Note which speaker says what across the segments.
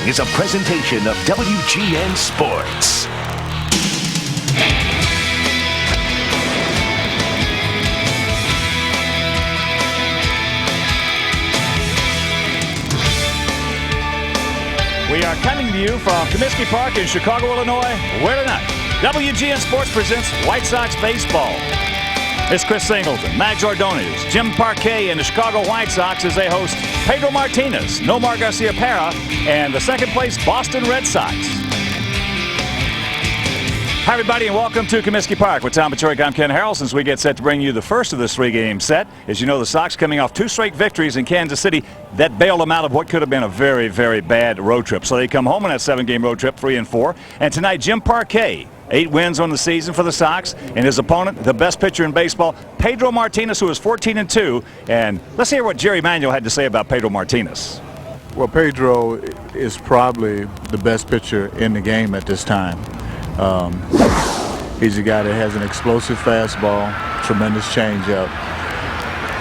Speaker 1: following is a presentation of WGN Sports.
Speaker 2: We are coming to you from Comiskey Park in Chicago, Illinois, where tonight WGN Sports presents White Sox baseball. It's Chris Singleton, Max Ordonez, Jim Parquet, and the Chicago White Sox as they host Pedro Martinez, Nomar Garcia-Parra, and the second-place Boston Red Sox. Hi, everybody, and welcome to Comiskey Park. With Tom Patrick, I'm Ken Harrell. Since we get set to bring you the first of this three-game set, as you know, the Sox coming off two straight victories in Kansas City that bailed them out of what could have been a very, very bad road trip. So they come home on that seven-game road trip, 3-4. And tonight, Jim Parquet, 8 wins on the season for the Sox, and his opponent, the best pitcher in baseball, Pedro Martinez, who is 14-2. And let's hear what Jerry Manuel had to say about Pedro Martinez.
Speaker 3: Well, Pedro is probably the best pitcher in the game at this time. He's a guy that has an explosive fastball, tremendous changeup,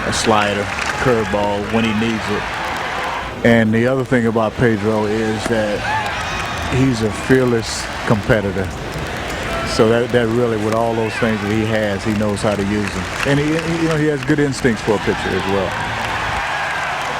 Speaker 3: a slider, curveball when he needs it. And the other thing about Pedro is that he's a fearless competitor. So that really, with all those things that he has, he knows how to use them. And he has good instincts for a pitcher as well.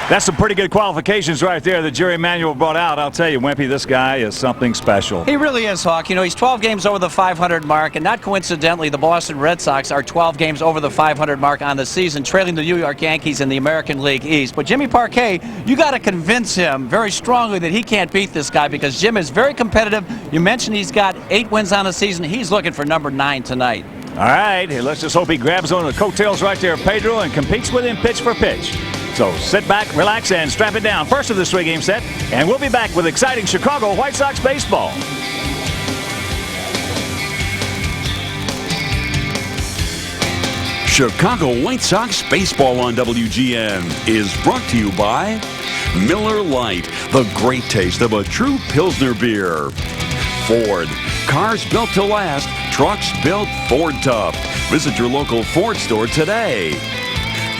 Speaker 2: That's some pretty good qualifications right there that Jerry Manuel brought out. I'll tell you, Wimpy, this guy is something special.
Speaker 4: He really is, Hawk. You know, he's 12 games over the 500 mark, and not coincidentally, the Boston Red Sox are 12 games over the 500 mark on the season, trailing the New York Yankees in the American League East. But Jimmy Parquet, you got to convince him very strongly that he can't beat this guy because Jim is very competitive. You mentioned he's got 8 wins on the season. He's looking for number 9 tonight.
Speaker 2: All right, let's just hope he grabs on the coattails right there of Pedro and competes with him pitch for pitch. So sit back, relax, and strap it down. First of this three-game set, and we'll be back with exciting Chicago White Sox baseball.
Speaker 5: Chicago White Sox baseball on WGN is brought to you by Miller Lite, the great taste of a true Pilsner beer. Ford, cars built to last, trucks built Ford tough. Visit your local Ford store today.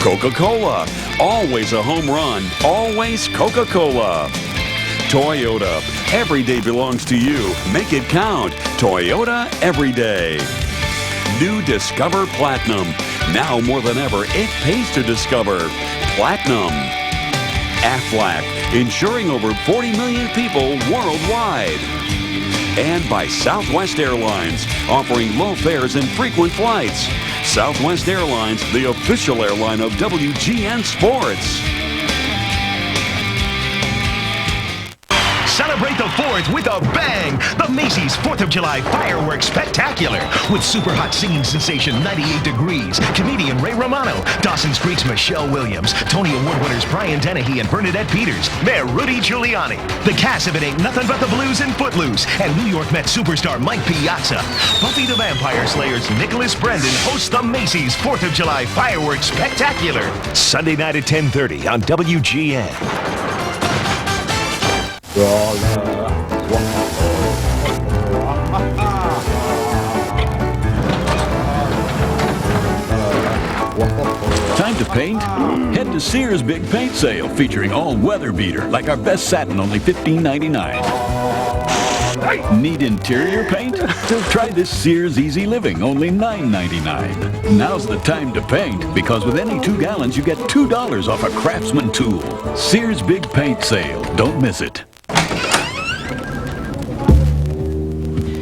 Speaker 5: Coca-Cola, always a home run, always Coca-Cola. Toyota, every day belongs to you. Make it count. Toyota, every day. New Discover Platinum. Now more than ever, it pays to discover. Platinum. Aflac, insuring over 40 million people worldwide. And by Southwest Airlines, offering low fares and frequent flights. Southwest Airlines, the official airline of WGN Sports.
Speaker 1: Celebrate the 4th with a bang! The Macy's 4th of July Fireworks Spectacular with super hot singing sensation 98 Degrees, comedian Ray Romano, Dawson's Creek's Michelle Williams, Tony Award winners Brian Dennehy and Bernadette Peters, Mayor Rudy Giuliani, the cast of It Ain't Nothing But the Blues and Footloose, and New York Mets superstar Mike Piazza. Buffy the Vampire Slayer's Nicholas Brendan hosts the Macy's 4th of July Fireworks Spectacular, Sunday night at 10:30 on WGN.
Speaker 6: Time to paint? Head to Sears Big Paint Sale featuring all weather beater like our best satin, only $15.99. Need interior paint? Try this Sears Easy Living, only $9.99. Now's the time to paint because with any 2 gallons you get $2 off a Craftsman tool. Sears Big Paint Sale. Don't miss it.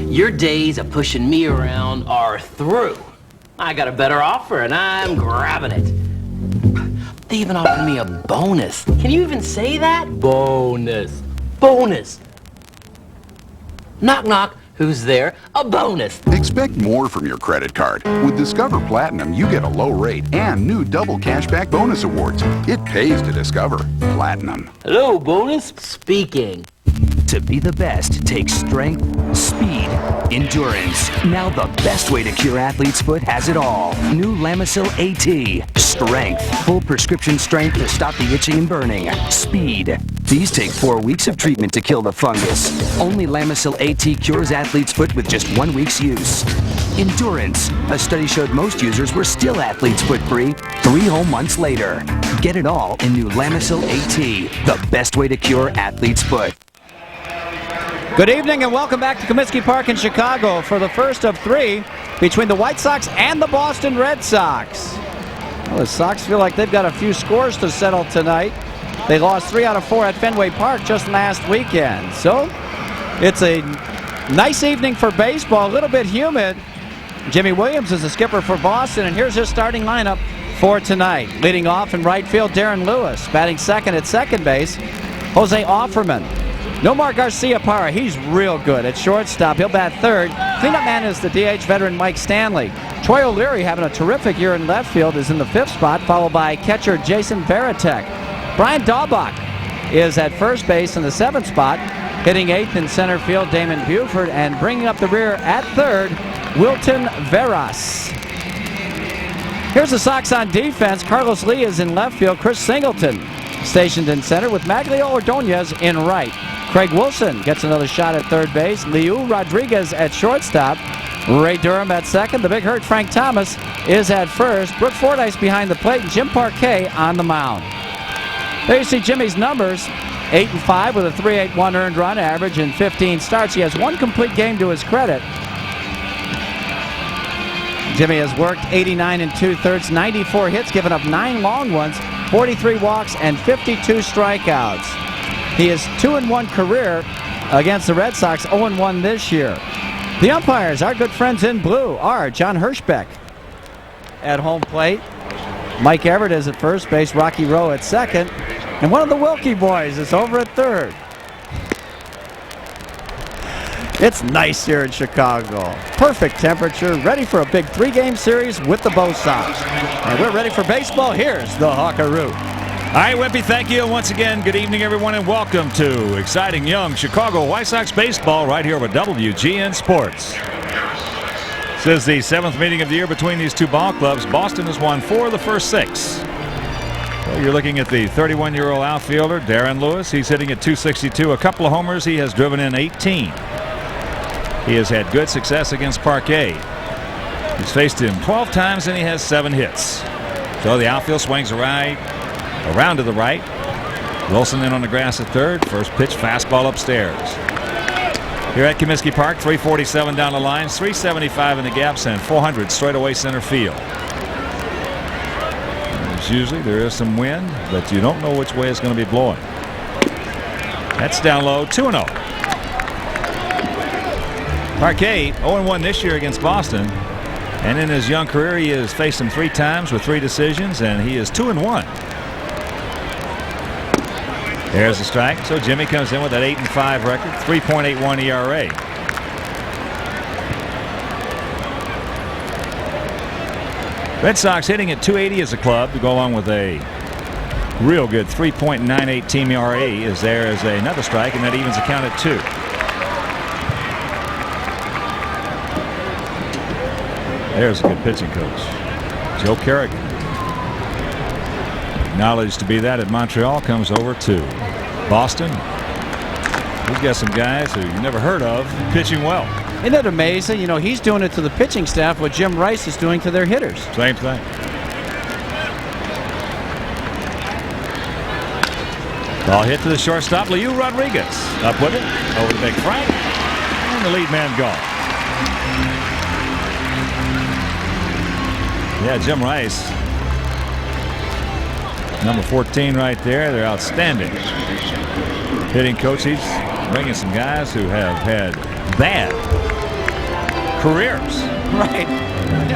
Speaker 7: Your days of pushing me around are through. I got a better offer and I'm grabbing it. They even offered me a bonus. Can you even say that? Bonus. Bonus. Knock, knock. Who's there? A bonus.
Speaker 8: Expect more from your credit card. With Discover Platinum, you get a low rate and new double cashback bonus awards. It pays to discover Platinum.
Speaker 7: Hello, bonus. Speaking.
Speaker 9: To be the best takes strength, speed, endurance. Now the best way to cure athlete's foot has it all. New Lamisil AT. Strength. Full prescription strength to stop the itching and burning. Speed. These take 4 weeks of treatment to kill the fungus. Only Lamisil AT cures athlete's foot with just 1 week's use. Endurance. A study showed most users were still athlete's foot free 3 whole months later. Get it all in new Lamisil AT. The best way to cure athlete's foot.
Speaker 4: Good evening and welcome back to Comiskey Park in Chicago for the first of three between the White Sox and the Boston Red Sox. Well, the Sox feel like they've got a few scores to settle tonight. They lost 3 out of 4 at Fenway Park just last weekend. So it's a nice evening for baseball, a little bit humid. Jimmy Williams is the skipper for Boston, and here's his starting lineup for tonight. Leading off in right field, Darren Lewis. Batting second at second base, Jose Offerman. Nomar Garcia-Parra, he's real good at shortstop. He'll bat third. Cleanup man is the DH veteran Mike Stanley. Troy O'Leary, having a terrific year in left field, is in the 5th spot, followed by catcher Jason Varitek. Brian Daubach is at first base in the 7th spot. Hitting 8th in center field, Damon Buford. And bringing up the rear at third, Wilton Veras. Here's the Sox on defense. Carlos Lee is in left field. Chris Singleton stationed in center with Maglio Ordonez in right. Craig Wilson gets another shot at third base. Liu Rodriguez at shortstop. Ray Durham at second. The big hurt Frank Thomas is at first. Brooke Fordyce behind the plate, and Jim Parquet on the mound. There you see Jimmy's numbers. 8-5 with a .381 earned run average in 15 starts. He has one complete game to his credit. Jimmy has worked 89 2/3, 94 hits, given up 9 long ones, 43 walks, and 52 strikeouts. He is 2-1 career against the Red Sox, 0-1 this year. The umpires, our good friends in blue, are John Hirschbeck at home plate. Mike Everett is at first base, Rocky Rowe at second, and one of the Wilkie boys is over at third. It's nice here in Chicago. Perfect temperature, ready for a big 3-game series with the Bo Sox. And we're ready for baseball. Here's the Hawkaroo.
Speaker 2: All right, Wimpy, thank you. Once again, good evening, everyone, and welcome to exciting young Chicago White Sox baseball right here over WGN Sports. This is the 7th meeting of the year between these two ball clubs. Boston has won 4 of the first 6. Well, you're looking at the 31-year-old outfielder, Darren Lewis. He's hitting at .262. A couple of homers. He has driven in 18. He has had good success against Parquet. He's faced him 12 times, and he has 7 hits. So the outfield swings around to the right. Wilson in on the grass at third. First pitch, fastball upstairs. Here at Comiskey Park, 347 down the line, 375 in the gaps, and 400 straight away center field. As usually, there is some wind, but you don't know which way it's going to be blowing. That's down low, 2-0. Parquet, 0-1 this year against Boston. And in his young career, he has faced him 3 times with 3 decisions, and he is 2-1. There's the strike. So Jimmy comes in with that 8-5 record, 3.81 ERA. Red Sox hitting at .280 as a club to go along with a real good 3.98 team ERA. Is there as another strike, and that evens the count at 2. There's a good pitching coach, Joe Kerrigan. Acknowledged to be that at Montreal, comes over to Boston. He's got some guys who you never heard of pitching well.
Speaker 4: Isn't it amazing? You know, he's doing it to the pitching staff what Jim Rice is doing to their hitters.
Speaker 2: Same thing. Ball hit to the shortstop, Liu Rodriguez. Up with it, over to Big Frank, and the lead man gone. Yeah, Jim Rice, number 14 right there. They're outstanding hitting coach. He's bringing some guys who have had bad careers.
Speaker 4: Right.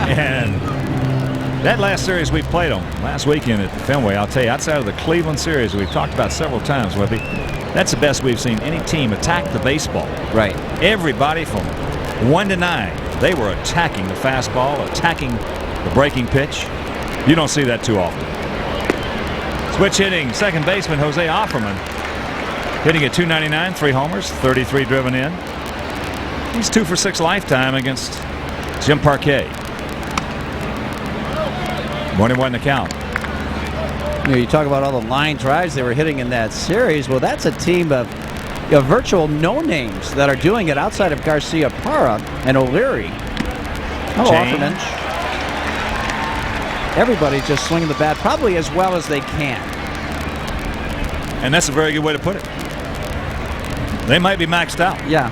Speaker 2: And that last series we played them last weekend at Fenway, I'll tell you, outside of the Cleveland series we've talked about several times, Webby, that's the best we've seen any team attack the baseball.
Speaker 4: Right.
Speaker 2: Everybody from 1 to 9, they were attacking the fastball, attacking the breaking pitch. You don't see that too often. Switch hitting second baseman Jose Offerman, hitting at .299, 3 homers, 33 driven in. He's 2 for 6 lifetime against Jim Parquet. 1-1 to count.
Speaker 4: You know, you talk about all the line drives they were hitting in that series. Well, that's a team of virtual no-names that are doing it outside of Garcia-Parra and O'Leary. Oh, Offerman. Everybody's just swinging the bat probably as well as they can.
Speaker 2: And that's a very good way to put it. They might be maxed out.
Speaker 4: Yeah.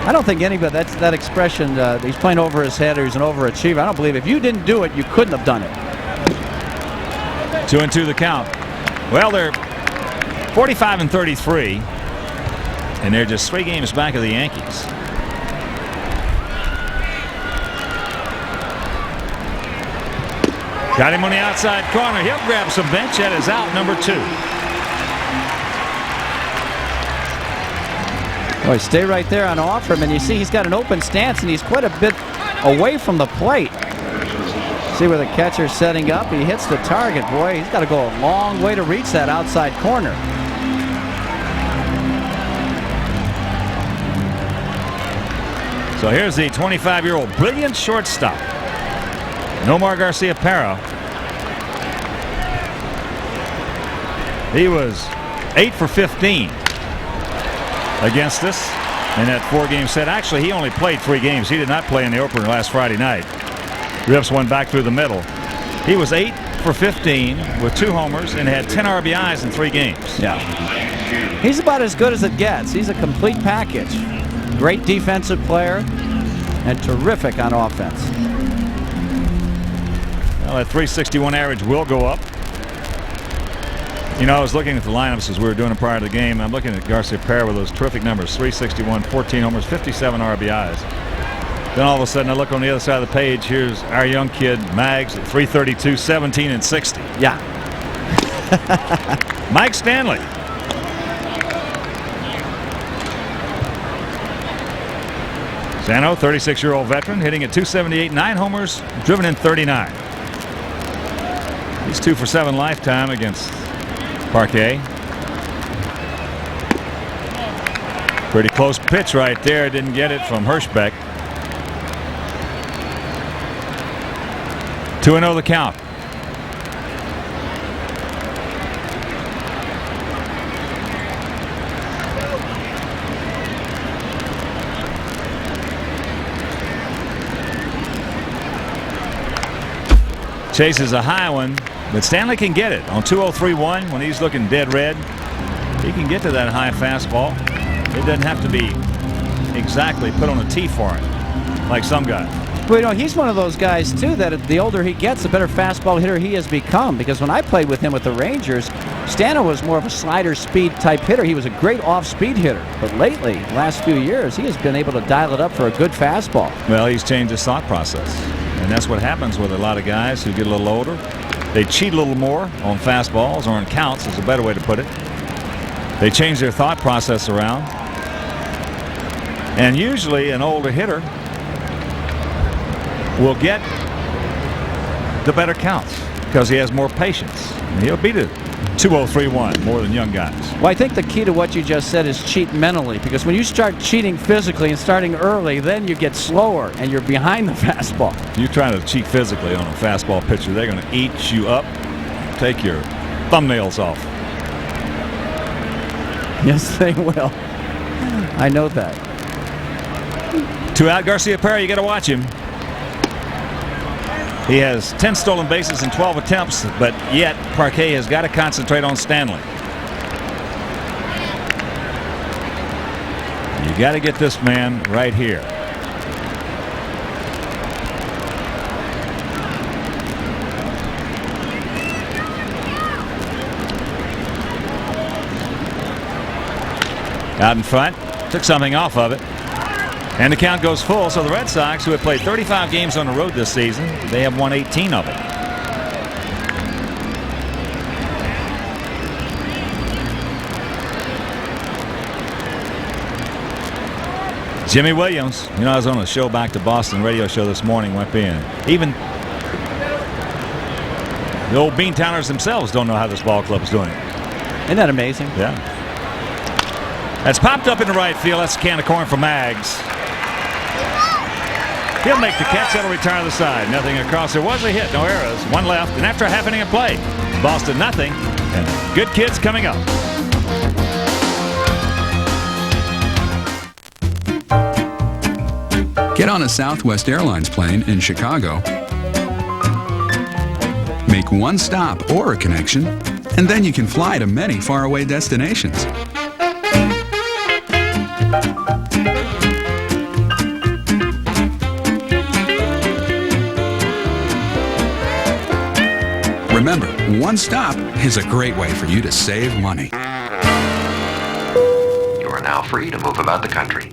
Speaker 4: I don't think anybody, that expression, he's playing over his head or he's an overachiever. I don't believe if you didn't do it, you couldn't have done it.
Speaker 2: 2-2 the count. Well, they're 45 and 33, and they're just 3 games back of the Yankees. Got him on the outside corner. He'll grab some bench. That is out number 2.
Speaker 4: Boy, stay right there on offer him, and you see he's got an open stance, and he's quite a bit away from the plate. See where the catcher's setting up. He hits the target. Boy, he's got to go a long way to reach that outside corner.
Speaker 2: So here's the 25-year-old brilliant shortstop, Nomar Garcia-Pedro. He was 8 for 15 against us in that 4-game set. Actually, he only played 3 games. He did not play in the opener last Friday night. Rips one back through the middle. He was 8 for 15 with 2 homers and had 10 RBIs in 3 games.
Speaker 4: Yeah. He's about as good as it gets. He's a complete package. Great defensive player and terrific on offense.
Speaker 2: Well, that 361 average will go up. You know, I was looking at the lineups as we were doing it prior to the game. I'm looking at Garcia-Pedro with those terrific numbers: 361, 14 homers, 57 RBIs. Then all of a sudden I look on the other side of the page. Here's our young kid Mags at 332, 17 and 60.
Speaker 4: Yeah.
Speaker 2: Mike Stanley. Sano, 36-year-old veteran, hitting at 278, 9 homers, driven in 39. He's 2 for 7 lifetime against Parquet. Pretty close pitch right there. Didn't get it from Hirschbeck. 2-0 the count. Chases a high one, but Stanley can get it on 2-0-3-1 when he's looking dead red. He can get to that high fastball. It doesn't have to be exactly put on a tee for him like some guys.
Speaker 4: Well, you know, he's one of those guys, too, that the older he gets, the better fastball hitter he has become. Because when I played with him with the Rangers, Stanley was more of a slider speed type hitter. He was a great off-speed hitter. But lately, last few years, he has been able to dial it up for a good fastball.
Speaker 2: Well, he's changed his thought process. And that's what happens with a lot of guys who get a little older. They cheat a little more on fastballs, or on counts is a better way to put it. They change their thought process around. And usually an older hitter will get the better counts because he has more patience. And he'll beat it 2-0-3-1 more than young guys.
Speaker 4: Well, I think the key to what you just said is cheat mentally, because when you start cheating physically and starting early, then you get slower and you're behind the fastball.
Speaker 2: You try to cheat physically on a fastball pitcher, they're going to eat you up, take your thumbnails off.
Speaker 4: Yes, they will. I know that.
Speaker 2: 2 out, Garcia-Pedro, you got to watch him. He has 10 stolen bases in 12 attempts, but yet Parquet has got to concentrate on Stanley. You got to get this man right here. Out in front, took something off of it. And the count goes full, so the Red Sox, who have played 35 games on the road this season, they have won 18 of them. Jimmy Williams, you know, I was on a show back to Boston, radio show this morning, went in. Even the old Beantowners themselves don't know how this ball club is doing it.
Speaker 4: Isn't that amazing?
Speaker 2: Yeah. That's popped up in the right field. That's a can of corn for Mags. He'll make the catch. That'll retire the side. Nothing across. There was a hit. No errors. 1 left. And after a half inning of play, Boston nothing. And good kids coming up.
Speaker 10: Get on a Southwest Airlines plane in Chicago. Make one stop or a connection, and then you can fly to many faraway destinations. Remember, one stop is a great way for you to save money.
Speaker 11: You are now free to move about the country.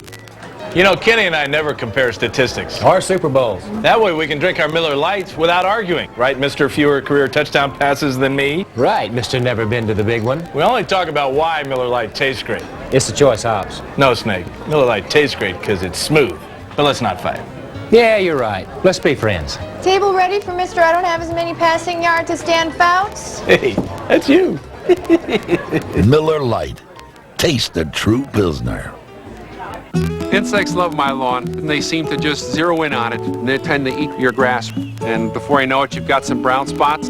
Speaker 12: You know, Kenny and I never compare statistics.
Speaker 13: Or Super Bowls.
Speaker 12: That way we can drink our Miller Lights without arguing. Right, Mr. Fewer career touchdown passes than me?
Speaker 13: Right, Mr. Never Been to the Big One.
Speaker 12: We only talk about why Miller Lite tastes great.
Speaker 13: It's the choice hops.
Speaker 12: No, Snake. Miller Lite tastes great because it's smooth. But let's not fight.
Speaker 13: Yeah, you're right. Let's be friends.
Speaker 14: Table ready for Mr. I don't have as many passing yards as Dan Fouts?
Speaker 12: Hey, that's you.
Speaker 15: Miller Lite. Taste the true Pilsner.
Speaker 16: Insects love my lawn, and they seem to just zero in on it, and they tend to eat your grass, and before you know it, you've got some brown spots.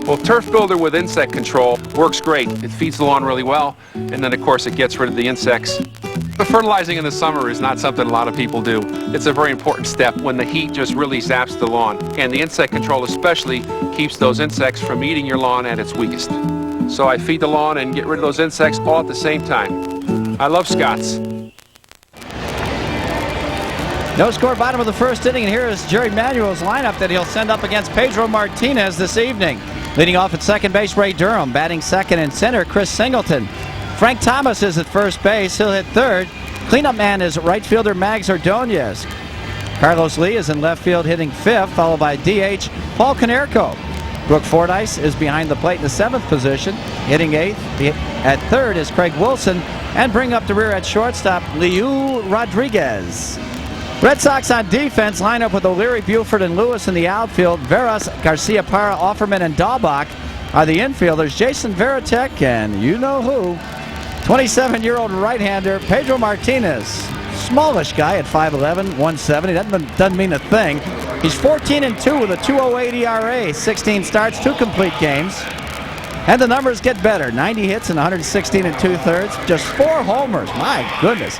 Speaker 16: Well, Turf Builder with insect control works great. It feeds the lawn really well, and then, of course, it gets rid of the insects. But fertilizing in the summer is not something a lot of people do. It's a very important step when the heat just really zaps the lawn, and the insect control especially keeps those insects from eating your lawn at its weakest. So I feed the lawn and get rid of those insects all at the same time. I love Scott's.
Speaker 4: No score, bottom of the first inning, and here is Jerry Manuel's lineup that he'll send up against Pedro Martinez this evening. Leading off at second base, Ray Durham. Batting second and center, Chris Singleton. Frank Thomas is at first base. He'll hit third. Cleanup man is right fielder Mags Ordonez. Carlos Lee is in left field hitting fifth, followed by DH Paul Konerko. Brooke Fordyce is behind the plate in the seventh position, hitting eighth. At third is Craig Wilson, and bring up the rear at shortstop, Liu Rodriguez. Red Sox on defense line up with O'Leary, Buford, and Lewis in the outfield. Veras, Garcia, Parra, Offerman, and Dahlbach are the infielders. Jason Varitek and you know who, 27-year-old right-hander Pedro Martinez. Smallish guy at 5'11", 170. That doesn't mean a thing. He's 14-2 with a 2.08 ERA, 16 starts, 2 complete games. And the numbers get better. 90 hits and 116 2/3. Just 4 homers. My goodness.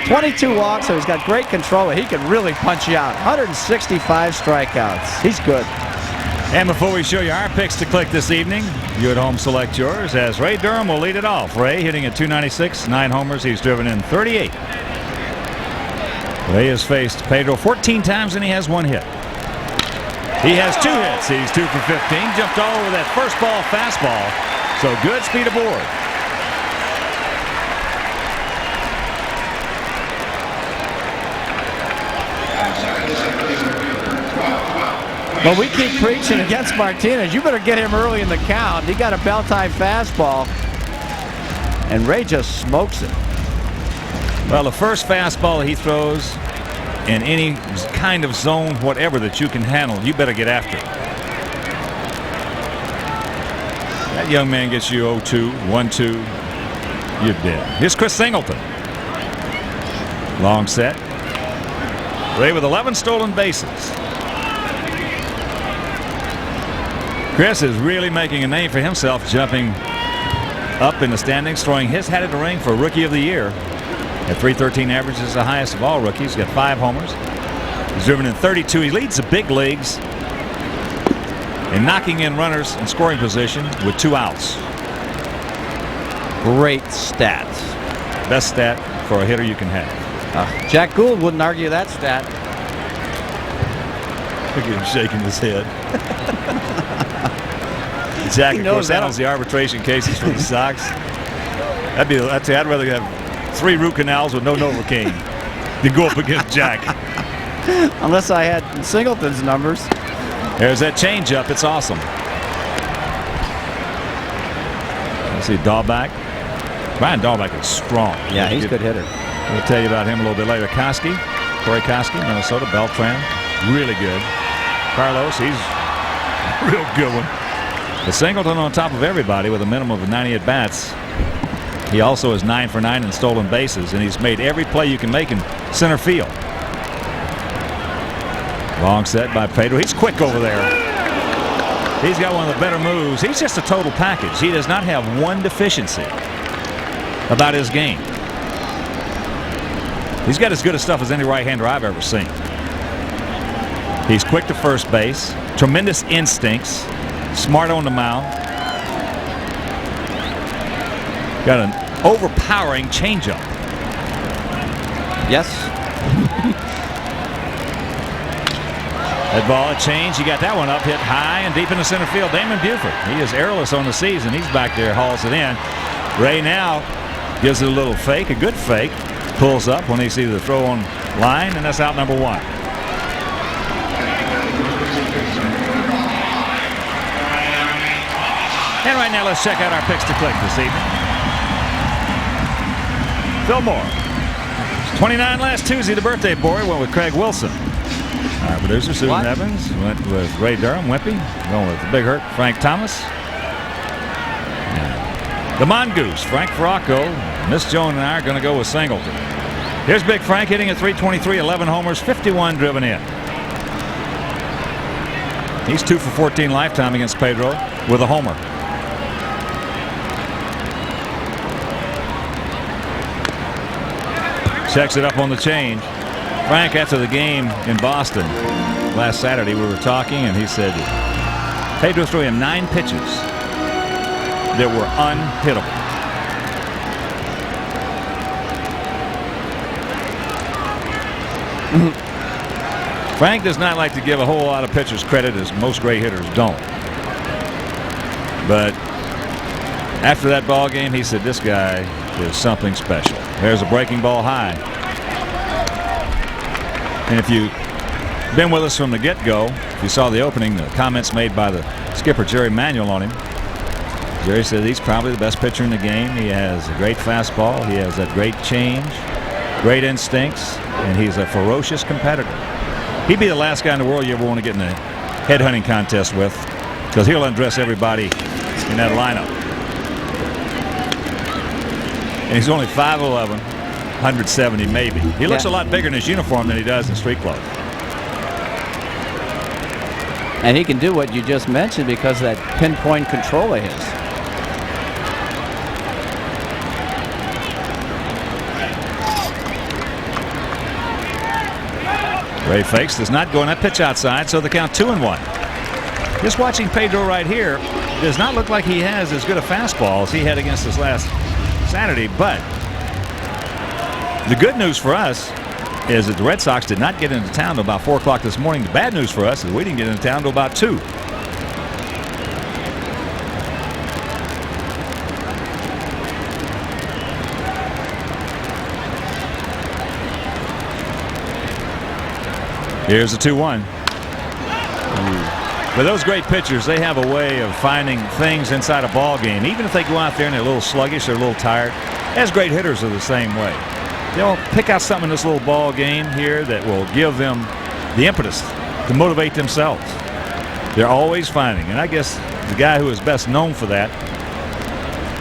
Speaker 4: 22 walks, so he's got great control. He can really punch you out. 165 strikeouts. He's good.
Speaker 2: And before we show you our picks to click this evening, you at home select yours as Ray Durham will lead it off. Ray hitting at 296, 9 homers. He's driven in 38. Ray has faced Pedro 14 times and he has 1 hit. He has 2 hits. He's 2 for 15. Jumped all over that first ball fastball. So good speed aboard.
Speaker 4: Well, we keep preaching against Martinez. You better get him early in the count. He got a bell-time fastball, and Ray just smokes it.
Speaker 2: Well, the first fastball he throws in any kind of zone, whatever that you can handle, you better get after it. That young man gets you 0-2, 1-2, you're dead. Here's Chris Singleton. Long set. Ray with 11 stolen bases. Chris is really making a name for himself, jumping up in the standings, throwing his hat in the ring for Rookie of the Year. At .313 average is the highest of all rookies. He's got 5 homers. He's driven in 32. He leads the big leagues in knocking in runners in scoring position with 2 outs.
Speaker 4: Great stats.
Speaker 2: Best stat for a hitter you can have.
Speaker 4: Jack Gould wouldn't argue that stat.
Speaker 2: Look at him shaking his head. Jack, of course, settles the arbitration cases for the Sox. I'd rather have 3 root canals with no Novocaine than go up against Jack.
Speaker 4: Unless I had Singleton's numbers.
Speaker 2: There's that changeup. It's awesome. Let's see, Dahlbach. Brian Dahlbach is strong.
Speaker 4: Yeah, he's a good hitter.
Speaker 2: We'll tell you about him a little bit later. Koski, Corey Koski, Minnesota. Beltran, really good. Carlos, he's a real good one. But Singleton on top of everybody with a minimum of 90 at-bats. He also is 9 for 9 in stolen bases, and he's made every play you can make in center field. Long set by Pedro. He's quick over there. He's got one of the better moves. He's just a total package. He does not have one deficiency about his game. He's got as good a stuff as any right-hander I've ever seen. He's quick to first base, tremendous instincts, smart on the mound. Got an overpowering changeup.
Speaker 4: Yes.
Speaker 2: That ball, a change. He got that one up, hit high and deep in the center field. Damon Buford, he is airless on the season. He's back there, hauls it in. Ray now gives it a little fake, a good fake. Pulls up when he sees the throw on line, and that's out number 1. And right now, let's check out our picks to click this evening. Phil Moore. 29 last Tuesday, the birthday boy, went with Craig Wilson. Our producer, Susan Evans, went with Ray Durham, Wimpy. Going with the Big Hurt, Frank Thomas. The Mongoose, Frank Faracco. Miss Joan and I are going to go with Singleton. Here's Big Frank hitting at .323, 11 homers, 51 driven in. He's 2 for 14 lifetime against Pedro with a homer. Checks it up on the change. Frank, after the game in Boston last Saturday, we were talking, and he said Pedro threw him 9 pitches that were unhittable. Frank does not like to give a whole lot of pitchers credit, as most great hitters don't. But after that ball game, he said this guy is something special. There's a breaking ball high. And if you've been with us from the get-go, if you saw the opening, the comments made by the skipper Jerry Manuel on him, Jerry said he's probably the best pitcher in the game. He has a great fastball. He has that great change, great instincts, and he's a ferocious competitor. He'd be the last guy in the world you ever want to get in a headhunting contest with, because he'll undress everybody in that lineup. And he's only 5'11", 170 maybe. He looks a lot bigger in his uniform than he does in street clothes.
Speaker 4: And he can do what you just mentioned because of that pinpoint control of his.
Speaker 2: Ray fakes, does not go on that pitch outside, so the count 2-1. Just watching Pedro right here, does not look like he has as good a fastball as he had against us last Saturday, but the good news for us is that the Red Sox did not get into town until about 4 o'clock this morning. The bad news for us is we didn't get into town until about 2. Here's the 2-1. But those great pitchers, they have a way of finding things inside a ball game. Even if they go out there and they're a little sluggish, they're a little tired. As great hitters are the same way. They'll pick out something in this little ball game here that will give them the impetus to motivate themselves. They're always finding. And I guess the guy who is best known for that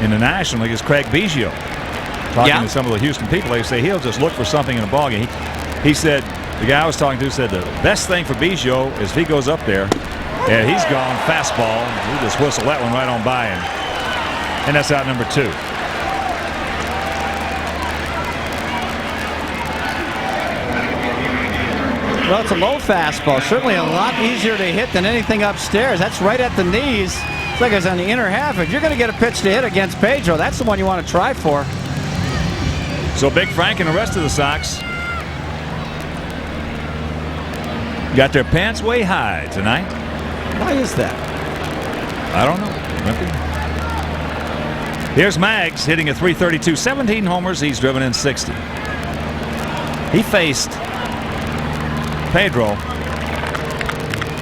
Speaker 2: in the National League is Craig Biggio. Talking to some of the Houston people, they say he'll just look for something in a ball game. He said, the guy I was talking to said the best thing for Biggio is if he goes up there and he's gone fastball, he just whistle that one right on by him. And that's out number 2.
Speaker 4: Well, it's a low fastball. Certainly a lot easier to hit than anything upstairs. That's right at the knees. It's like it's on the inner half. If you're going to get a pitch to hit against Pedro, that's the one you want to try for.
Speaker 2: So Big Frank and the rest of the Sox got their pants way high tonight.
Speaker 4: Why is that?
Speaker 2: I don't know. Here's Maggs hitting a .332, 17 homers. He's driven in 60. He faced Pedro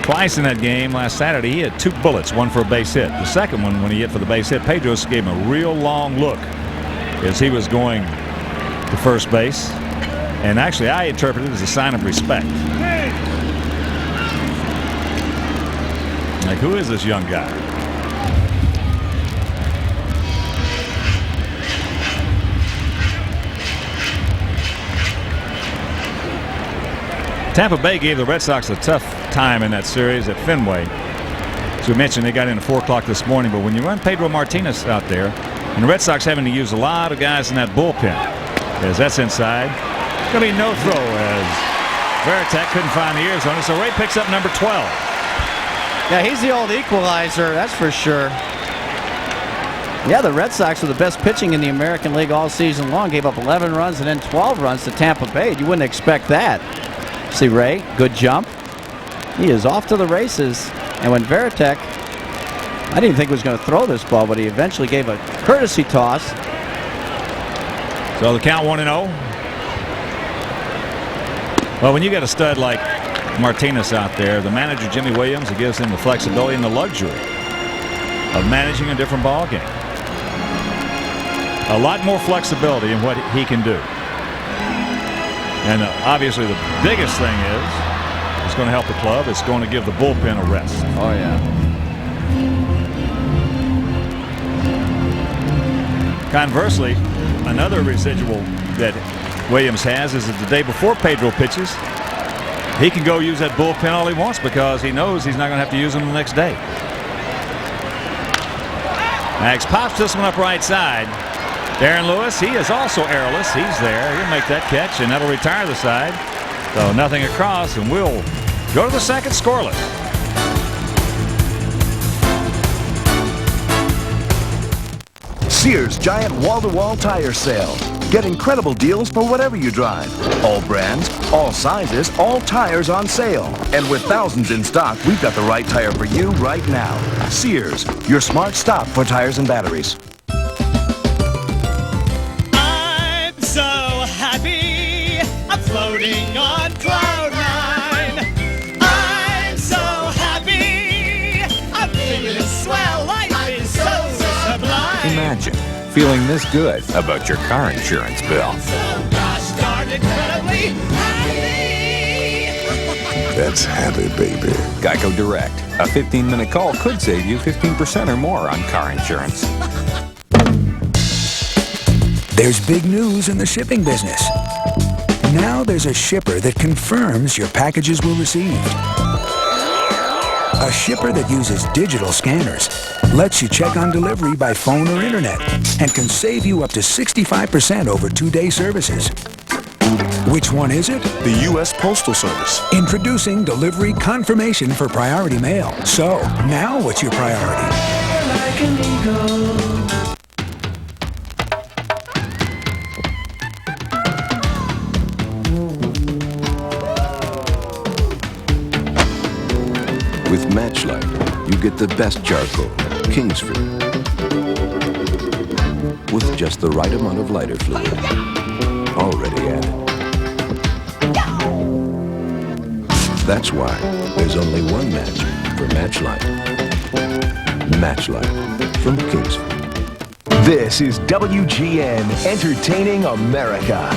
Speaker 2: twice in that game last Saturday. He had 2 bullets, one for a base hit. The second one, when he hit for the base hit, Pedro gave him a real long look as he was going to first base. And actually, I interpret it as a sign of respect. Like, who is this young guy? Tampa Bay gave the Red Sox a tough time in that series at Fenway. As we mentioned, they got in at 4 o'clock this morning. But when you run Pedro Martinez out there, and the Red Sox having to use a lot of guys in that bullpen, as that's inside, it's going to be no throw as Veritek couldn't find the ears on it. So Ray picks up number 12.
Speaker 4: Yeah, he's the old equalizer, that's for sure. Yeah, the Red Sox were the best pitching in the American League all season long. Gave up 11 runs and then 12 runs to Tampa Bay. You wouldn't expect that. See Ray, good jump. He is off to the races. And when Veritek, I didn't think he was going to throw this ball, but he eventually gave a courtesy toss.
Speaker 2: So the count 1-0. Well, when you got a stud like Martinez out there, the manager Jimmy Williams, it gives him the flexibility and the luxury of managing a different ball game. A lot more flexibility in what he can do. And obviously the biggest thing is it's going to help the club. It's going to give the bullpen a rest.
Speaker 4: Oh, yeah.
Speaker 2: Conversely, another residual that Williams has is that the day before Pedro pitches, he can go use that bullpen all he wants because he knows he's not going to have to use them the next day. Max pops this one up right side. Darren Lewis, he is also airless. He's there. He'll make that catch, and that'll retire the side. So nothing across, and we'll go to the second scoreless.
Speaker 17: Sears Giant Wall-to-Wall Tire Sale. Get incredible deals for whatever you drive. All brands, all sizes, all tires on sale. And with thousands in stock, we've got the right tire for you right now. Sears, your smart stop for tires and batteries.
Speaker 18: I'm so happy, I'm floating on cloud nine. I'm so happy, I'm feeling swell, life is so sublime.
Speaker 19: Imagine feeling this good about your car insurance bill.
Speaker 18: So gosh darn incredibly happy.
Speaker 19: That's happy, baby. Geico Direct. A 15-minute call could save you 15% or more on car insurance.
Speaker 20: There's big news in the shipping business. Now there's a shipper that confirms your packages were received. A shipper that uses digital scanners, lets you check on delivery by phone or internet, and can save you up to 65% over 2-day services. Which one is it? The U.S. Postal Service. Introducing delivery confirmation for priority mail. So, now what's your priority?
Speaker 18: Like an eagle.
Speaker 21: With Matchlight, you get the best charcoal, Kingsford, with just the right amount of lighter fluid already added. That's why there's only one match for Matchlight. Matchlight from Kingsford.
Speaker 1: This is WGN Entertaining America.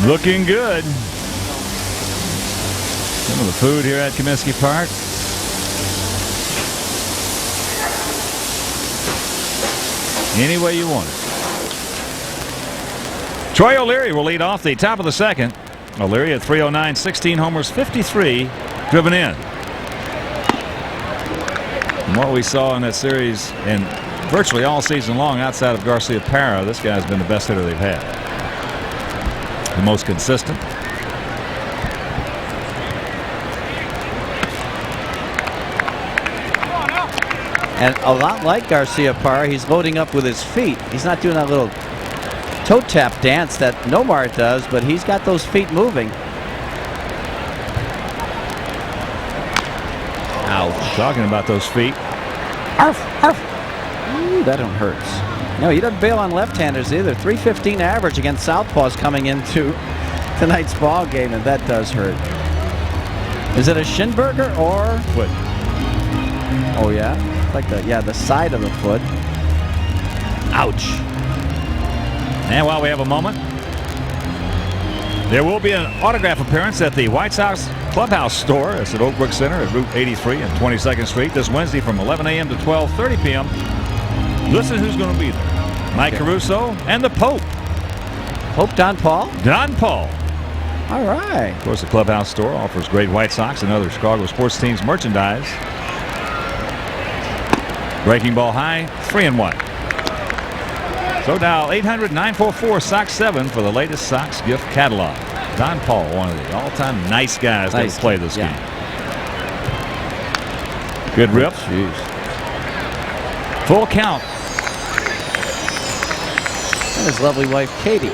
Speaker 2: Looking good. Some of the food here at Comiskey Park. Any way you want it. Troy O'Leary will lead off the top of the second. O'Leary at 309, 16 homers, 53 driven in. From what we saw in that series and virtually all season long outside of Garcia Parra, this guy's been the best hitter they've had. The most consistent.
Speaker 4: And a lot like Garcia Parra, he's loading up with his feet. He's not doing that little toe tap dance that Nomar does, but he's got those feet moving. Ouch.
Speaker 2: Talking about those feet.
Speaker 4: Arf, arf. Ooh, that one hurts. No, he doesn't bail on left-handers either. 315 average against southpaws coming into tonight's ball game, and that does hurt. Is it a shin burger or
Speaker 2: foot?
Speaker 4: Oh yeah, like the side of the foot. Ouch.
Speaker 2: And while we have a moment, there will be an autograph appearance at the White Sox Clubhouse store. It's at Oak Brook Center at Route 83 and 22nd Street this Wednesday from 11 a.m. to 12:30 p.m. Listen who's going to be there. Mike Caruso and the Pope.
Speaker 4: Pope Don Paul?
Speaker 2: Don Paul.
Speaker 4: All right.
Speaker 2: Of course, the Clubhouse store offers great White Sox and other Chicago sports teams merchandise. Breaking ball high, 3-1. So dial 800-944-SOX-7 for the latest Sox gift catalog. Don Paul, one of the all-time nice guys that play this game. Good rip.
Speaker 4: Jeez.
Speaker 2: Full count.
Speaker 4: And his lovely wife, Katie,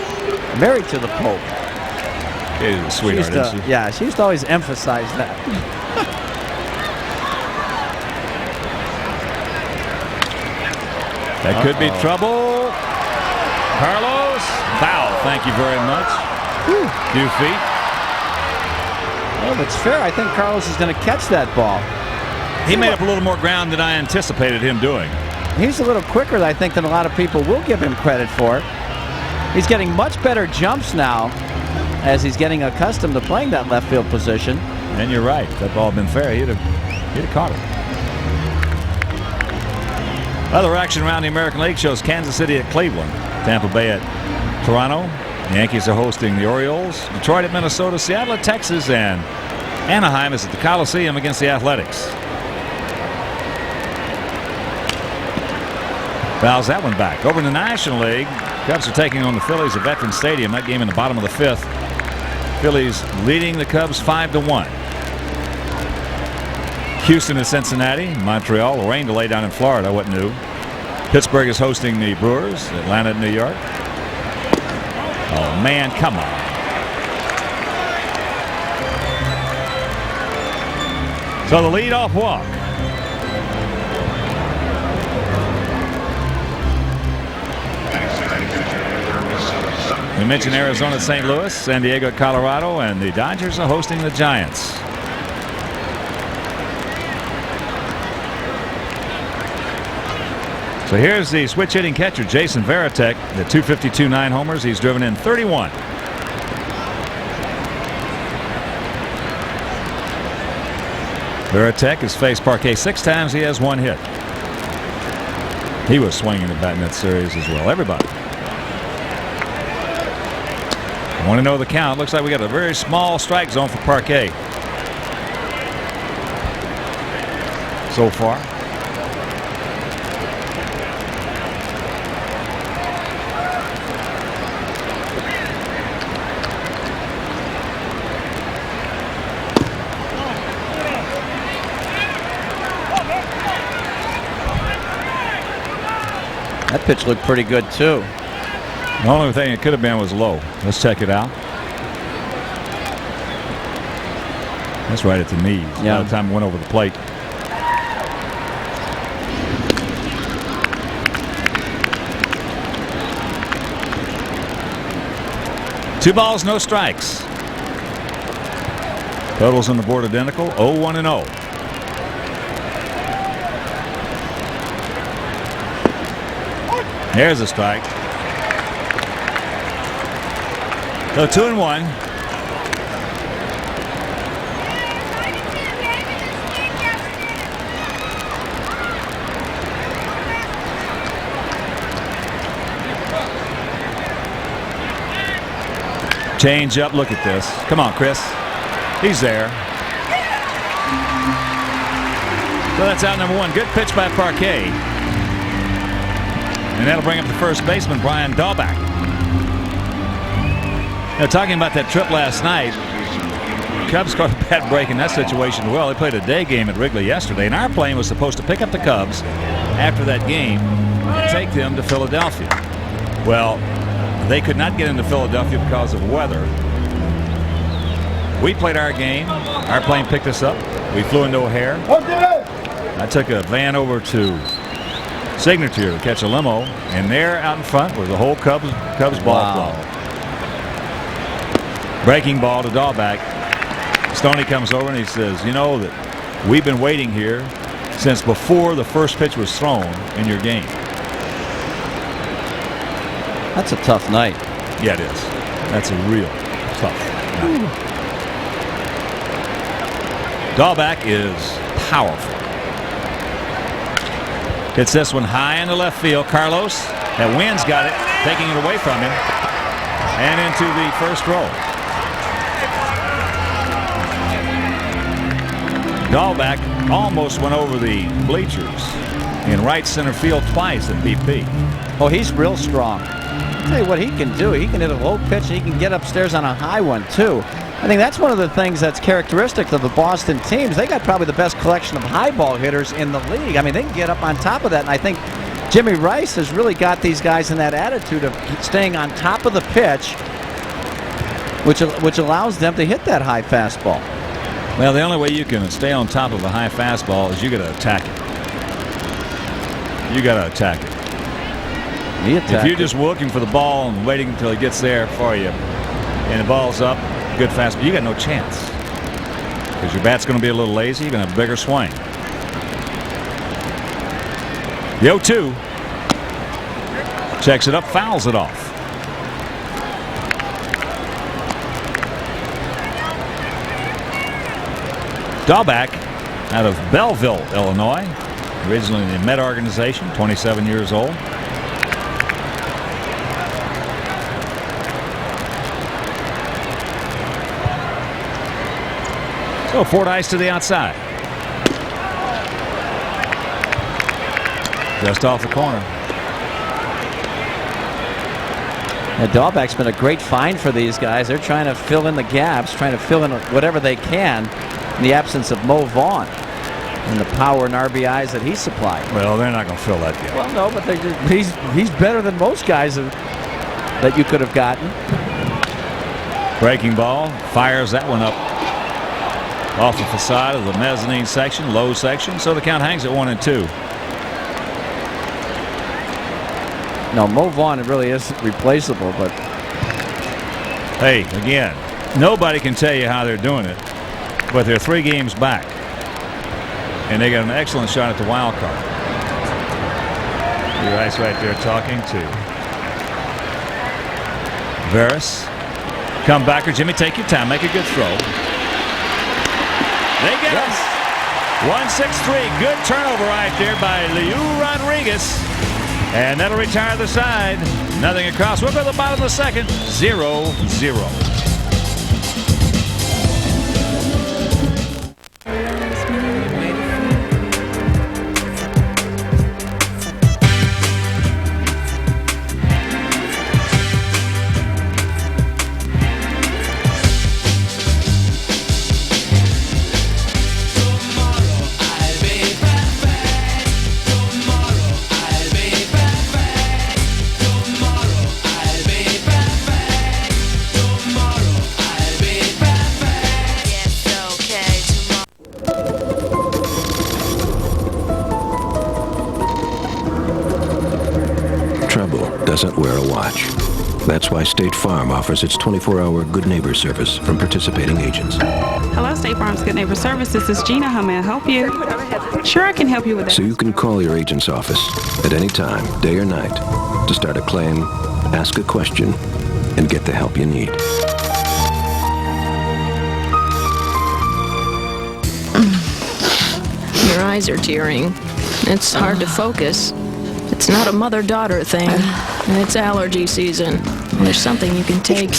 Speaker 4: married to the Pope.
Speaker 2: Katie's a sweetheart, isn't she?
Speaker 4: Yeah, she used to always emphasize that.
Speaker 2: That could be trouble. Carlos, foul. Thank you very much. Few feet.
Speaker 4: Well, if it's fair, I think Carlos is going to catch that ball.
Speaker 2: He made up a little more ground than I anticipated him doing.
Speaker 4: He's a little quicker, I think, than a lot of people will give him credit for. He's getting much better jumps now as he's getting accustomed to playing that left field position.
Speaker 2: And you're right. If that ball had been fair, he'd have caught it. Other action around the American League shows Kansas City at Cleveland, Tampa Bay at Toronto. The Yankees are hosting the Orioles. Detroit at Minnesota, Seattle at Texas, and Anaheim is at the Coliseum against the Athletics. Fouls that one back. Over in the National League, Cubs are taking on the Phillies at Veterans Stadium. That game in the bottom of the 5th. Phillies leading the Cubs 5-1. Houston at Cincinnati, Montreal, a rain delay down in Florida, what new? Pittsburgh is hosting the Brewers, Atlanta at New York. Oh man, come on. So the leadoff walk. We mentioned Arizona at St. Louis, San Diego at Colorado, and the Dodgers are hosting the Giants. So here's the switch hitting catcher, Jason Varitek, the 252 9 homers. He's driven in 31. Varitek has faced Parquet 6 times. He has 1 hit. He was swinging the bat in that series as well. Everybody. I want to know the count. Looks like we got a very small strike zone for Parquet so far.
Speaker 4: That pitch looked pretty good, too.
Speaker 2: The only thing it could have been was low. Let's check it out. That's right at the knees.
Speaker 4: Yeah.
Speaker 2: By the time it went over the plate. Two balls, no strikes. Totals on the board identical, 0-1 and 0. There's a strike. So 2-1. Change up. Look at this. Come on, Chris. He's there. So that's out number 1. Good pitch by Parquet. And that'll bring up the first baseman, Brian Dahlback. Now, talking about that trip last night, Cubs caught a bad break in that situation. Well, they played a day game at Wrigley yesterday, and our plane was supposed to pick up the Cubs after that game and take them to Philadelphia. Well, they could not get into Philadelphia because of weather. We played our game. Our plane picked us up. We flew into O'Hare. I took a van over to Signature to catch a limo, and there out in front was the whole Cubs ball club. Breaking ball to Dahlback. Stoney comes over and he says, you know that we've been waiting here since before the first pitch was thrown in your game.
Speaker 4: That's a tough night.
Speaker 2: Yeah, it is. That's a real tough night. Dahlback is powerful. Hits this one high in the left field. Carlos, that wind's got it, taking it away from him, and into the first row. Dahlback almost went over the bleachers in right center field twice at BP.
Speaker 4: Oh, he's real strong. I'll tell you what he can do. He can hit a low pitch, and he can get upstairs on a high one, too. I think that's one of the things that's characteristic of the Boston teams. They got probably the best collection of high ball hitters in the league. I mean, they can get up on top of that, and I think Jimmy Rice has really got these guys in that attitude of staying on top of the pitch, which allows them to hit that high fastball.
Speaker 2: Well, the only way you can stay on top of a high fastball is you got to attack it. You got to attack it. If you're just looking for the ball and waiting until it gets there for you, and the ball's up, good fastball, you got no chance. Because your bat's going to be a little lazy, you're going to have a bigger swing. The 0-2. Checks it up, fouls it off. Dahlback out of Belleville, Illinois. Originally in the Met organization, 27 years old. So Fordyce to the outside. Just off the corner.
Speaker 4: And Dahlback's been a great find for these guys. They're trying to fill in the gaps, trying to fill in whatever they can in the absence of Mo Vaughn and the power and RBIs that he supplied.
Speaker 2: Well, they're not going to fill that gap.
Speaker 4: Well, no, but he's better than most guys that you could have gotten.
Speaker 2: Breaking ball, fires that one up off the facade of the mezzanine section, low section, so the count hangs at 1-2.
Speaker 4: No, Mo Vaughn really is replaceable, but
Speaker 2: hey, again, nobody can tell you how they're doing it, but they're 3 games back, and they got an excellent shot at the wild card. Rice right there talking to Veras. Come back, or Jimmy, take your time, make a good throw. They get us 1-6-3. Good turnover right there by Liu Rodriguez. And that'll retire the side. Nothing across. We'll go to the bottom of the second. 0-0.
Speaker 21: Doesn't wear a watch. That's why State Farm offers its 24-hour Good Neighbor service from participating agents.
Speaker 3: Hello, State Farm's Good Neighbor Service. This is Gina. How may I help you? Sure, I can help you with that.
Speaker 21: So you can call your agent's office at any time, day or night, to start a claim, ask a question, and get the help you need.
Speaker 22: Your eyes are tearing. It's hard to focus. It's not a mother-daughter thing. It's allergy season. There's something you can take.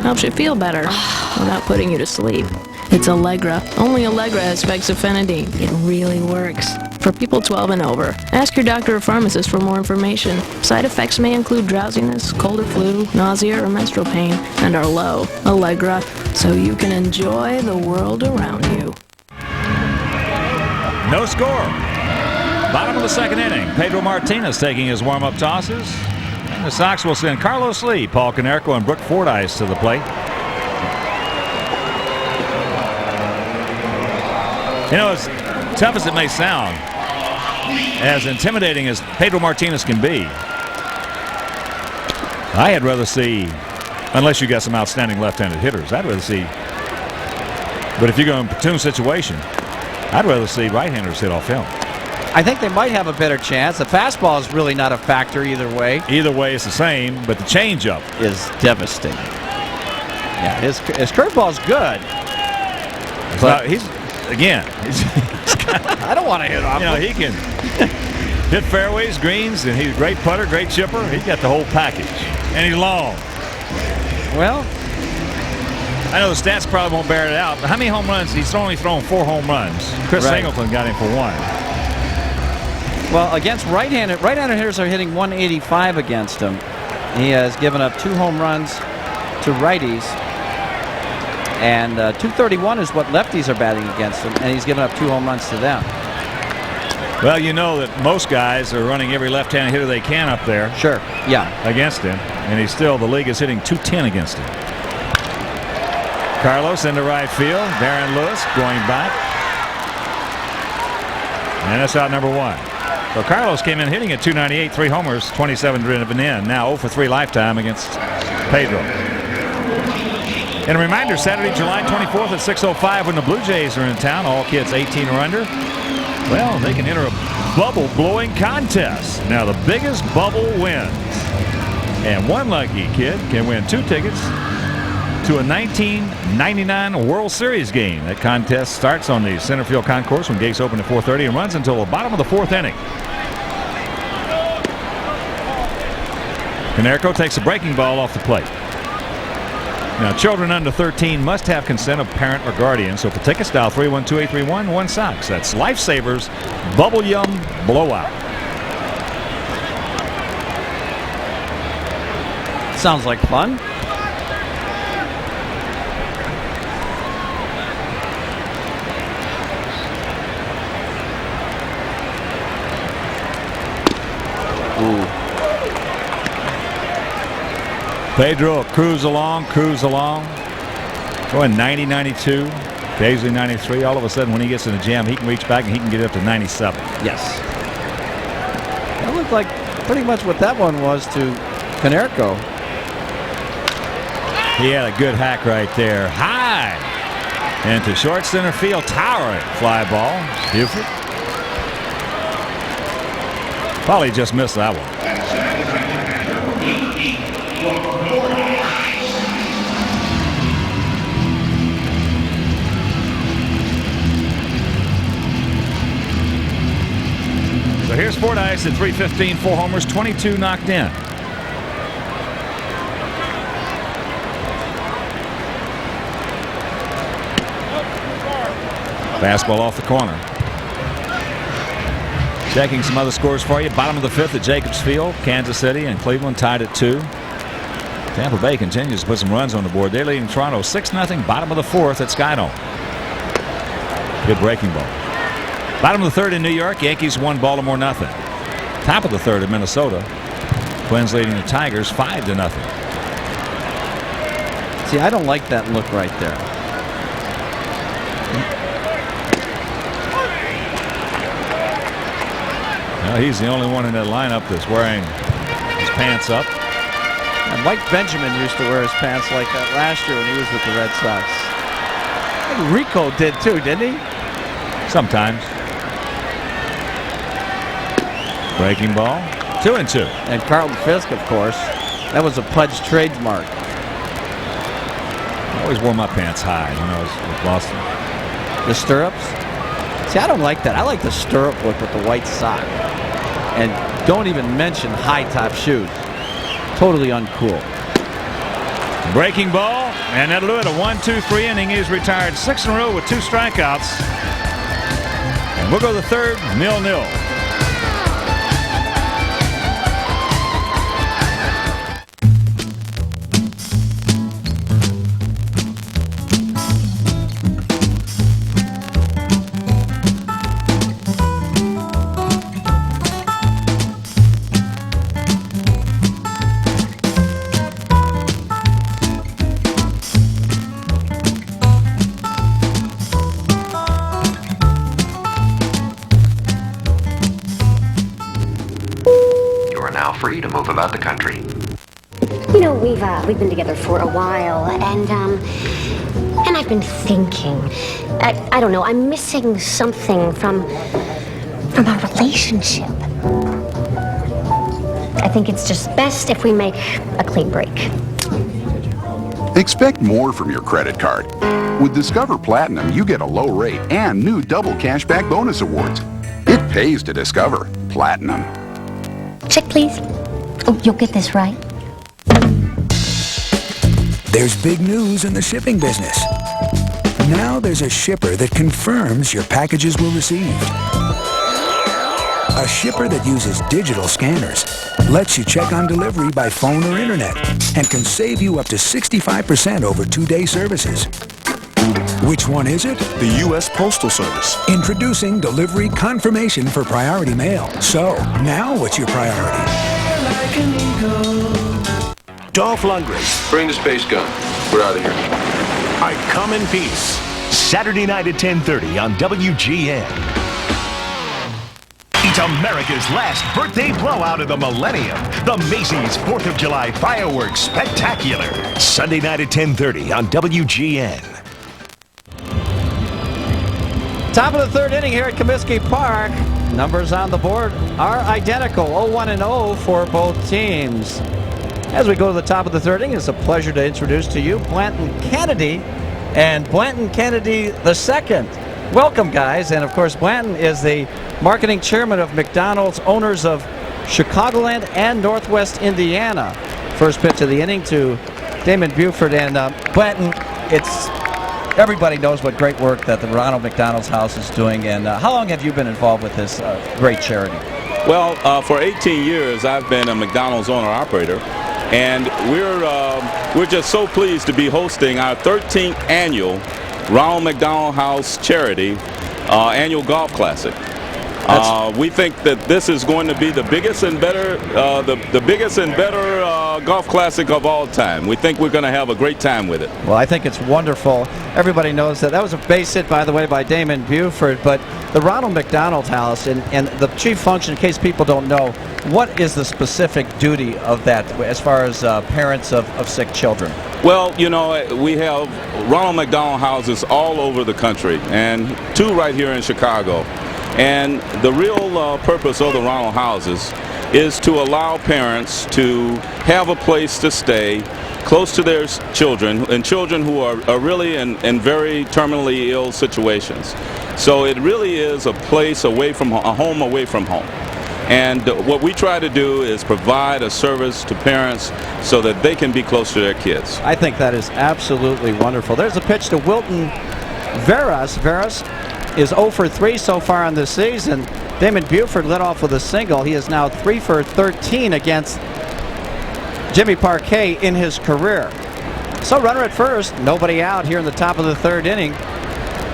Speaker 22: Helps you feel better without putting you to sleep. It's Allegra. Only Allegra has fexofenadine. It really works. For people 12 and over, ask your doctor or pharmacist for more information. Side effects may include drowsiness, cold or flu, nausea, or menstrual pain, and are low. Allegra, so you can enjoy the world around you.
Speaker 2: No score. Bottom of the second inning. Pedro Martinez taking his warm-up tosses. And the Sox will send Carlos Lee, Paul Konerko, and Brooke Fordyce to the plate. You know, as tough as it may sound, as intimidating as Pedro Martinez can be, I had rather see, unless you got some outstanding left-handed hitters, I'd rather see, but if you go in a platoon situation, I'd rather see right-handers hit off him.
Speaker 4: I think they might have a better chance. The fastball is really not a factor either way.
Speaker 2: Either way, it's the same, but the changeup
Speaker 4: is devastating. Yeah, his curveball's good.
Speaker 2: But he's
Speaker 4: I don't want to hit off.
Speaker 2: You know, he can hit fairways, greens, and he's a great putter, great chipper. He's got the whole package, and he's long.
Speaker 4: Well,
Speaker 2: I know the stats probably won't bear it out, but how many home runs? He's only thrown 4 home runs. Chris Singleton got him for 1.
Speaker 4: Well, against right-handed hitters are hitting 185 against him. He has given up 2 home runs to righties And 231 is what lefties are batting against him, and he's given up 2 home runs to them.
Speaker 2: Well, you know that most guys are running every left-handed hitter they can up there.
Speaker 4: Sure, yeah.
Speaker 2: Against him, and the league is hitting .210 against him. Carlos into right field. Darren Lewis going back. And that's out number 1. So Carlos came in hitting at .298, 3 homers, 27 driven in. Now 0 for 3 lifetime against Pedro. And a reminder, Saturday, July 24th at 6:05 when the Blue Jays are in town, all kids 18 or under, well, they can enter a bubble blowing contest. Now the biggest bubble wins. And one lucky kid can win 2 tickets to a 1999 World Series game. That contest starts on the center field concourse when gates open at 4:30 and runs until the bottom of the 4th inning. Canerco takes a breaking ball off the plate. Now, children under 13 must have consent of parent or guardian. So for tickets, dial 312-831-1 Sox. That's Lifesavers Bubble Yum Blowout.
Speaker 4: Sounds like fun.
Speaker 2: Ooh. Pedro cruise along. Going 90, 92, occasionally 93. All of a sudden, when he gets in the jam, he can reach back and he can get up to 97.
Speaker 4: Yes. That looked like pretty much what that one was to Canerco.
Speaker 2: He had a good hack right there. High. And to short center field, towering fly ball. Buford. Probably just missed that one. So here's Fordyce at 315, 4 homers, 22 knocked in. Fastball off the corner. Checking some other scores for you. Bottom of the 5th at Jacobs Field. Kansas City and Cleveland tied at 2. Tampa Bay continues to put some runs on the board. They're leading Toronto 6-0. Bottom of the 4th at Skydome. Good breaking ball. Bottom of the 3rd in New York. Yankees won Baltimore 0. Top of the 3rd in Minnesota. Twins leading the Tigers 5-0.
Speaker 4: See, I don't like that look right there.
Speaker 2: Well, he's the only one in that lineup that's wearing his pants up.
Speaker 4: And Mike Benjamin used to wear his pants like that last year when he was with the Red Sox. I think Rico did too, didn't he?
Speaker 2: Sometimes. Breaking ball. 2-2.
Speaker 4: And Carlton Fisk, of course. That was a Pudge trademark.
Speaker 2: I always wore my pants high when I was with Boston.
Speaker 4: The stirrups? See, I don't like that. I like the stirrup look with the white sock. And don't even mention high-top shoes. Totally uncool.
Speaker 2: Breaking ball, and that'll do it. A 1-2-3 inning. He's retired 6 in a row with 2 strikeouts. And we'll go to the 3rd, 0-0.
Speaker 11: Free to move about the country.
Speaker 5: You know, we've been together for a while, and I've been thinking. I don't know. I'm missing something from our relationship. I think it's just best if we make a clean break.
Speaker 8: Expect more from your credit card. With Discover Platinum, you get a low rate and new double cashback bonus awards. It pays to Discover Platinum.
Speaker 5: Check, please. Oh, you'll get this right.
Speaker 20: There's big news in the shipping business. Now there's a shipper that confirms your packages were received. A shipper that uses digital scanners, lets you check on delivery by phone or internet, and can save you up to 65% over 2-day services. Which one is it?
Speaker 17: The U.S. Postal Service.
Speaker 20: Introducing delivery confirmation for priority mail. So, now what's your priority?
Speaker 18: Like an eagle.
Speaker 17: Dolph Lundgren.
Speaker 19: Bring the space gun. We're out of here.
Speaker 1: I come in peace. Saturday night at 10:30 on WGN. It's America's last birthday blowout of the millennium. The Macy's 4th of July Fireworks Spectacular. Sunday night at 10:30 on WGN.
Speaker 4: Top of the third inning here at Comiskey Park. Numbers on the board are identical, 0-1-0 for both teams. As we go to the top of the third inning, it's a pleasure to introduce to you Blanton Kennedy and Blanton Kennedy II. Welcome, guys. And, of course, Blanton is the marketing chairman of McDonald's, owners of Chicagoland and Northwest Indiana. First pitch of the inning to Damon Buford. And, Blanton, everybody knows what great work that the Ronald McDonald's House is doing. And how long have you been involved with this great charity?
Speaker 6: Well, for 18 years, I've been a McDonald's owner-operator. And we're just so pleased to be hosting our 13th annual Ronald McDonald House Charity annual golf classic. We think that this is going to be the biggest and better, golf classic of all time. We think we're going to have a great time with it.
Speaker 4: Well, I think it's wonderful. Everybody knows that was a base hit, by the way, by Damon Buford. But the Ronald McDonald House and the chief function, in case people don't know, what is the specific duty of that as far as parents of sick children?
Speaker 6: Well, you know, we have Ronald McDonald houses all over the country, and 2 right here in Chicago. And the real purpose of the Ronald houses is to allow parents to have a place to stay close to their children, and children who are really in very terminally ill situations. So it really is a place away from a home away from home. And what we try to do is provide a service to parents so that they can be close to their kids.
Speaker 4: I think that is absolutely wonderful. There's a pitch to Wilton Veras. Veras is 0 for 3 so far on this season. Damon Buford led off with a single. He is now 3 for 13 against Jimmy Parquet in his career. So runner at first, nobody out here in the top of the third inning.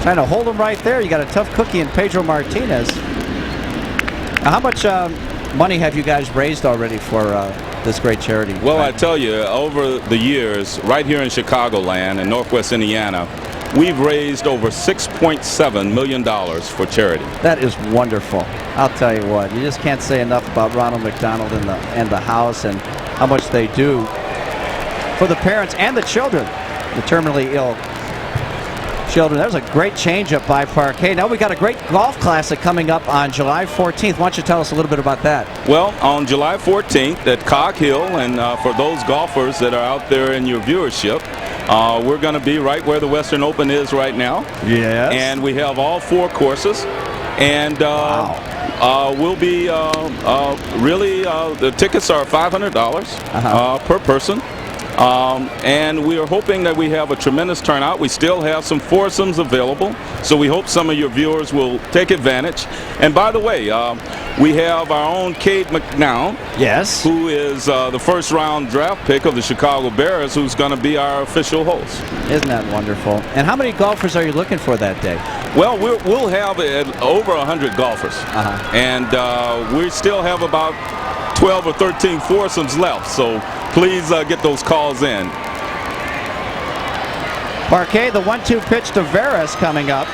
Speaker 4: Trying to hold him right there. You got a tough cookie in Pedro Martinez. Now, how much money have you guys raised already for this great charity?
Speaker 6: Well, I tell you, over the years, right here in Chicagoland and Northwest Indiana, we've raised over $6.7 million for charity.
Speaker 4: That is wonderful. I'll tell you what, you just can't say enough about Ronald McDonald and the house and how much they do for the parents and the children, the terminally ill children. That was a great changeup by Parquet. Now we got a great golf classic coming up on July 14th. Why don't you tell us a little bit about that?
Speaker 6: Well, on July 14th at Cog Hill, and for those golfers that are out there in your viewership, we're going to be right where the Western Open is right now.
Speaker 4: Yes.
Speaker 6: And we have all 4 courses. And we'll be really, the tickets are $500 per person. And we are hoping that we have a tremendous turnout. We still have some foursomes available, so we hope some of your viewers will take advantage. And by the way, we have our own Cade McNown,
Speaker 4: yes,
Speaker 6: who is the first-round draft pick of the Chicago Bears, who's going to be our official host.
Speaker 4: Isn't that wonderful? And how many golfers are you looking for that day?
Speaker 6: Well, we'll have over 100 golfers, and we still have about 12 or 13 foursomes left, so please get those calls in.
Speaker 4: Parquet, the 1-2 pitch to Veras coming up.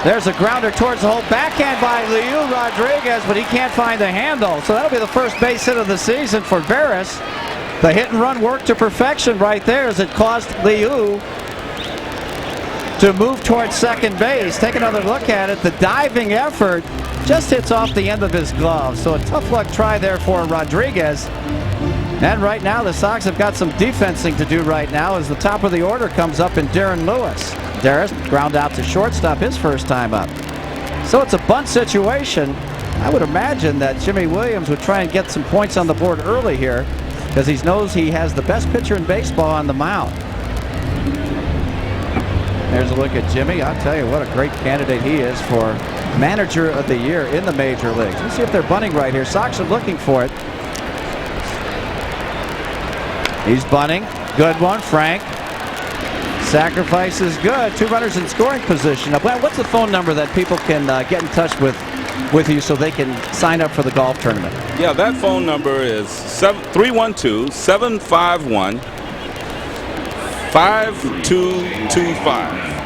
Speaker 4: There's a grounder towards the hole. Backhand by Liu Rodriguez, but he can't find the handle. So that'll be the first base hit of the season for Veras. The hit and run worked to perfection right there as it caused Liu to move towards second base. Take another look at it. The diving effort just hits off the end of his glove. So a tough luck try there for Rodriguez. And right now the Sox have got some defensing to do right now as the top of the order comes up in Darren Lewis. Darris ground out to shortstop his first time up. So it's a bunt situation. I would imagine that Jimmy Williams would try and get some points on the board early here because he knows he has the best pitcher in baseball on the mound. There's a look at Jimmy. I'll tell you what a great candidate he is for manager of the year in the major leagues. Let's see if they're bunting right here. Sox are looking for it. He's bunting. Good one, Frank. Sacrifice is good. 2 runners in scoring position. Now, Glenn, what's the phone number that people can get in touch with you so they can sign up for the golf tournament?
Speaker 6: Yeah, that phone number is 312-751-5225.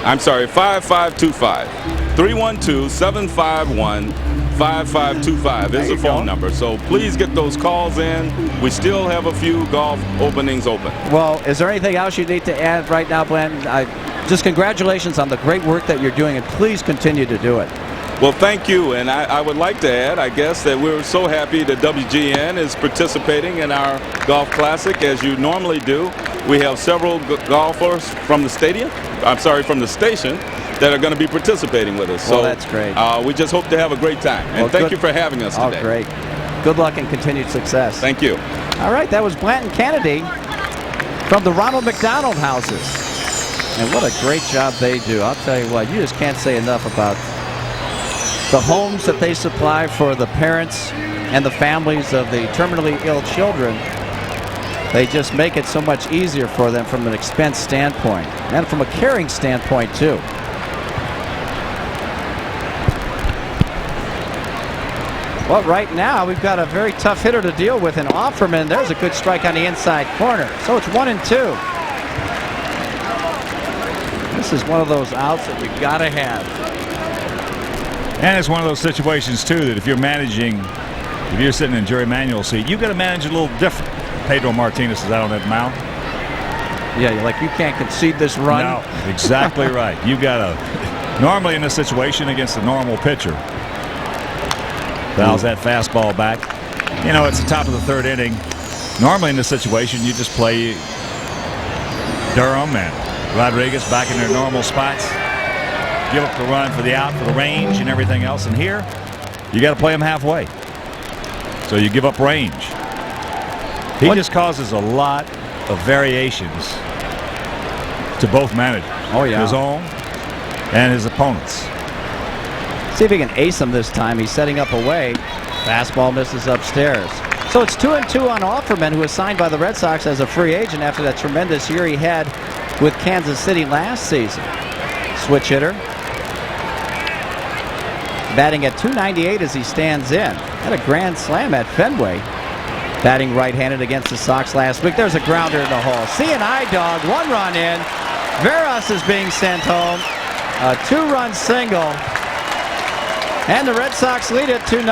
Speaker 6: I'm sorry, 5525. 312-751-5525 is the phone number. So please get those calls in. We still have a few golf openings open.
Speaker 4: Well, is there anything else you need to add right now, Glenn? Just congratulations on the great work that you're doing, and please continue to do it.
Speaker 6: Well, thank you. And I would like to add, I guess, that we're so happy that WGN is participating in our golf classic as you normally do. We have several golfers from the stadium, from the station, that are going to be participating with us.
Speaker 4: Well,
Speaker 6: so
Speaker 4: that's great.
Speaker 6: We just hope to have a great time. And thank you for having us today.
Speaker 4: Oh, great. Good luck and continued success.
Speaker 6: Thank you.
Speaker 4: All right, that was Blanton Kennedy from the Ronald McDonald Houses. And what a great job they do. I'll tell you what, you just can't say enough about the homes that they supply for the parents and the families of the terminally ill children. They just make it so much easier for them from an expense standpoint and from a caring standpoint too. Well, right now we've got a very tough hitter to deal with in Offerman. There's a good strike on the inside corner. So it's 1-2. This is one of those outs that you've got to have.
Speaker 2: And it's one of those situations too that if you're managing, if you're sitting in Jerry Manuel's seat, you've got to manage it a little different. Pedro Martinez is out on that mound.
Speaker 4: Yeah, like you can't concede this run.
Speaker 2: No, exactly right. You got to, normally in this situation against a normal pitcher, fouls that fastball back. You know, it's the top of the 3rd inning. Normally in this situation, you just play Durham and Rodriguez back in their normal spots. Give up the run for the out, for the range and everything else. And here, you got to play them halfway. So you give up range. He just causes a lot of variations to both managers.
Speaker 4: Oh, yeah.
Speaker 2: His own and his opponents.
Speaker 4: See if he can ace him this time. He's setting up away. Fastball misses upstairs. So it's 2-2 on Offerman, who was signed by the Red Sox as a free agent after that tremendous year he had with Kansas City last season. Switch hitter. Batting at .298 as he stands in. Had a grand slam at Fenway. Batting right-handed against the Sox last week. There's a grounder in the hole. C&I dog, 1 run in. Veras is being sent home. A 2-run single. And the Red Sox lead it 2-0.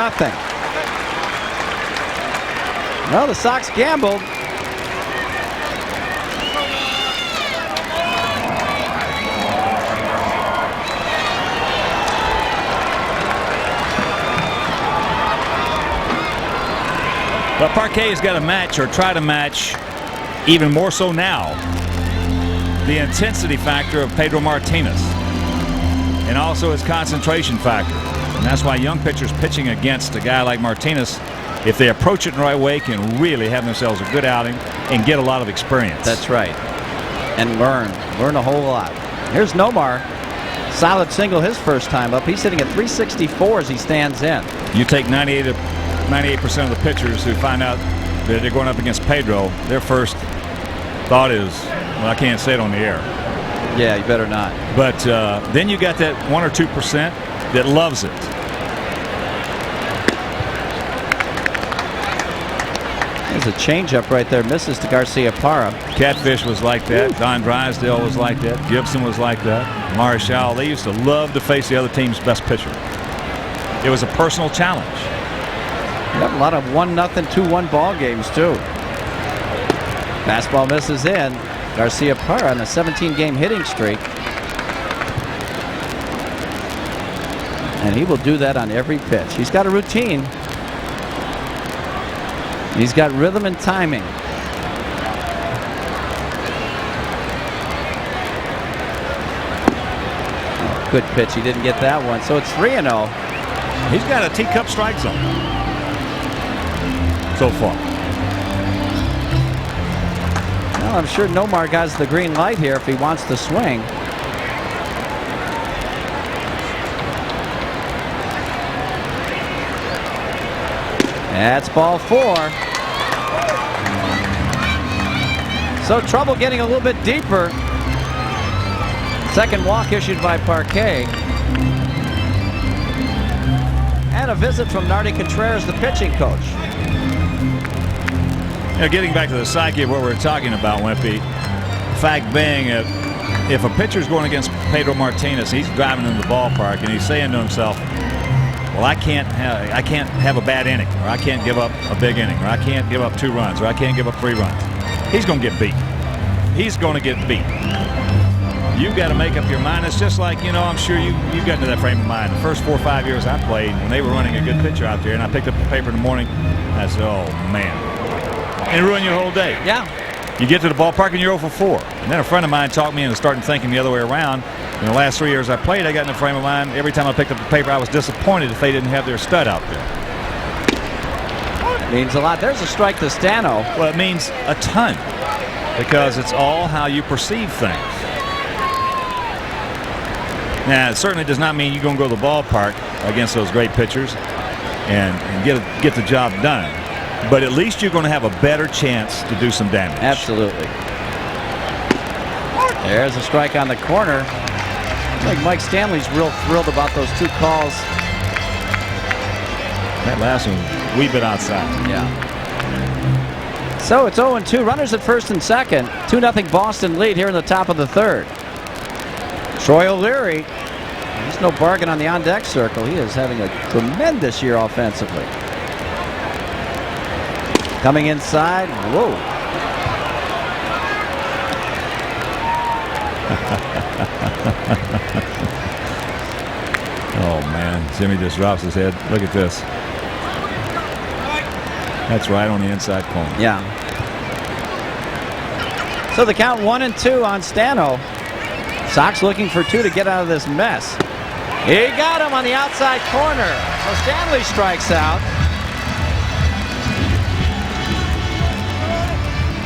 Speaker 4: Well, the Sox gambled.
Speaker 2: But Parquet's got to match or try to match, even more so now, the intensity factor of Pedro Martinez and also his concentration factor. And that's why young pitchers pitching against a guy like Martinez, if they approach it in the right way, can really have themselves a good outing and get a lot of experience.
Speaker 4: That's right. And learn a whole lot. Here's Nomar. Solid single his first time up. He's sitting at 364 as he stands in.
Speaker 2: You take 98% of the pitchers who find out that they're going up against Pedro, their first thought is, well, I can't say it on the air.
Speaker 4: Yeah, you better not.
Speaker 2: But then you got that 1 or 2% that loves it.
Speaker 4: There's a changeup right there. Misses to Garcia-Parra.
Speaker 2: Catfish was like that. Don Drysdale was like that. Gibson was like that. Marshall. They used to love to face the other team's best pitcher. It was a personal challenge.
Speaker 4: Yep, a lot of 1-0, 2-1 ball games too. Fastball misses in. Garcia-Parra on a 17-game hitting streak. And he will do that on every pitch. He's got a routine. He's got rhythm and timing. Oh, good pitch. He didn't get that one. So it's 3-0.
Speaker 2: He's got a teacup strike zone so far.
Speaker 4: Well, I'm sure Nomar has the green light here if he wants to swing. That's ball 4. So trouble getting a little bit deeper. Second walk issued by Parquet. And a visit from Nardi Contreras, the pitching coach.
Speaker 2: You know, getting back to the psyche of what we're talking about, Wimpy, fact being, if a pitcher's going against Pedro Martinez, he's driving in the ballpark and he's saying to himself, well, I can't have a bad inning, or I can't give up a big inning, or I can't give up 2 runs, or I can't give up 3 runs. He's going to get beat. He's going to get beat. You've got to make up your mind. It's just like, you know, I'm sure you got into that frame of mind. The first 4 or 5 years I played, when they were running a good pitcher out there, and I picked up the paper in the morning, I said, oh, man. And ruin your whole day.
Speaker 4: Yeah.
Speaker 2: You get to the ballpark and you're 0 for 4. And then a friend of mine talked me into starting thinking the other way around. In the last 3 years I played, I got in the frame of mind. Every time I picked up the paper, I was disappointed if they didn't have their stud out there.
Speaker 4: It means a lot. There's a strike to Stano.
Speaker 2: Well, it means a ton, because it's all how you perceive things. Now, it certainly does not mean you're going to go to the ballpark against those great pitchers and get the job done. But at least you're going to have a better chance to do some damage.
Speaker 4: Absolutely. There's a strike on the corner. I think Mike Stanley's real thrilled about those 2 calls.
Speaker 2: That last one, wee bit outside.
Speaker 4: Yeah. So it's 0-2. Runners at first and second. 2-0 Boston lead here in the top of the 3rd. Troy O'Leary. He's no bargain on the on-deck circle. He is having a tremendous year offensively. Coming inside. Whoa.
Speaker 2: Oh, man. Jimmy just drops his head. Look at this. That's right on the inside corner.
Speaker 4: Yeah. So the count 1-2 on Stano. Sox looking for 2 to get out of this mess. He got him on the outside corner. So Stanley strikes out.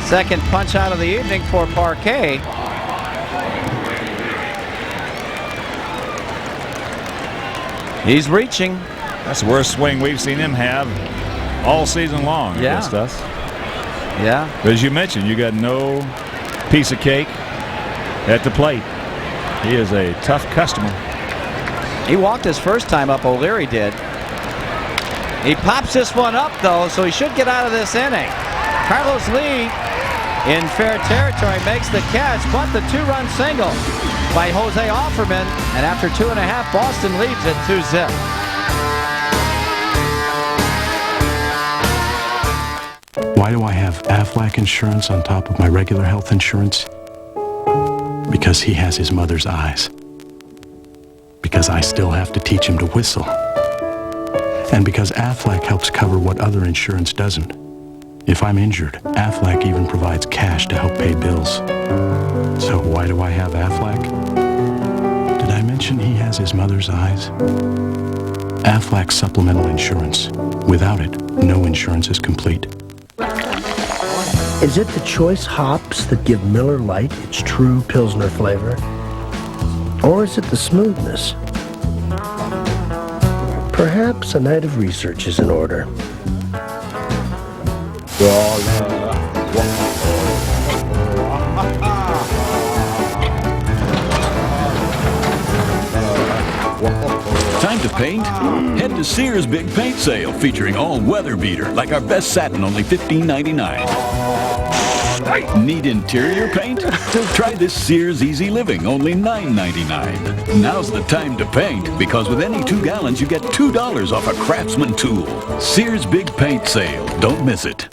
Speaker 4: Second punch out of the evening for Parquet. He's reaching.
Speaker 2: That's the worst swing we've seen him have all season long against us.
Speaker 4: Yeah.
Speaker 2: As you mentioned, you got no piece of cake at the plate. He is a tough customer.
Speaker 4: He walked his first time up, O'Leary did. He pops this one up, though, so he should get out of this inning. Carlos Lee in fair territory makes the catch, but the 2-run single by Jose Offerman, and after 2.5, Boston leads at 2-0.
Speaker 7: Why do I have Aflac insurance on top of my regular health insurance? Because he has his mother's eyes. Because I still have to teach him to whistle. And because Aflac helps cover what other insurance doesn't. If I'm injured, Aflac even provides cash to help pay bills. So why do I have Aflac? Did I mention he has his mother's eyes? Aflac supplemental insurance. Without it, no insurance is complete.
Speaker 9: Is it the choice hops that give Miller Lite its true Pilsner flavor? Or is it the smoothness? Perhaps a night of research is in order.
Speaker 23: Time to paint? Head to Sears Big Paint Sale, featuring all weather beater, like our best satin, only $15.99. Need interior paint? Try this Sears Easy Living, only $9.99. Now's the time to paint, because with any 2 gallons, you get $2 off a Craftsman tool. Sears Big Paint Sale. Don't miss it.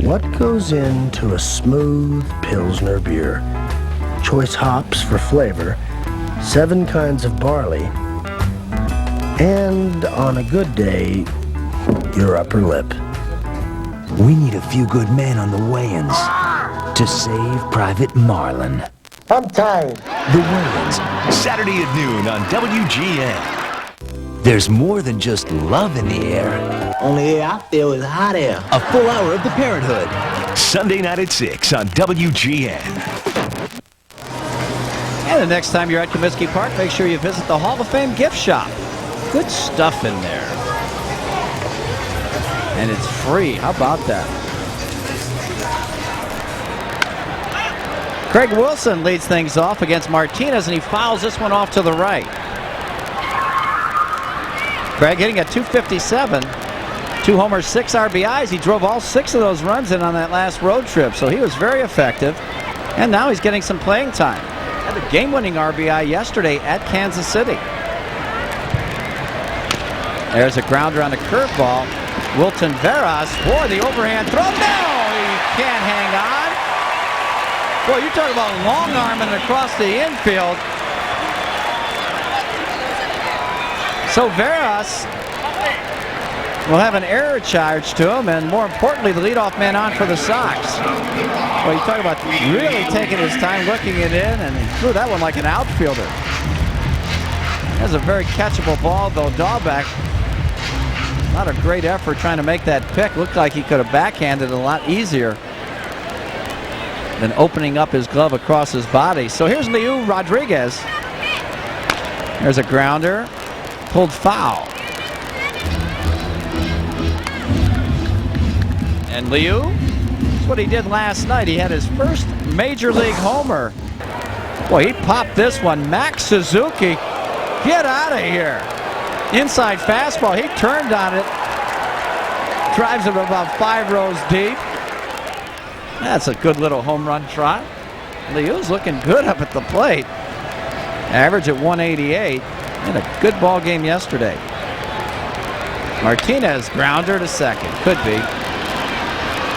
Speaker 9: What goes into a smooth Pilsner beer? Choice hops for flavor, 7 kinds of barley, and on a good day, your upper lip.
Speaker 24: We need a few good men on the weigh-ins to save Private Marlin.
Speaker 9: I'm tired.
Speaker 24: The weigh-ins,
Speaker 1: Saturday at noon on WGN.
Speaker 24: there's more than just love in the air.
Speaker 25: Only air I feel is hot air.
Speaker 24: A full hour of the Parenthood.
Speaker 1: Sunday night at 6 on WGN.
Speaker 4: And the next time you're at Comiskey Park, make sure you visit the Hall of Fame gift shop. Good stuff in there. And it's free. How about that? Craig Wilson leads things off against Martinez, and he fouls this one off to the right. Craig hitting at 257. 2 homers, 6 RBIs. He drove all 6 of those runs in on that last road trip, so he was very effective. And now he's getting some playing time. Had the game-winning RBI yesterday at Kansas City. There's a grounder on a curveball. Wilton Veras for the overhand throw. No, he can't hang on. Boy, you talk about long arming across the infield. So Veras will have an error charge to him, and more importantly, the leadoff man on for the Sox. Well, you talk about really taking his time looking it in, and he threw that one like an outfielder. That's a very catchable ball, though. Dahlbeck, not a great effort trying to make that pick. Looked like he could have backhanded it a lot easier than opening up his glove across his body. So here's Liu Rodriguez. There's a grounder, pulled foul. And Liu, that's what he did last night. He had his first major league homer. Boy, he popped this one. Max Suzuki, get out of here. Inside fastball, he turned on it. Drives it about 5 rows deep. That's a good little home run trot. Liu's looking good up at the plate. Average at 188. And a good ball game yesterday. Martinez, grounder to second. Could be.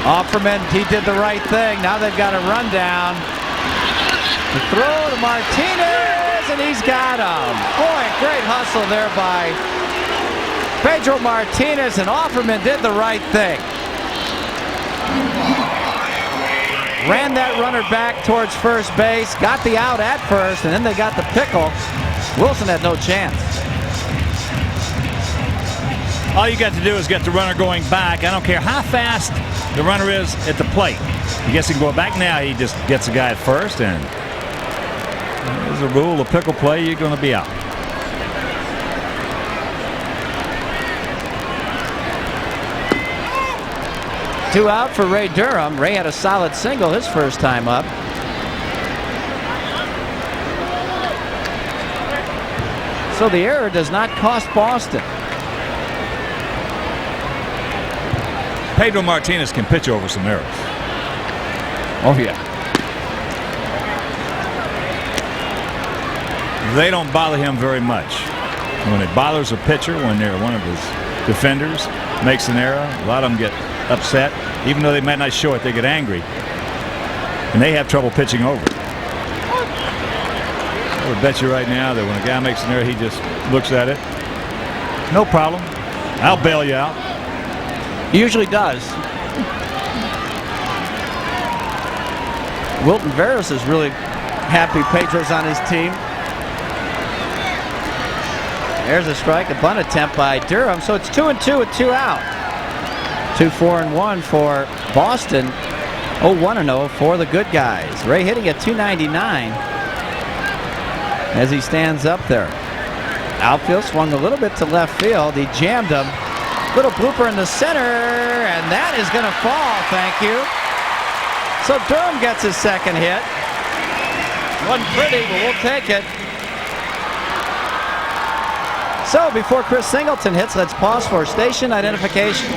Speaker 4: Offerman, he did the right thing. Now they've got a rundown. The throw to Martinez, and he's got him. Boy, great hustle there by Pedro Martinez, and Offerman did the right thing. Ran that runner back towards first base, got the out at first, and then they got the pickle. Wilson had no chance.
Speaker 2: All you got to do is get the runner going back. I don't care how fast the runner is at the plate. He gets to go back now. He just gets the guy at first, and there's a rule of pickle play. You're going to be out.
Speaker 4: Two out for Ray Durham. Ray had a solid single his first time up. So the error does not cost Boston.
Speaker 2: Pedro Martinez can pitch over some errors.
Speaker 4: Oh, yeah.
Speaker 2: They don't bother him very much. When it bothers a pitcher, when they're one of his defenders, makes an error, a lot of them get upset. Even though they might not show it, they get angry. And they have trouble pitching over. I would bet you right now that when a guy makes an error, he just looks at it. No problem. I'll bail you out.
Speaker 4: He usually does. Wilton Veras is really happy Pedro's on his team. There's a strike, a bunt attempt by Durham. So it's 2-2 with 2 out. 2-4-1 for Boston. 0-1-0 for the good guys. Ray hitting at 299 as he stands up there. Outfield swung a little bit to left field. He jammed him. Little blooper in the center, and that is going to fall. Thank you. So Durham gets his second hit. Wasn't pretty, but we'll take it. So before Chris Singleton hits, let's pause for station identification.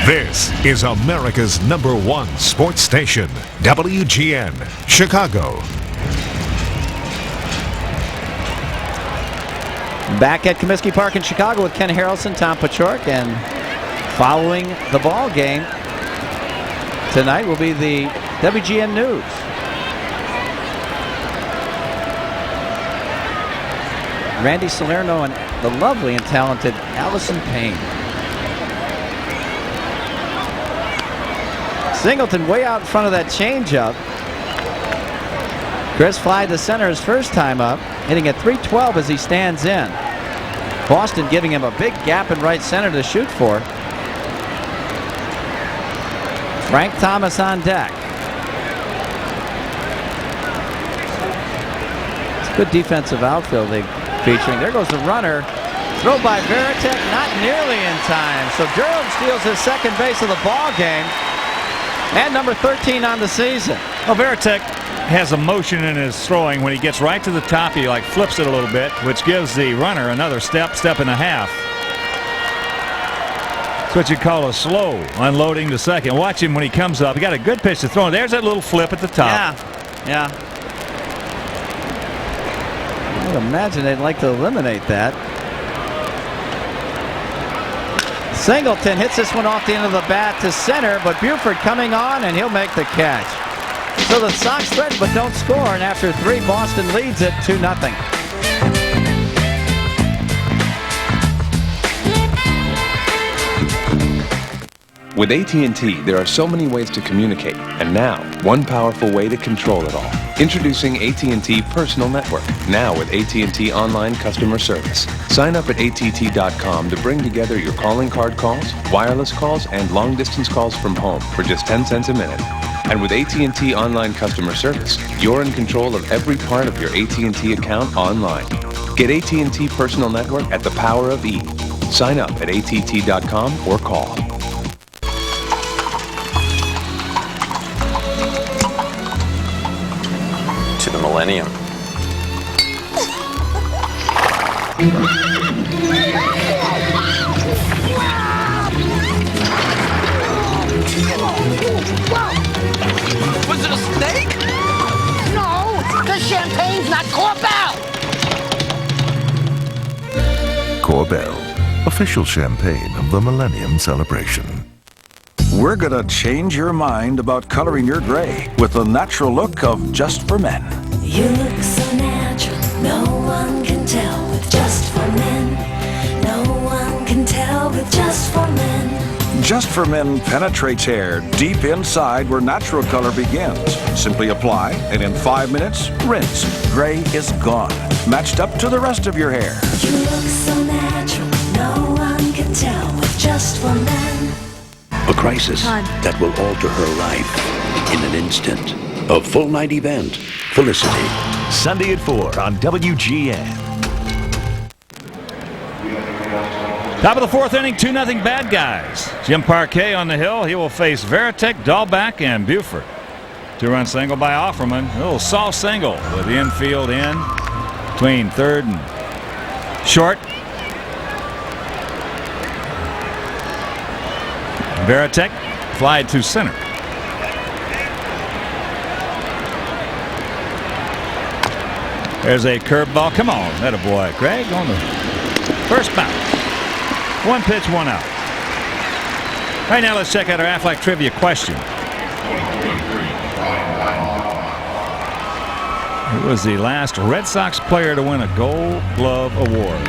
Speaker 10: This is America's #1 sports station, WGN, Chicago.
Speaker 4: Back at Comiskey Park in Chicago with Ken Harrelson, Tom Paciorek, and following the ball game tonight will be the WGN News. Randy Salerno and the lovely and talented Allison Payne. Singleton way out in front of that changeup. Chris fly to center his first time up, hitting at 312 as he stands in. Boston giving him a big gap in right center to shoot for. Frank Thomas on deck. It's a good defensive outfield they featuring. There goes the runner. Throw by Veritek, not nearly in time. So Durham steals his second base of the ball game. And number 13 on the season.
Speaker 2: Well, Veritek has a motion in his throwing. When he gets right to the top, he like flips it a little bit, which gives the runner another step and a half. That's what you call a slow unloading to second. Watch him when he comes up. He got a good pitch to throw. There's that little flip at the top.
Speaker 4: Yeah. I would imagine they'd like to eliminate that. Singleton hits this one off the end of the bat to center, but Buford coming on, and he'll make the catch. So the Sox threaten but don't score, and after 3, Boston leads it 2-0.
Speaker 12: With AT&T, there are so many ways to communicate, and now, one powerful way to control it all. Introducing AT&T Personal Network, now with AT&T Online Customer Service. Sign up at att.com to bring together your calling card calls, wireless calls, and long-distance calls from home for just 10 cents a minute. And with AT&T Online Customer Service, you're in control of every part of your AT&T account online. Get AT&T Personal Network at the power of E. Sign up at att.com or call.
Speaker 19: To the millennium.
Speaker 18: Was it a snake? No, the champagne's not Corbel.
Speaker 10: Corbel, official champagne of the Millennium Celebration.
Speaker 13: We're gonna change your mind about coloring your gray with the natural look of Just for Men.
Speaker 18: You look so natural, no one can tell with Just for Men. No one can tell with Just for Men.
Speaker 13: Just for Men penetrates hair deep inside where natural color begins. Simply apply, and in 5 minutes, rinse. Gray is gone, matched up to the rest of your hair.
Speaker 18: You look so natural, no one can tell with Just for Men.
Speaker 14: A crisis that will alter her life in an instant. A full night event. Felicity.
Speaker 1: Sunday at 4 on WGN.
Speaker 2: Top of the 4th inning, 2-0 bad guys. Jim Parquet on the hill. He will face Veritek, Dahlback, and Buford. 2-run single by Offerman. A little soft single with the infield in between third and short. Veritek fly to center. There's a curveball. Come on, that a boy. Craig on the first bounce. 1 pitch, 1 out. Right now, let's check out our Aflac trivia question. Who was the last Red Sox player to win a Gold Glove award?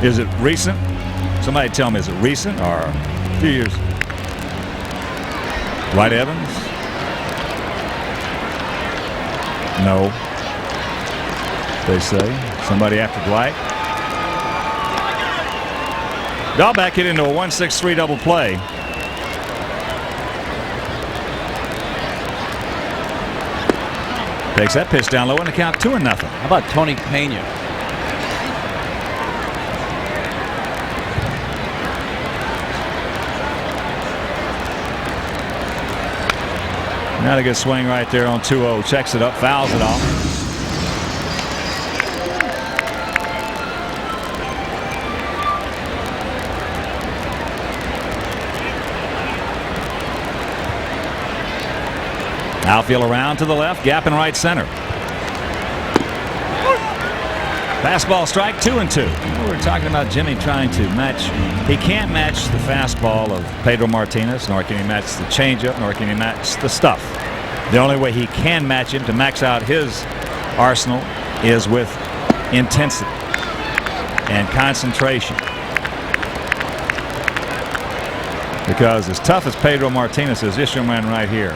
Speaker 2: Is it recent? Somebody tell me, is it recent or a few years? Dwight Evans? No. They say. Somebody after Dwight? Dahlback hit into a 1-6-3 double play. Takes that pitch down low and the count 2-0.
Speaker 4: How about Tony Pena?
Speaker 2: Not a good swing right there on 2-0. Checks it up, fouls it off. Outfield around to the left, gap in right center. Fastball strike, 2-2. We're talking about Jimmy trying to match. He can't match the fastball of Pedro Martinez, nor can he match the changeup, nor can he match the stuff. The only way he can match him to max out his arsenal is with intensity and concentration. Because as tough as Pedro Martinez is, this young man right here,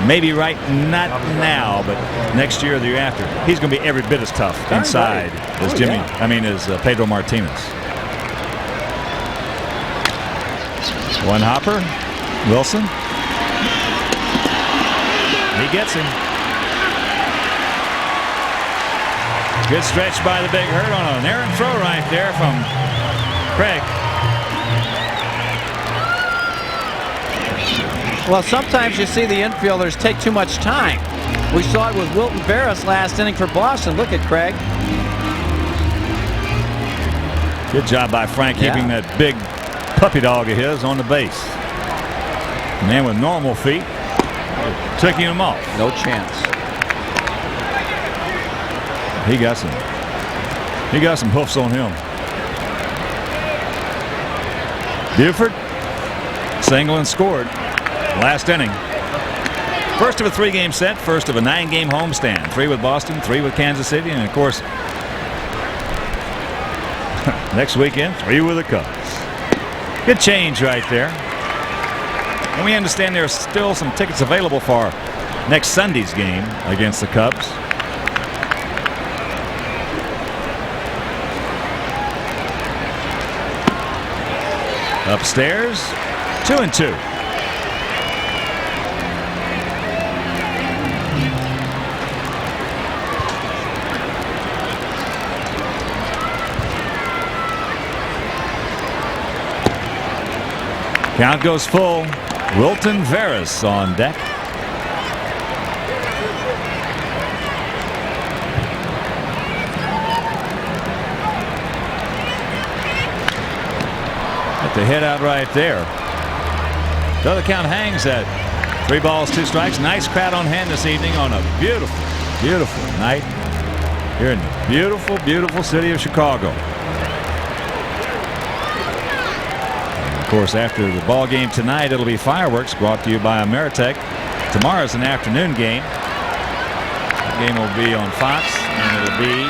Speaker 2: maybe not now, but next year or the year after, he's going to be every bit as tough inside as as Pedro Martinez. One hopper, Wilson. He gets him. Good stretch by the Big Hurt on an errant throw right there from Craig.
Speaker 4: Well, sometimes you see the infielders take too much time. We saw it with Wilton Veras last inning for Boston. Look at Craig.
Speaker 2: Good job by Frank keeping that big puppy dog of his on the base. Man with normal feet taking him off.
Speaker 4: No chance.
Speaker 2: He got some hoofs on him. Buford single and scored last inning. First of a 3-game set, first of a 9-game homestand. 3 with Boston, 3 with Kansas City, and of course next weekend 3 with the Cubs. Good change right there. And we understand there are still some tickets available for next Sunday's game against the Cubs. Upstairs, 2-2. Count goes full. Wilton Veras on deck. At the hit out right there. So the count hangs at 3 balls, 2 strikes. Nice crowd on hand this evening on a beautiful, beautiful night here in the beautiful, beautiful city of Chicago. Of course, after the ball game tonight, it'll be fireworks brought to you by Ameritech. Tomorrow's an afternoon game. The game will be on Fox, and it'll be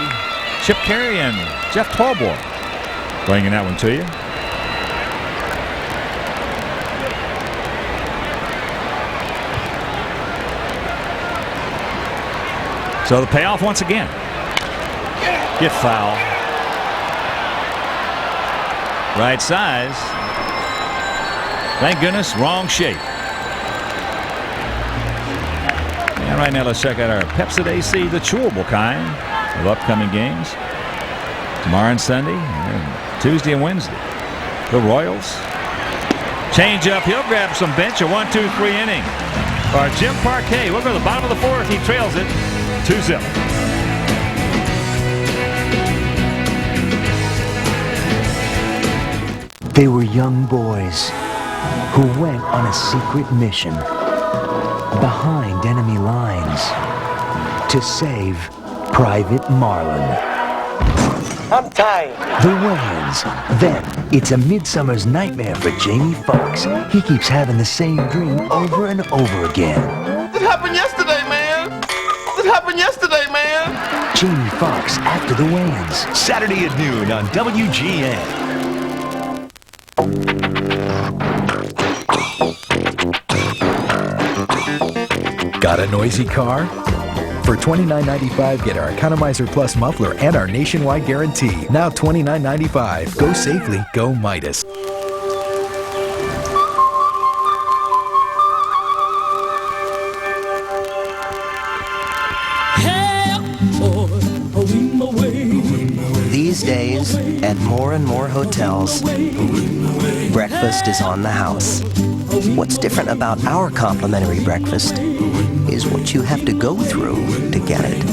Speaker 2: Chip Carey and Jeff Tallboy bringing that one to you. So the payoff once again. Get foul. Right size. Thank goodness, wrong shape. And right now, let's check out our Pepsi AC, the chewable kind of upcoming games. Tomorrow and Sunday, and Tuesday and Wednesday. The Royals. Change up. He'll grab some bench. A 1-2-3 inning. For Jim Parquet. We'll go to the bottom of the 4th. He trails it 2-0.
Speaker 24: They were young boys who went on a secret mission behind enemy lines to save Private Marlin.
Speaker 25: I'm tired.
Speaker 24: The Wayans. Then, it's a midsummer's nightmare for Jamie Foxx. He keeps having the same dream over and over again.
Speaker 3: It happened yesterday, man. It happened yesterday, man.
Speaker 24: Jamie Foxx after the Wayans.
Speaker 1: Saturday at noon on WGN.
Speaker 15: Got a noisy car? For $29.95, get our Economizer Plus muffler and our nationwide guarantee. Now $29.95. Go safely, go Midas.
Speaker 16: These days, at more and more hotels, breakfast is on the house. What's different about our complimentary breakfast is what you have to go through to get it.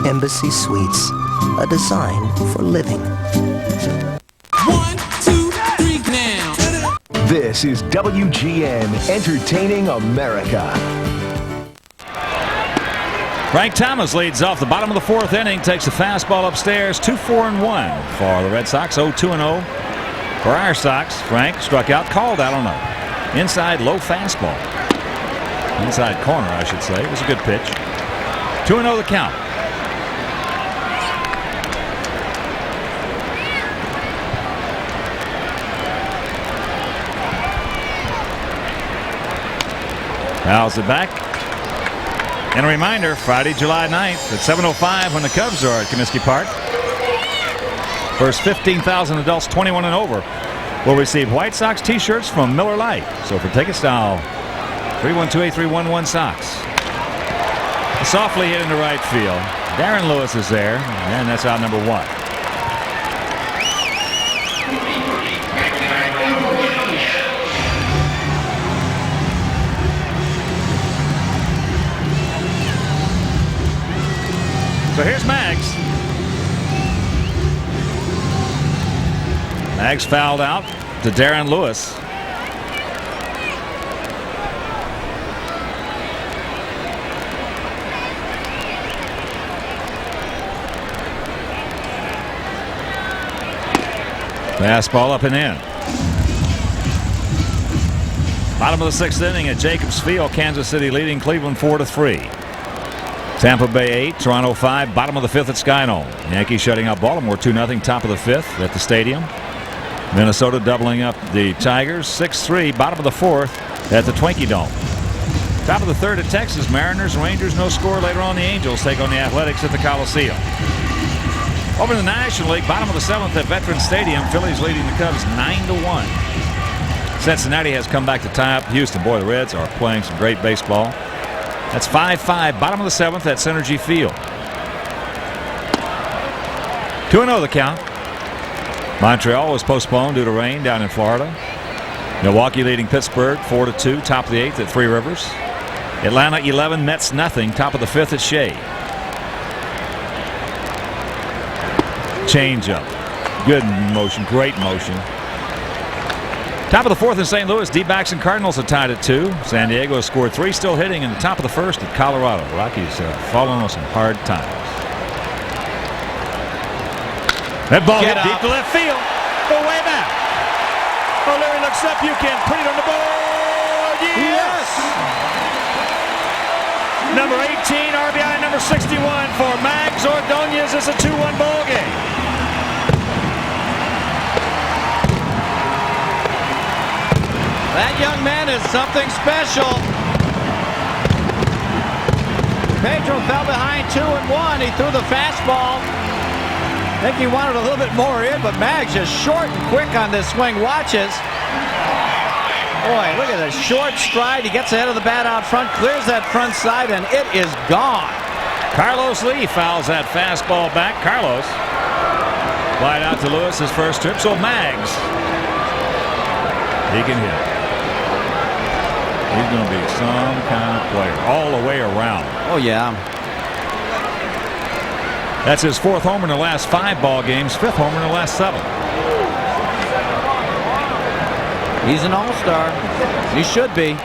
Speaker 16: Embassy Suites, a design for living.
Speaker 21: 1, 2, 3 now.
Speaker 1: This is WGN Entertaining America.
Speaker 2: Frank Thomas leads off the bottom of the 4th inning, takes a fastball upstairs, 2-4-1 for the Red Sox, 0-2-0 for our Sox. Frank struck out, called out on a inside low fastball. Inside corner, I should say. It was a good pitch. 2-0 the count. Fouls it back. And a reminder, Friday, July 9th at 7:05 when the Cubs are at Comiskey Park. First 15,000 adults 21 and over will receive White Sox t-shirts from Miller Lite. So for tickets, dial 312-8311 Sox. Softly hit into right field. Darren Lewis is there, and that's out number 1. So here's Maggs. Maggs fouled out to Darren Lewis. Fastball up and in. Bottom of the 6th inning at Jacobs Field. Kansas City leading Cleveland 4-3. Tampa Bay 8, Toronto 5. Bottom of the 5th at Skydome. Yankees shutting out Baltimore 2-0. Top of the 5th at the stadium. Minnesota doubling up the Tigers 6-3. Bottom of the 4th at the Twinkie Dome. Top of the 3rd at Texas. Mariners, Rangers, no score. Later on, the Angels take on the Athletics at the Coliseum. Over in the National League, bottom of the 7th at Veterans Stadium. Phillies leading the Cubs 9-1. Cincinnati has come back to tie up Houston. Boy, the Reds are playing some great baseball. That's 5-5. Bottom of the 7th at Synergy Field. 2-0 the count. Montreal was postponed due to rain down in Florida. Milwaukee leading Pittsburgh 4-2. Top of the 8th at Three Rivers. Atlanta 11, Mets nothing. Top of the 5th at Shea. Changeup. Good motion. Great motion. Top of the 4th in St. Louis. D-backs and Cardinals are tied at 2. San Diego has scored 3. Still hitting in the top of the 1st at Colorado. Rockies falling on some hard times. That ball hit deep to left field. Go way back. O'Leary looks up. You can put it on the board. Yes! Number 18, RBI number 61 for Maggs Ordonez. It's a 2-1 ball game.
Speaker 4: That young man is something special. Pedro fell behind 2-1. He threw the fastball. I think he wanted a little bit more in, but Maggs just short and quick on this swing. Watches. Boy, look at the short stride. He gets ahead of the bat out front, clears that front side, and it is gone.
Speaker 2: Carlos Lee fouls that fastball back. Carlos flied out to Lewis his first trip. So Maggs, he can hit. He's going to be some kind of player all the way around.
Speaker 4: Oh, yeah.
Speaker 2: That's his 4th homer in the last 5 ball games, 5th homer in the last 7.
Speaker 4: He's an all-star. He should be.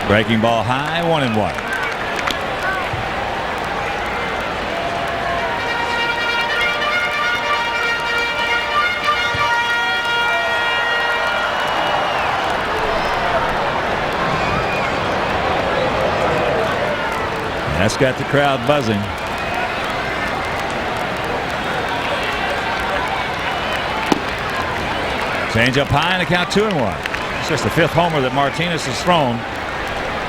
Speaker 2: Breaking ball high, 1-1. That's got the crowd buzzing. Change up high and the count 2-1. It's just the 5th homer that Martinez has thrown.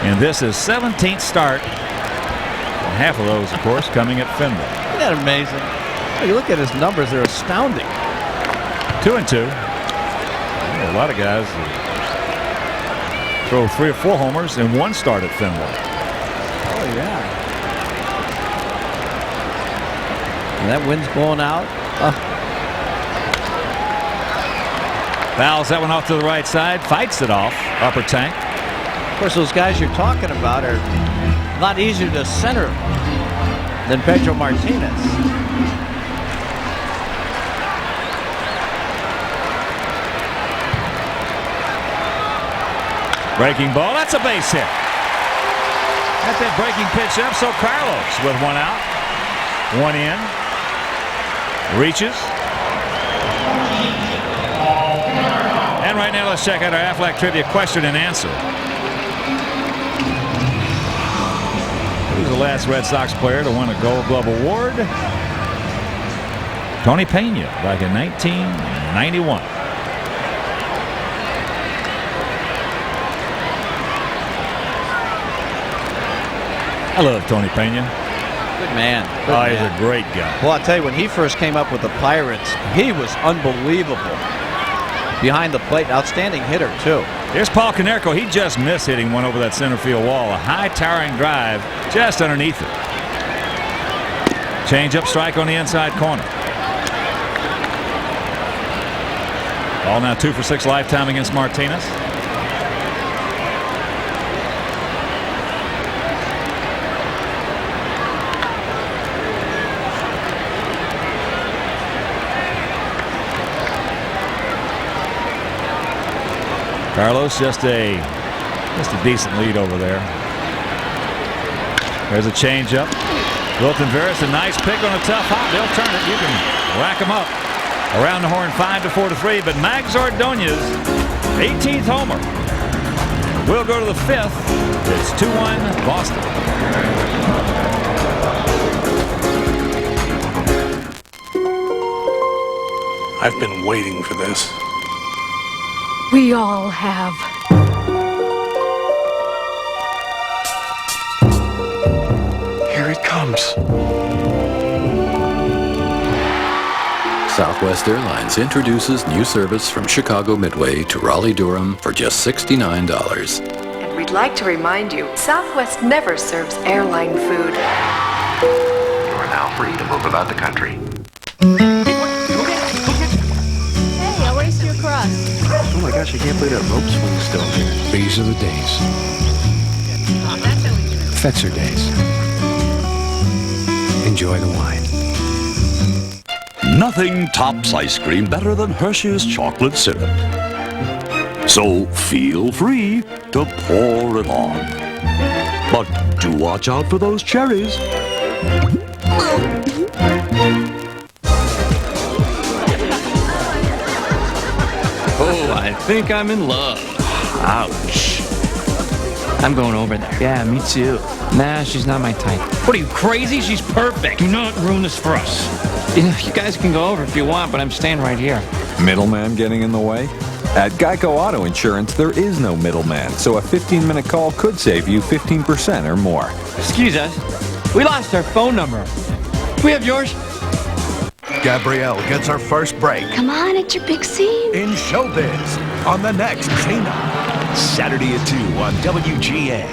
Speaker 2: And this is 17th start. And half of those, of course, coming at Fenway.
Speaker 4: Isn't that amazing? Hey, look at his numbers. They're astounding.
Speaker 2: 2-2. A lot of guys throw 3 or 4 homers in 1 start at Fenway.
Speaker 4: Oh, yeah. And that wind's blowing out.
Speaker 2: Fouls that one off to the right side. Fights it off. Upper tank.
Speaker 4: Of course, those guys you're talking about are a lot easier to center than Pedro Martinez.
Speaker 2: Breaking ball. That's a base hit. Got that breaking pitch up. So Carlos with 1 out. 1 in. Reaches. And right now, let's check out our Aflac Trivia question and answer. Who's the last Red Sox player to win a Gold Glove Award? Tony Pena, back in 1991. I love Tony Pena.
Speaker 4: Good man.
Speaker 2: He's a great guy.
Speaker 4: Well, I'll tell you, when he first came up with the Pirates, he was unbelievable. Behind the plate, outstanding hitter, too.
Speaker 2: Here's Paul Konerko. He just missed hitting one over that center field wall. A high towering drive just underneath it. Change up, strike on the inside corner. Ball now 2 for 6 lifetime against Martinez. Carlos just a decent lead over there. There's a changeup. Wilton Veras, a nice pick on a tough hop. They'll turn it. You can rack them up. Around the horn, 5-4-3. But Mags Ordonez, 18th homer, will go to the 5th. It's 2-1 Boston.
Speaker 5: I've been waiting for this.
Speaker 8: We all have.
Speaker 5: Here it comes.
Speaker 11: Southwest Airlines introduces new service from Chicago Midway to Raleigh-Durham for just $69.
Speaker 20: And we'd like to remind you, Southwest never serves airline food.
Speaker 22: You are now free to move about the country.
Speaker 8: Hey, I'll race you across.
Speaker 17: Oh my gosh, I can't believe that rope swing's still here.
Speaker 26: These are the days. Fetzer days. Enjoy the wine.
Speaker 27: Nothing tops ice cream better than Hershey's chocolate syrup. So feel free to pour it on. But do watch out for those cherries.
Speaker 28: Oh, I think I'm in love. Ouch. I'm going over there. Yeah, me too. Nah, she's not my type. What are you, crazy? She's perfect. Do not ruin this for us. You guys can go over if you want, but I'm staying right here.
Speaker 19: Middleman getting in the way? At Geico Auto Insurance, there is no middleman, so a 15-minute call could save you 15% or more.
Speaker 28: Excuse us. We lost our phone number. Do we have yours?
Speaker 17: Gabrielle gets her first break
Speaker 8: Come on, it's your big scene.
Speaker 17: in showbiz on the next Cena.
Speaker 1: Saturday at 2 on WGN.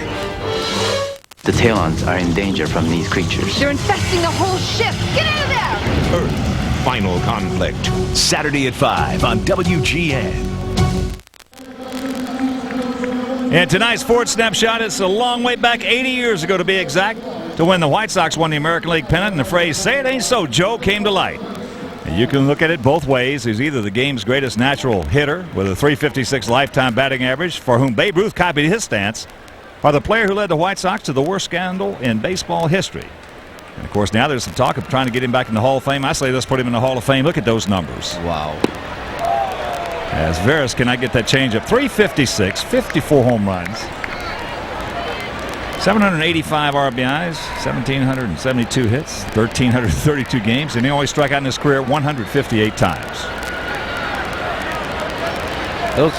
Speaker 29: The Talons are in danger from these creatures.
Speaker 8: They're infesting the whole ship. Get out of there!
Speaker 1: Earth, final conflict. Saturday at 5 on WGN.
Speaker 2: And tonight's Ford Snapshot is a long way back, 80 years ago to be exact, to when the White Sox won the American League pennant, and the phrase, "Say it ain't so, Joe," came to light. And you can look at it both ways. He's either the game's greatest natural hitter with a .356 lifetime batting average, for whom Babe Ruth copied his stance, or the player who led the White Sox to the worst scandal in baseball history. And, of course, now there's some talk of trying to get him back in the Hall of Fame. I say let's put him in the Hall of Fame. Look at those numbers.
Speaker 4: Wow.
Speaker 2: As Veras cannot get that changeup. .356, 54 home runs, 785 RBIs, 1,772 hits, 1,332 games, and he only struck out in his career 158 times.
Speaker 4: Those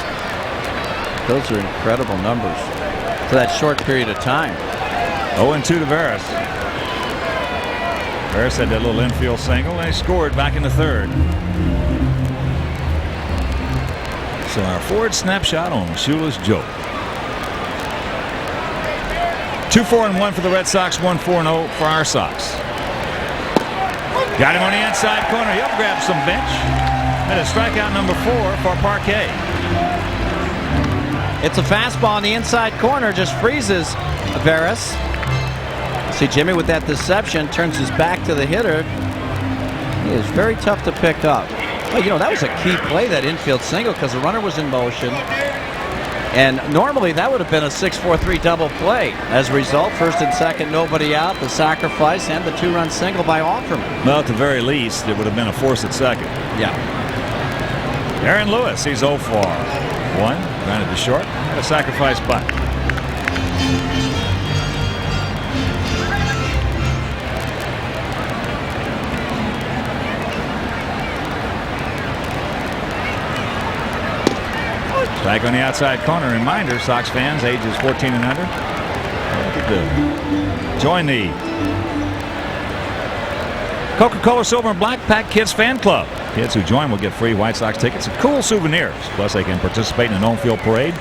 Speaker 4: are incredible numbers for that short period of time.
Speaker 2: 0-2 to Veras. Veras had that little infield single, and he scored back in the third. So our Ford Snapshot on Shoeless Joe. 2-4-1 for the Red Sox, 1-4-0 for our Sox. Got him on the inside corner. He'll grab some bench. And a strikeout number 4 for Parquet.
Speaker 4: It's a fastball on the inside corner, just freezes Veras. See Jimmy with that deception, turns his back to the hitter. He is very tough to pick up. Well, you know, that was a key play, that infield single, because the runner was in motion. And normally that would have been a 6-4-3 double play. As a result, first and second, nobody out, the sacrifice, and the 2-run single by Offerman.
Speaker 2: Well, at the very least, it would have been a force at second.
Speaker 4: Yeah.
Speaker 2: Aaron Lewis, he's 0 for 1, grounded to short, and a sacrifice bunt. Back on the outside corner. Reminder, Sox fans, ages 14 and under, join the Coca-Cola Silver and Black Pack Kids Fan Club. Kids who join will get free White Sox tickets and cool souvenirs. Plus, they can participate in an on-field parade.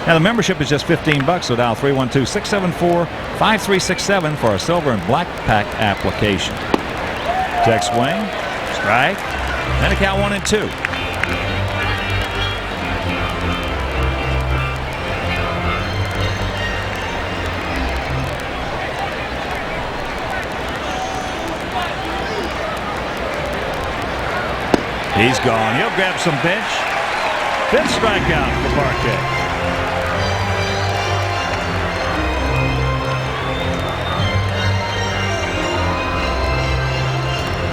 Speaker 2: Now, the membership is just $15, so dial 312-674-5367 for a Silver and Black Pack application. Check swing, strike, then a count 1-2. He's gone. He'll grab some bench. Fifth strikeout for Parquet.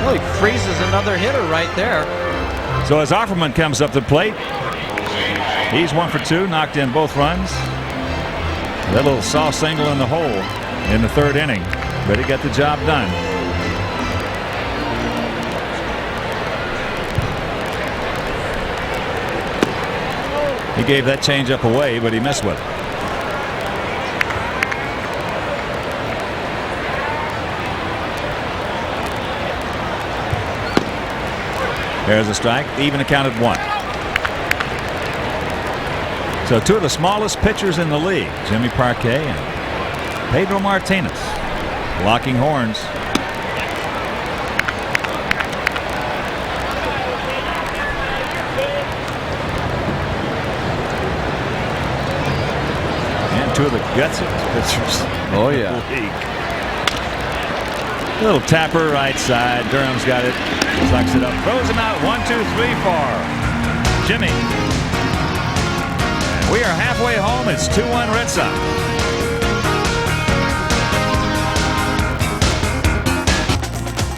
Speaker 4: Well, he freezes another hitter right there.
Speaker 2: So as Offerman comes up to the plate, he's 1 for 2, knocked in both runs. That little soft single in the hole in the 3rd inning, but he got the job done. He gave that changeup away, but he missed with it. There's a strike, even accounted 1. So 2 of the smallest pitchers in the league, Jimmy Parquet and Pedro Martinez, locking horns. And 2 of the gutsiest pitchers.
Speaker 4: Oh, yeah.
Speaker 2: In the league. Little tapper right side. Durham's got it. Sucks it up. Throws him out. 1, 2, 3 for Jimmy. And we are halfway home. It's 2-1 Red Sox.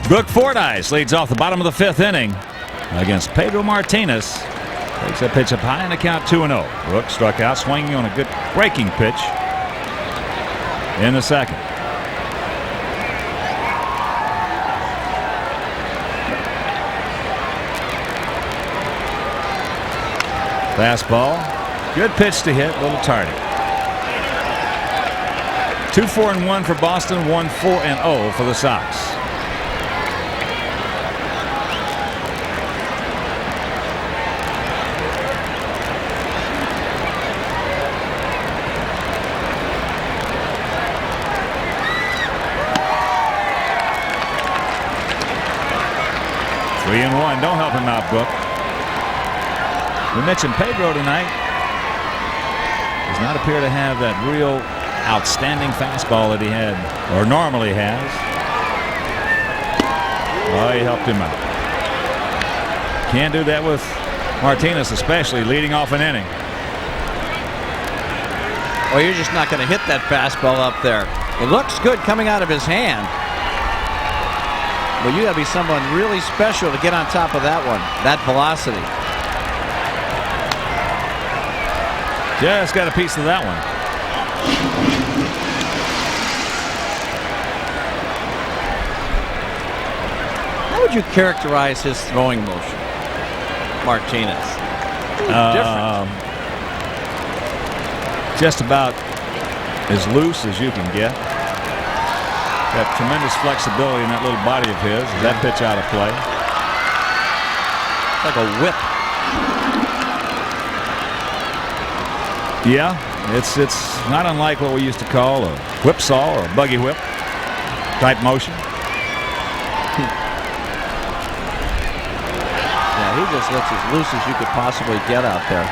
Speaker 2: Brooke Fordyce leads off the bottom of the 5th inning against Pedro Martinez. Takes that pitch up high and a count 2-0. Brooke struck out swinging on a good breaking pitch in the 2nd. Fastball. Good pitch to hit. A little tardy. 2-4-1 for Boston. 1-4-0 for the Sox. Three and one. Don't help him out, Brooke. We mentioned Pedro tonight. Does not appear to have that real outstanding fastball that he had or normally has. Oh, he helped him out. Can't do that with Martinez, especially leading off an inning.
Speaker 4: Well, you're just not going to hit that fastball up there. It looks good coming out of his hand. But you got to be someone really special to get on top of that one. That velocity.
Speaker 2: Just got a piece of that one.
Speaker 4: How would you characterize his throwing motion, Martinez? Different.
Speaker 2: Just about as loose as you can get. Got tremendous flexibility in that little body of his. Is that pitch out of play?
Speaker 4: Like a whip.
Speaker 2: Yeah, it's not unlike what we used to call a whipsaw or a buggy whip type motion.
Speaker 4: Yeah, he just looks as loose as you could possibly get out there.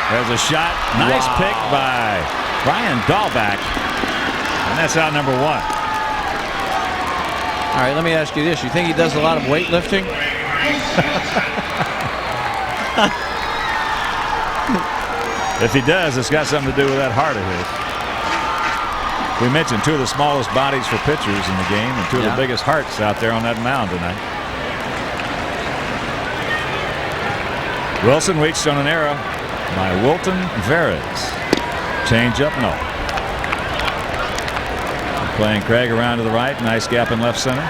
Speaker 2: There's a shot. Nice pick by Brian Dahlback. And that's out number 1.
Speaker 4: All right, let me ask you this. You think he does a lot of weightlifting?
Speaker 2: If he does, it's got something to do with that heart of his. We mentioned 2 of the smallest bodies for pitchers in the game and 2 of the biggest hearts out there on that mound tonight. Wilson reached on an error by Wilton Veras. Change up, no. Playing Craig around to the right. Nice gap in left center.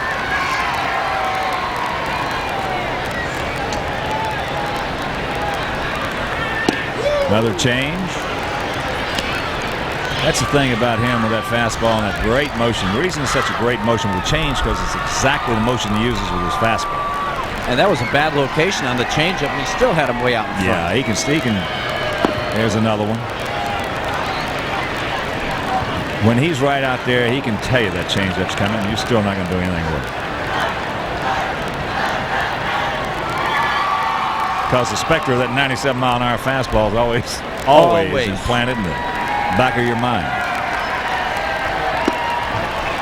Speaker 2: Another change. That's the thing about him with that fastball and that great motion. The reason it's such a great motion with change because it's exactly the motion he uses with his fastball.
Speaker 4: And that was a bad location on the changeup, and he still had him way out in front.
Speaker 2: Yeah, he can. There's another one. When he's right out there, he can tell you that changeup's coming. You're still not going to do anything with it. Because the specter of that 97-mile-an-hour fastball is always implanted in the back of your mind.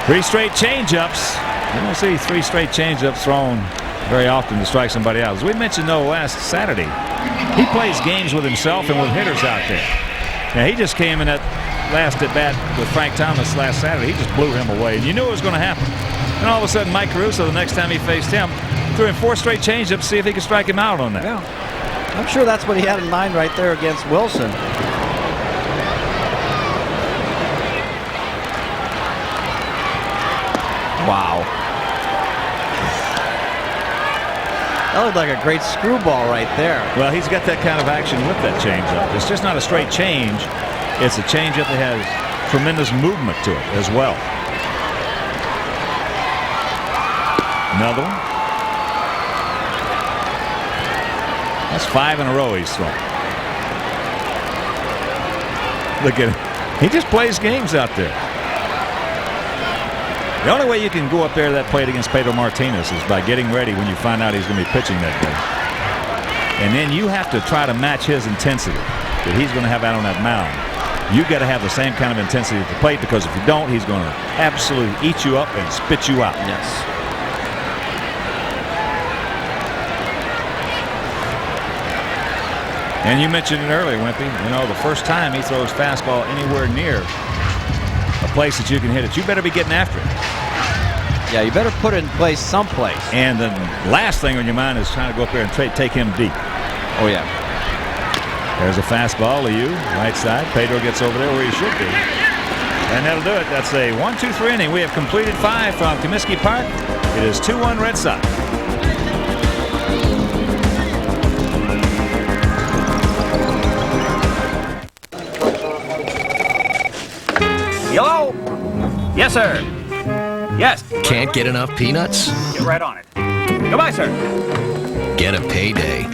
Speaker 2: 3 straight changeups. You don't see 3 straight changeups thrown very often to strike somebody out. As we mentioned, though, last Saturday, he plays games with himself and with hitters out there. Now, he just came in that last at-bat with Frank Thomas last Saturday. He just blew him away, and you knew it was going to happen. And all of a sudden, Mike Caruso, the next time he faced him, threw him 4 straight changeups to see if he could strike him out on that.
Speaker 4: Yeah. I'm sure that's what he had in mind right there against Wilson. Wow. That looked like a great screwball right there.
Speaker 2: Well, he's got that kind of action with that changeup. It's just not a straight change. It's a changeup that has tremendous movement to it as well. Another one. That's 5 in a row he's thrown. Look at him. He just plays games out there. The only way you can go up there to that plate against Pedro Martinez is by getting ready when you find out he's going to be pitching that day. And then you have to try to match his intensity that he's going to have out on that mound. You've got to have the same kind of intensity at the plate, because if you don't, he's going to absolutely eat you up and spit you out.
Speaker 4: Yes.
Speaker 2: And you mentioned it earlier, Wimpy. You know, the first time he throws fastball anywhere near a place that you can hit it, you better be getting after it.
Speaker 4: Yeah, you better put it in place someplace.
Speaker 2: And the last thing on your mind is trying to go up there and take him deep.
Speaker 4: Oh, yeah.
Speaker 2: There's a fastball to you, right side. Pedro gets over there where he should be. And that'll do it. That's a 1-2-3 inning. We have completed 5 from Comiskey Park. It is 2-1 Red Sox.
Speaker 6: Hello? Yes, sir. Yes.
Speaker 7: Can't get enough peanuts?
Speaker 6: Get right on it. Goodbye, sir.
Speaker 7: Get a payday.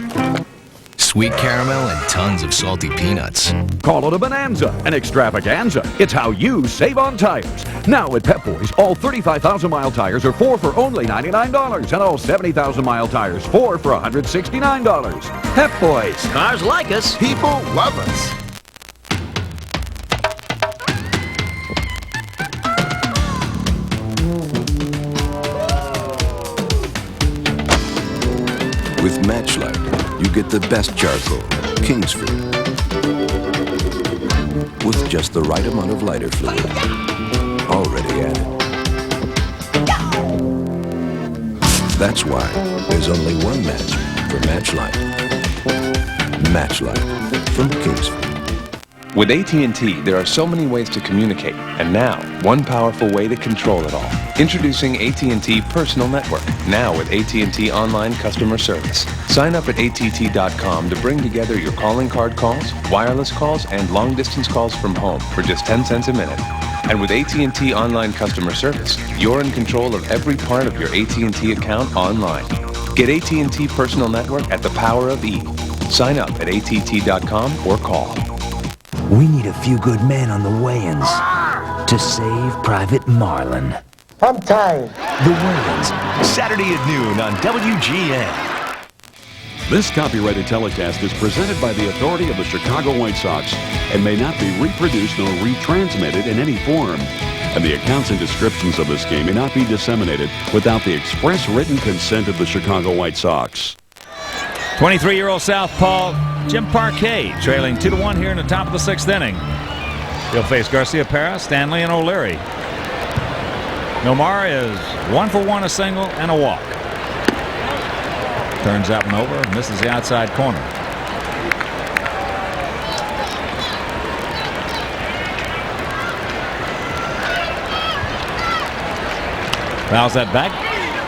Speaker 7: Sweet caramel and tons of salty peanuts.
Speaker 9: Call it a bonanza, an extravaganza. It's how you save on tires. Now at Pep Boys, all 35,000-mile tires are 4 for only $99, and all 70,000-mile tires 4 for $169. Pep Boys.
Speaker 24: Cars like us.
Speaker 3: People love us.
Speaker 10: With Matchlight, you get the best charcoal, Kingsford, with just the right amount of lighter fluid already added. That's why there's only one match for Matchlight. Matchlight from Kingsford.
Speaker 12: With AT&T, there are so many ways to communicate, and now, one powerful way to control it all. Introducing AT&T Personal Network, now with AT&T Online Customer Service. Sign up at att.com to bring together your calling card calls, wireless calls, and long-distance calls from home for just 10 cents a minute. And with AT&T Online Customer Service, you're in control of every part of your AT&T account online. Get AT&T Personal Network at the power of E. Sign up at att.com or call.
Speaker 24: We need a few good men on the weigh-ins to save Private Marlin.
Speaker 25: I'm tired.
Speaker 1: The Weigh-ins, Saturday at noon on WGN.
Speaker 13: This copyrighted telecast is presented by the authority of the Chicago White Sox and may not be reproduced nor retransmitted in any form. And the accounts and descriptions of this game may not be disseminated without the express written consent of the Chicago White Sox.
Speaker 2: 23-year-old southpaw Jim Parquet trailing 2-1 here in the top of the 6th inning. He'll face Garcia Parra, Stanley, and O'Leary. Nomar is 1 for 1, a single, and a walk. Turns up and over, misses the outside corner. Fouls that back.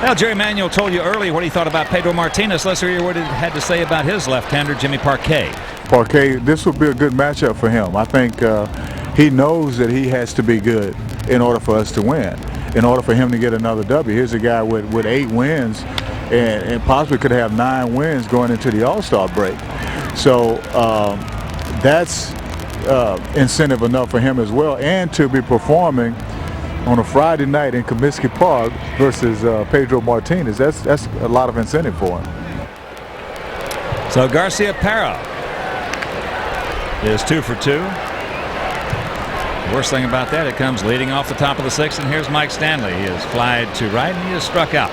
Speaker 2: Well, Jerry Manuel told you earlier what he thought about Pedro Martinez. Let's hear what he had to say about his left-hander, Jimmy Parquet.
Speaker 14: Parquet, this would be a good matchup for him. I think he knows that he has to be good in order for us to win, in order for him to get another W. Here's a guy with 8 wins and possibly could have 9 wins going into the All-Star break. So that's incentive enough for him as well, and to be performing on a Friday night in Comiskey Park versus Pedro Martinez. That's a lot of incentive for him.
Speaker 2: So Garcia Parra is 2 for 2. Worst thing about that, it comes leading off the top of the 6th, and here's Mike Stanley. He is flied to right, and he is struck out.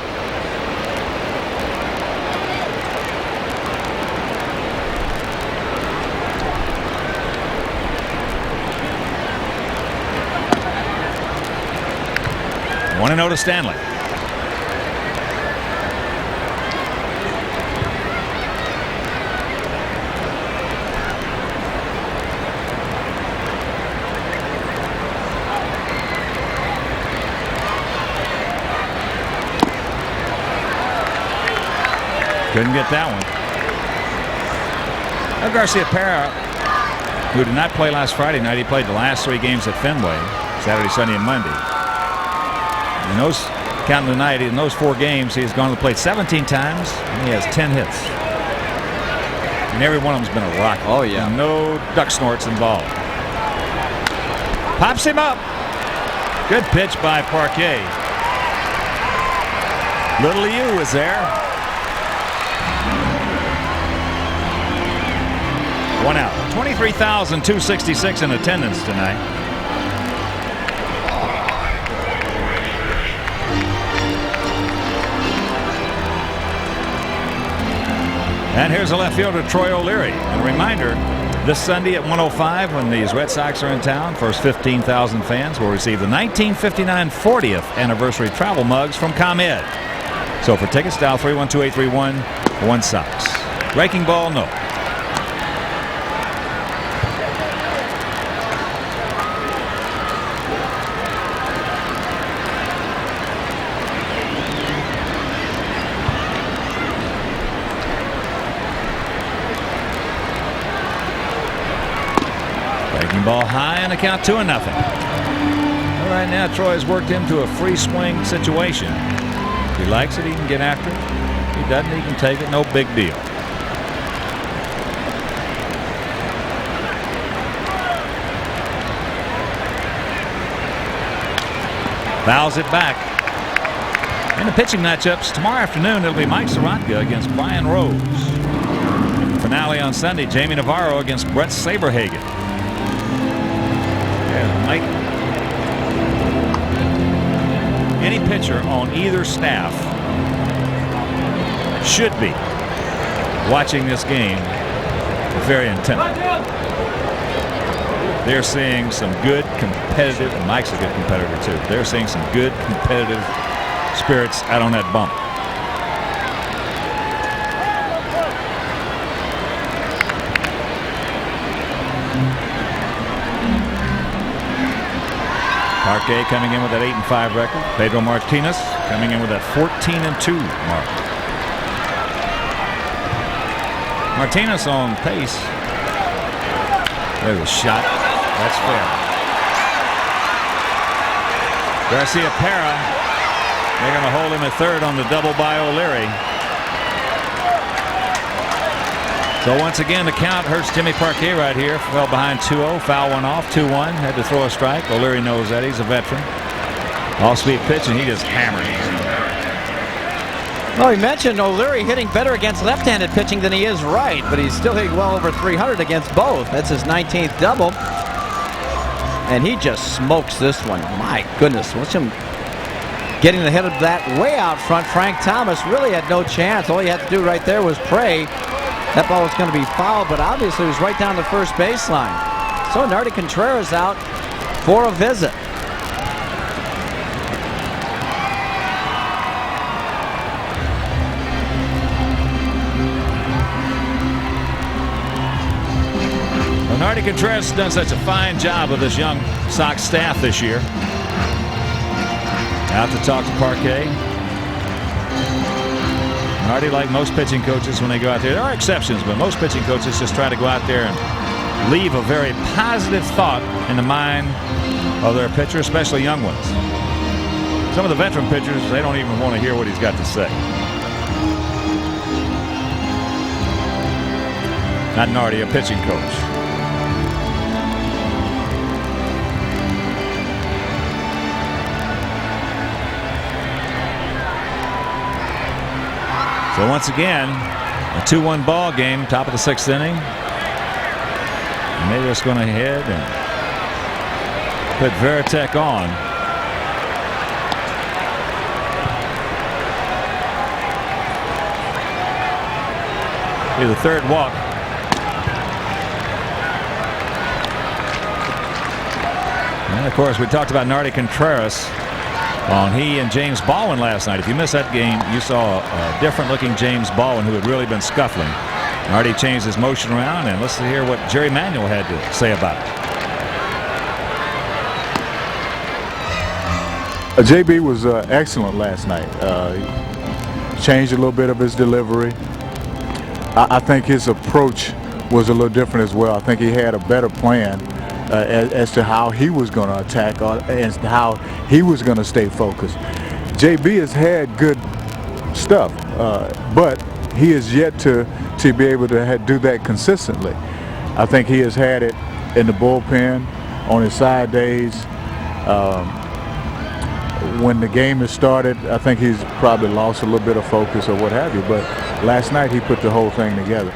Speaker 2: 1-0 to Stanley. Couldn't get that one. Now Garcia Parra, who did not play last Friday night, he played the last 3 games at Fenway, Saturday, Sunday, and Monday. In those, counting tonight, in those 4 games, he's gone to the plate 17 times, and he has 10 hits. And every one of them's been a rocket.
Speaker 4: Oh, yeah.
Speaker 2: And no duck snorts involved. Pops him up. Good pitch by Parquet. Little U is there. 1 out. 23,266 in attendance tonight. And here's the left fielder, Troy O'Leary. And a reminder, this Sunday at 1:05 when these Red Sox are in town, first 15,000 fans will receive the 1959 40th anniversary travel mugs from ComEd. So for tickets, dial 312-831-1 Sox. Breaking ball, no. Ball high and a count 2-0. Well, right now, Troy has worked into a free swing situation. If he likes it, he can get after it. If he doesn't, he can take it. No big deal. Fouls it back. In the pitching matchups tomorrow afternoon, it'll be Mike Sorotka against Brian Rose. In the finale on Sunday, Jamie Navarro against Brett Saberhagen. Mike. Any pitcher on either staff should be watching this game very intently. They're seeing some good competitive, and Mike's a good competitor too. They're seeing some good competitive spirits out on that bump. Parquet coming in with that 8-5 record. Pedro Martinez coming in with that 14-2 mark. Martinez on pace. There's a shot. That's fair. Garcia Parra. They're going to hold him at third on the double by O'Leary. So once again, the count hurts Jimmy Parquet right here. Fell behind 2-0, foul one off, 2-1. Had to throw a strike. O'Leary knows that. He's a veteran. Off-speed pitch, and he just hammered him.
Speaker 4: Well, he mentioned O'Leary hitting better against left-handed pitching than he is right, but he's still hitting well over 300 against both. That's his 19th double. And he just smokes this one. My goodness, watch him getting the hit of that way out front. Frank Thomas really had no chance. All he had to do right there was pray that ball was going to be fouled, but obviously it was right down the first baseline. So Nardi Contreras out for a visit.
Speaker 2: Well, Nardi Contreras has done such a fine job with this young Sox staff this year. Out to talk to Parquet. Nardi, like most pitching coaches when they go out there, there are exceptions, but most pitching coaches just try to go out there and leave a very positive thought in the mind of their pitcher, especially young ones. Some of the veteran pitchers, they don't even want to hear what he's got to say. Not Nardi, a pitching coach. So once again, a 2-1 ball game, top of the 6th inning. And maybe it's going to head and put Veritek on. Be the third walk. And of course, we talked about Nardi Contreras. on he and James Baldwin last night. If you missed that game, you saw a different-looking James Baldwin who had really been scuffling. Already changed his motion around, and let's hear what Jerry Manuel had to say about it.
Speaker 14: JB was excellent last night. Changed a little bit of his delivery. I think his approach was a little different as well. I think he had a better plan as to how he was going to attack and how he was going to stay focused. JB has had good stuff, but he is yet to be able to do that consistently. I think he has had it in the bullpen, on his side days. When the game has started, I think he's probably lost a little bit of focus or what have you, but last night he put the whole thing together.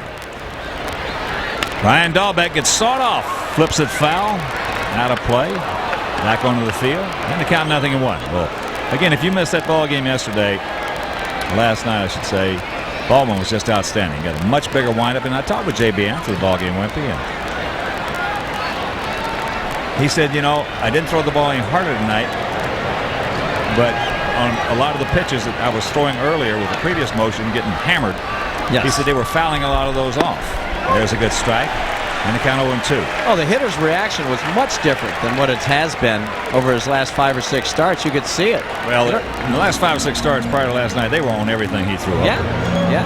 Speaker 2: Ryan Dahlbeck gets sawed off, flips it foul, out of play, back onto the field, and the count 0-1. Well, again, if you missed that ball game yesterday, last night I should say, Baldwin was just outstanding. Got a much bigger windup, and I talked with JB after the ball game went in. He said, you know, I didn't throw the ball any harder tonight, but on a lot of the pitches that I was throwing earlier with the previous motion getting hammered,
Speaker 4: yes.
Speaker 2: He said they were fouling a lot of those off. There's a good strike, and the count 0-2.
Speaker 4: Oh, the hitter's reaction was much different than what it has been over his last 5 or 6 starts. You could see it.
Speaker 2: Well, in the last 5 or 6 starts prior to last night, they were on everything he threw up.
Speaker 4: Yeah.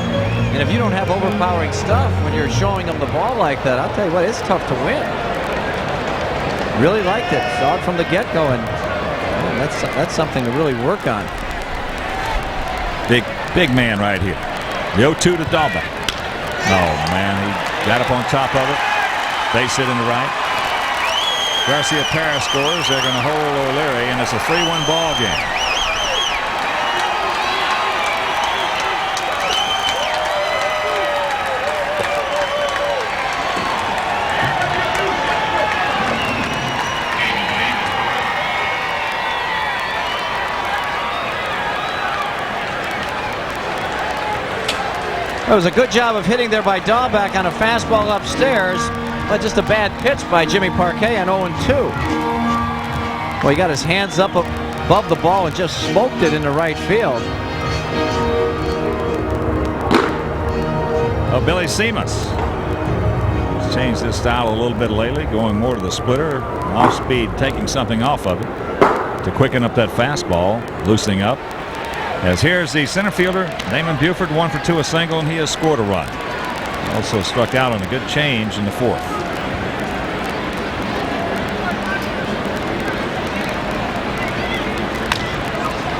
Speaker 4: And if you don't have overpowering stuff when you're showing them the ball like that, I'll tell you what, it's tough to win. Really liked it. Saw it from the get-go, and that's something to really work on.
Speaker 2: Big man right here. The 0-2 to Dahlbeck. Oh, man, he got up on top of it. Base hit in the right. Garcia Parra scores. They're going to hold O'Leary, and it's a 3-1 ball game.
Speaker 4: It was a good job of hitting there by Dahlbeck on a fastball upstairs, but just a bad pitch by Jimmy Parquet on 0-2. Well, he got his hands up above the ball and just smoked it into right field.
Speaker 2: Oh, Billy Seamus has changed his style a little bit lately, going more to the splitter, off speed, taking something off of it to quicken up that fastball, loosening up. As here's the center fielder, Damon Buford, 1 for 2, a single, and he has scored a run. Also struck out on a good change in the 4th.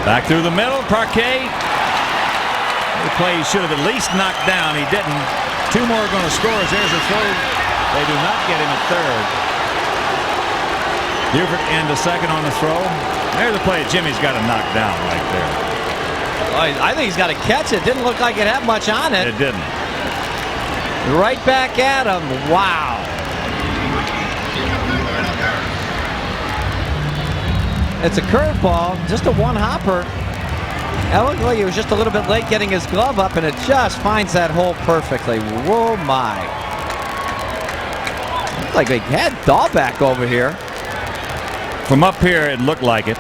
Speaker 2: Back through the middle, Parquet. The play he should have at least knocked down. He didn't. 2 more are going to score as there's a throw. They do not get him at third. Buford into second on the throw. There's the play Jimmy's got to knock down right there.
Speaker 4: I think he's got to catch it. Didn't look like it had much on it.
Speaker 2: It didn't.
Speaker 4: Right back at him. Wow. It's a curveball, just a one-hopper. That looked like he was just a little bit late getting his glove up, and it just finds that hole perfectly. Whoa, my. Looked like they had Dahlbeck over here.
Speaker 2: From up here, it looked like it.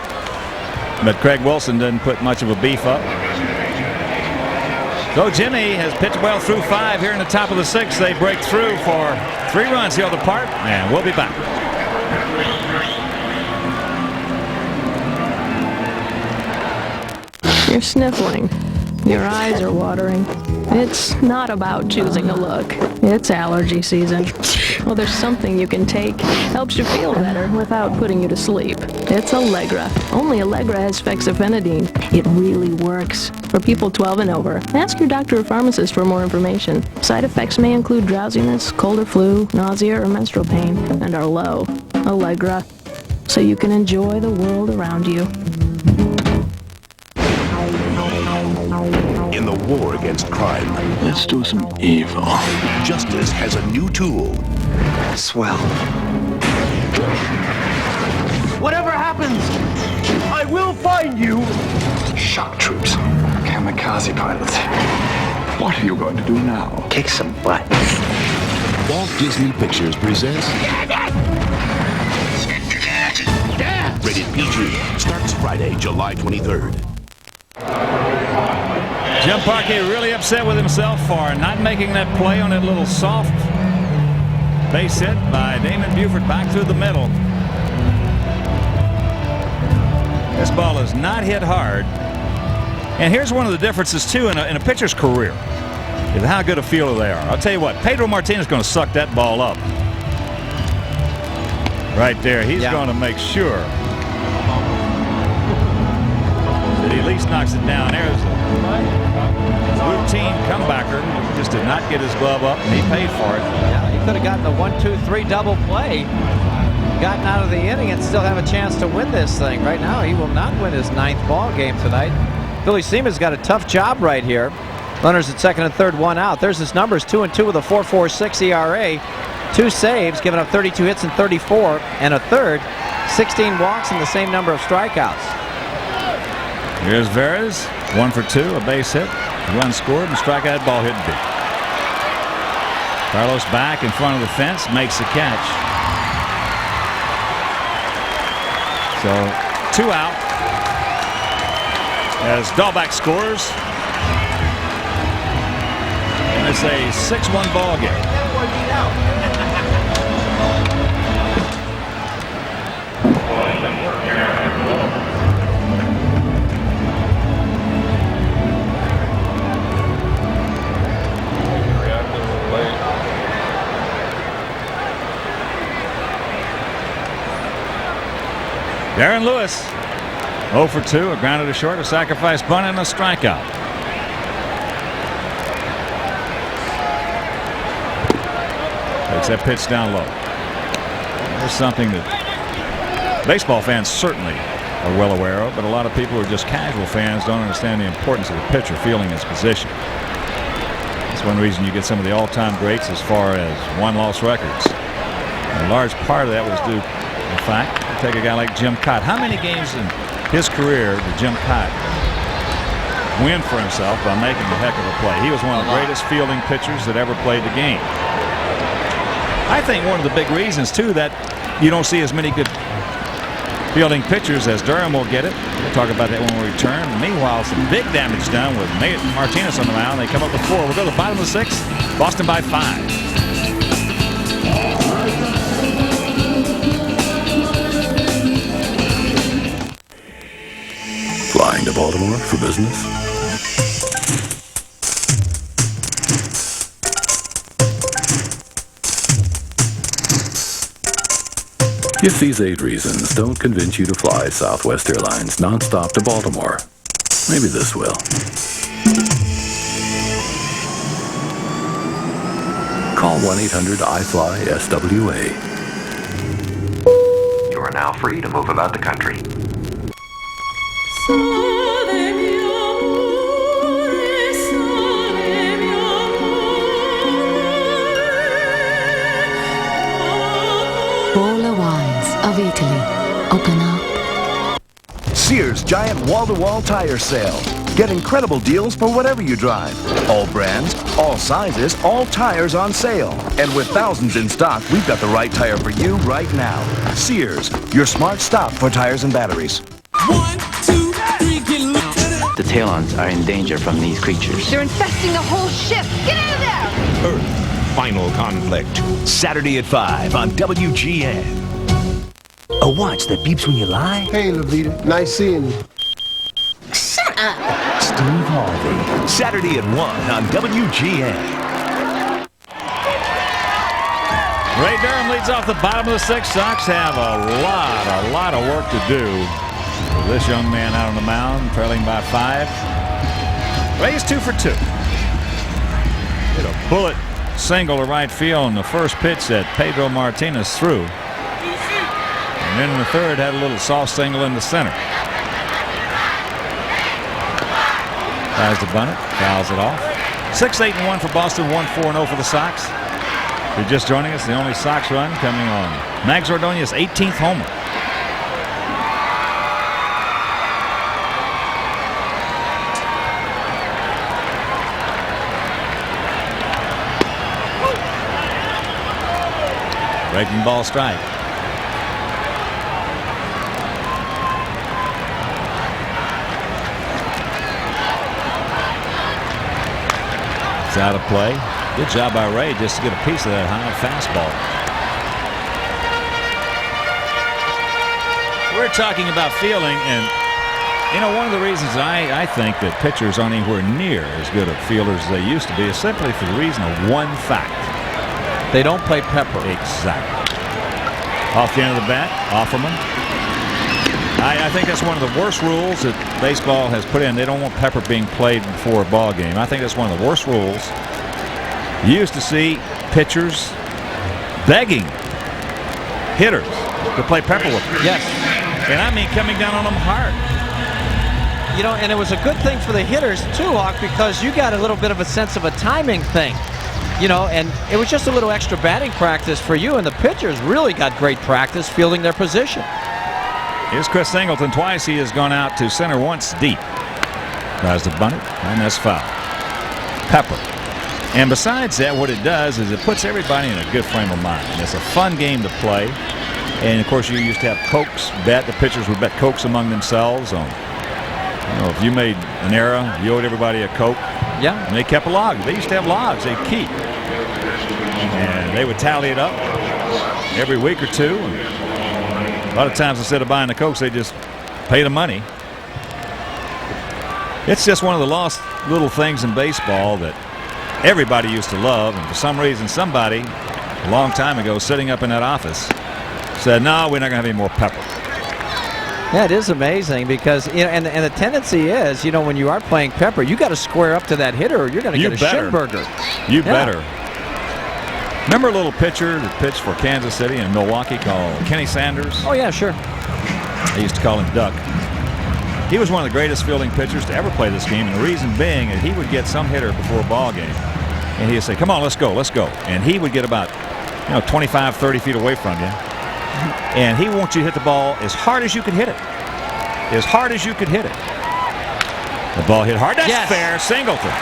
Speaker 2: But Craig Wilson didn't put much of a beef up. So Jimmy has pitched well through 5 here in the top of the 6th. They break through for 3 runs here on the park, and we'll be back.
Speaker 8: You're sniffling. Your eyes are watering. It's not about choosing a look. It's allergy season. Well, there's something you can take. Helps you feel better without putting you to sleep. It's Allegra. Only Allegra has fexofenadine. It really works. For people 12 and over, ask your doctor or pharmacist for more information. Side effects may include drowsiness, cold or flu, nausea, or menstrual pain, and are low. Allegra. So you can enjoy the world around you.
Speaker 10: In the war against crime,
Speaker 5: let's do some evil.
Speaker 10: Justice has a new tool.
Speaker 5: Swell.
Speaker 25: Whatever happens, I will find you.
Speaker 5: Shock troops. Kamikaze pilots. What are you going to do now? Kick some butt.
Speaker 10: Walt Disney Pictures presents
Speaker 25: Dad!
Speaker 11: Rated PG. Starts Friday, July 23rd.
Speaker 2: Jim Parkey really upset with himself for not making that play on that little soft base hit by Damon Buford back through the middle. This ball is not hit hard. And here's one of the differences, too, in a pitcher's career, is how good a fielder they are. I'll tell you what, Pedro Martinez is going to suck that ball up. Right there. He's going to make sure that he at least knocks it down. There's a routine comebacker. Just did not get his glove up, and he paid for it.
Speaker 4: Yeah, he could have gotten the 1-2-3 double play, gotten out of the inning, and still have a chance to win this thing. Right now, he will not win his 9th ball game tonight. Billy Seaman's got a tough job right here. Runners at second and third, 1 out. There's his numbers, 2-2 with a 4.46 ERA. 2 saves, giving up 32 hits and 34 and a third, 16 walks and the same number of strikeouts.
Speaker 2: Here's Veras, 1 for 2, a base hit, run scored, and strikeout, ball hit deep. Carlos back in front of the fence, makes the catch. So 2 out as Dahlbeck scores. And it's a 6-1 ball game. Darren Lewis, 0 for 2, a grounded to short, a sacrifice bunt, and a strikeout. Takes that pitch down low. There's something that baseball fans certainly are well aware of, but a lot of people who are just casual fans don't understand the importance of the pitcher feeling his position. That's one reason you get some of the all-time greats as far as one-loss records. And a large part of that was due to the fact, take a guy like Jim Cott. How many games in his career did Jim Cott win for himself by making a heck of a play? He was one of the greatest fielding pitchers that ever played the game. I think one of the big reasons, too, that you don't see as many good fielding pitchers as Durham will get it. We'll talk about that when we return. Meanwhile, some big damage done with Martinez on the mound. They come up with 4. We'll go to the bottom of the 6th. Boston by 5.
Speaker 27: Flying to Baltimore for business? If these 8 reasons don't convince you to fly Southwest Airlines nonstop to Baltimore, maybe this will. Call 1-800-I-FLY-SWA.
Speaker 15: You are now free to move about the country.
Speaker 16: Bola Wines of Italy. Open up.
Speaker 17: Sears giant wall-to-wall tire sale. Get incredible deals for whatever you drive. All brands, all sizes, all tires on sale. And with thousands in stock, we've got the right tire for you right now. Sears, your smart stop for tires and batteries.
Speaker 29: 1, 2, 3, get loose. The Talons are in danger from these creatures.
Speaker 18: They're infesting the whole ship. Get out of there!
Speaker 1: Earth, final conflict. Saturday at 5 on WGN.
Speaker 24: A watch that beeps when you lie?
Speaker 20: Hey, Levita. Nice seeing you.
Speaker 18: Shut up!
Speaker 24: Steve Harvey.
Speaker 1: Saturday at 1 on WGN.
Speaker 2: Ray Durham leads off the bottom of the 6th. Sox have a lot of work to do. This young man out on the mound, trailing by 5. Ray's 2 for 2. Hit a bullet single to right field in the first pitch that Pedro Martinez threw. And then in the third, had a little soft single in the center. Tries to bunt it, fouls it off. 6-8-1 for Boston, 1-4-0 for the Sox. If you're just joining us, the only Sox run coming on Mags Ordonez's 18th homer. Breaking ball strike. It's out of play. Good job by Ray just to get a piece of that high fastball. We're talking about fielding, and one of the reasons I think that pitchers aren't anywhere near as good of fielders as they used to be is simply for the reason of one fact.
Speaker 4: They don't play pepper.
Speaker 2: Exactly. Off the end of the bat, Offerman. I think that's one of the worst rules that baseball has put in. They don't want pepper being played before a ball game. I think that's one of the worst rules. You used to see pitchers begging hitters to play pepper with them.
Speaker 4: Yes.
Speaker 2: And I mean coming down on them hard.
Speaker 4: And it was a good thing for the hitters too, Hawk, because you got a little bit of a sense of a timing thing. And it was just a little extra batting practice for you, and the pitchers really got great practice fielding their position.
Speaker 2: Here's Chris Singleton. Twice he has gone out to center, once deep. Tries to bunt it, and that's foul. Pepper. And besides that, what it does is it puts everybody in a good frame of mind. It's a fun game to play. And, of course, you used to have Cokes bet. The pitchers would bet Cokes among themselves on, if you made an error, you owed everybody a Coke.
Speaker 4: Yeah.
Speaker 2: And they kept a log. They used to have logs they'd keep. And they would tally it up every week or two. And a lot of times, instead of buying the Cokes, they just pay the money. It's just one of the lost little things in baseball that everybody used to love. And for some reason, somebody a long time ago sitting up in that office said, no, we're not going to have any more pepper.
Speaker 4: Yeah, it is amazing because, and the tendency is, when you are playing pepper, you got to square up to that hitter or you're going to get a shin burger.
Speaker 2: You better. Remember a little pitcher that pitched for Kansas City and Milwaukee called Kenny Sanders?
Speaker 4: Oh, yeah, sure.
Speaker 2: They used to call him Duck. He was one of the greatest fielding pitchers to ever play this game, and the reason being that he would get some hitter before a ball game, and he'd say, come on, let's go, let's go. And he would get about, 25, 30 feet away from you. And he wants you to hit the ball as hard as you could hit it. As hard as you could hit it. The ball hit hard. That's fair. Singleton.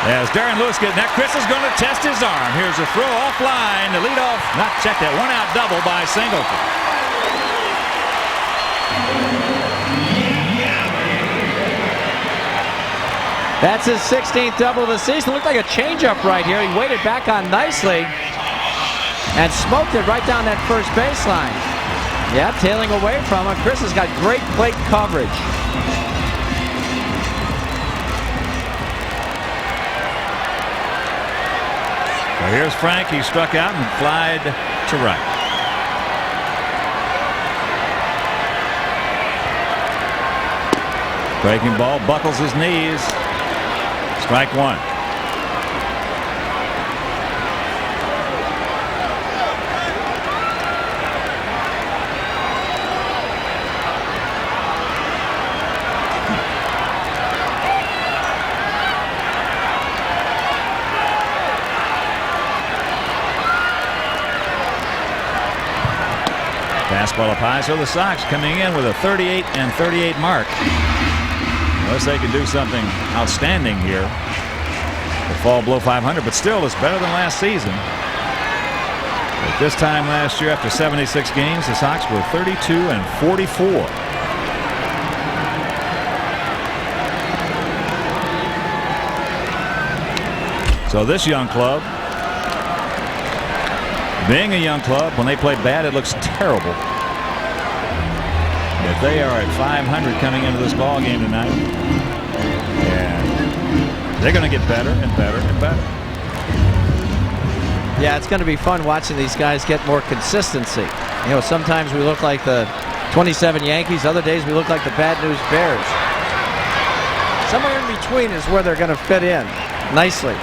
Speaker 2: As Darren Lewis getting that, Chris is going to test his arm. Here's a throw offline. The leadoff, not check that, one out double by Singleton.
Speaker 4: That's his 16th double of the season. Looked like a changeup right here. He waited back on nicely and smoked it right down that first baseline. Yeah, tailing away from him. Chris has got great plate coverage.
Speaker 2: So here's Frank. He struck out and flied to right. Breaking ball, buckles his knees. Strike one. Fastball up high, so the Sox coming in with a 38-38 mark. Unless they can do something outstanding here to fall below 500, but still it's better than last season. At this time last year, after 76 games, the Sox were 32-44. So this young club, being a young club, when they play bad, it looks terrible. If they are at 500 coming into this ball game tonight, and they're going to get better and better and better.
Speaker 4: Yeah, it's going to be fun watching these guys get more consistency. Sometimes we look like the 27 Yankees. Other days we look like the Bad News Bears. Somewhere in between is where they're going to fit in nicely.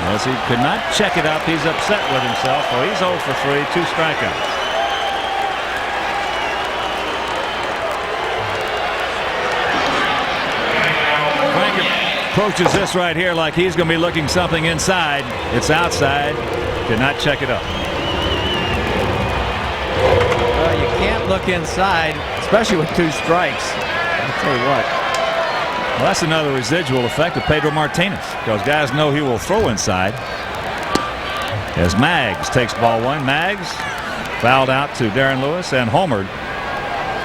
Speaker 2: Yes, he could not check it up. He's upset with himself. Well, he's 0 for 3, 2 strikeouts. Approaches this right here like he's going to be looking something inside. It's outside. Did not check it up.
Speaker 4: Well, you can't look inside, especially with 2 strikes. I'll tell you what.
Speaker 2: Well, that's another residual effect of Pedro Martinez, because guys know he will throw inside. As Maggs takes ball 1. Maggs fouled out to Darren Lewis and homered.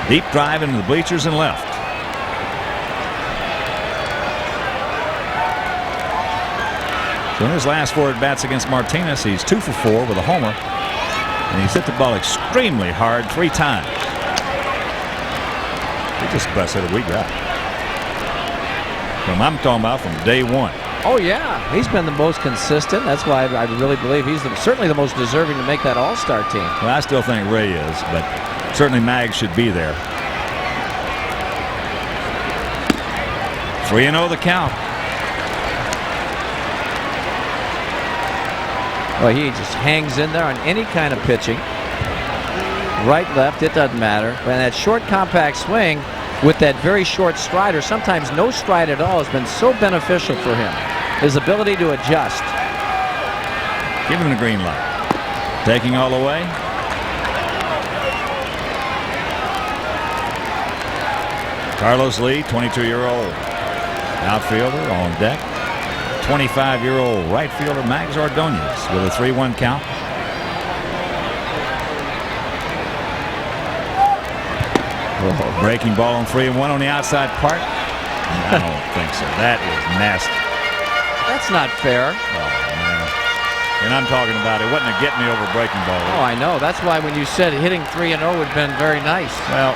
Speaker 2: Deep drive into the bleachers and left. So in his last 4 at-bats against Martinez, he's 2 for 4 with a homer. And he's hit the ball extremely hard 3 times. He's just the best hitter we got. I'm talking about from day one.
Speaker 4: Oh, yeah. He's been the most consistent. That's why I really believe he's certainly the most deserving to make that all-star team.
Speaker 2: Well, I still think Ray is, but certainly Mag should be there. 3-0 the count.
Speaker 4: Well, he just hangs in there on any kind of pitching. Right, left, it doesn't matter. And that short, compact swing with that very short stride, or sometimes no stride at all, has been so beneficial for him. His ability to adjust.
Speaker 2: Give him the green light. Taking all the way. Carlos Lee, 22-year-old outfielder on deck. 25-year-old right fielder Mags Ordonez with a 3-1 count. Breaking ball on 3-1 on the outside part. I don't think so. That is nasty.
Speaker 4: That's not fair.
Speaker 2: Oh, man. And I'm talking about it wasn't a get me over breaking ball.
Speaker 4: Oh, I know. That's why when you said hitting 3-0 would have been very nice.
Speaker 2: Well,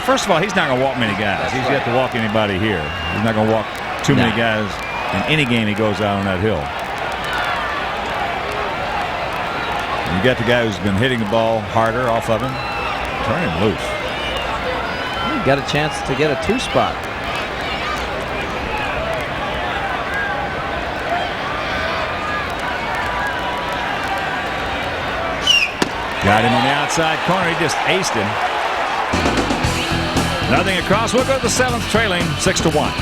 Speaker 2: first of all, he's not going to walk many guys. He's yet to walk anybody here. He's not going to walk too many guys in any game he goes out on that hill. And you got the guy who's been hitting the ball harder off of him. Turn him loose.
Speaker 4: He got a chance to get a 2-spot.
Speaker 2: Got him on the outside corner. He just aced him. Nothing across. We'll go to the 7th, trailing 6-1.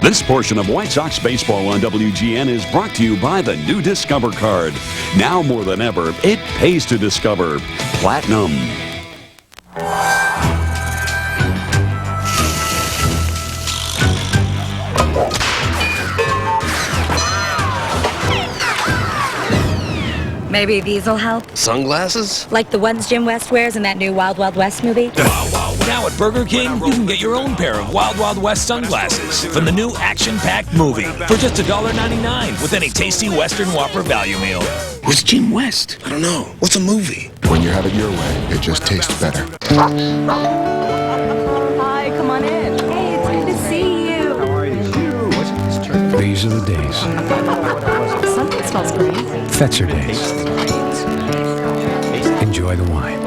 Speaker 13: This portion of White Sox baseball on WGN is brought to you by the new Discover card. Now more than ever, it pays to discover Platinum.
Speaker 6: Maybe these'll help.
Speaker 3: Sunglasses?
Speaker 6: Like the ones Jim West wears in that new Wild Wild West movie.
Speaker 7: Now at Burger King, you can get your own pair of Wild Wild West sunglasses from the new action-packed movie for just $1.99 with any tasty Western Whopper value meal.
Speaker 3: Who's Jim West? I don't know. What's a movie?
Speaker 9: When you have it your way, it just tastes better.
Speaker 6: Hi, come on in. Hey, it's good to see you.
Speaker 9: How are you? These are the days.
Speaker 6: Something smells great.
Speaker 9: Fetzer days. Enjoy the wine.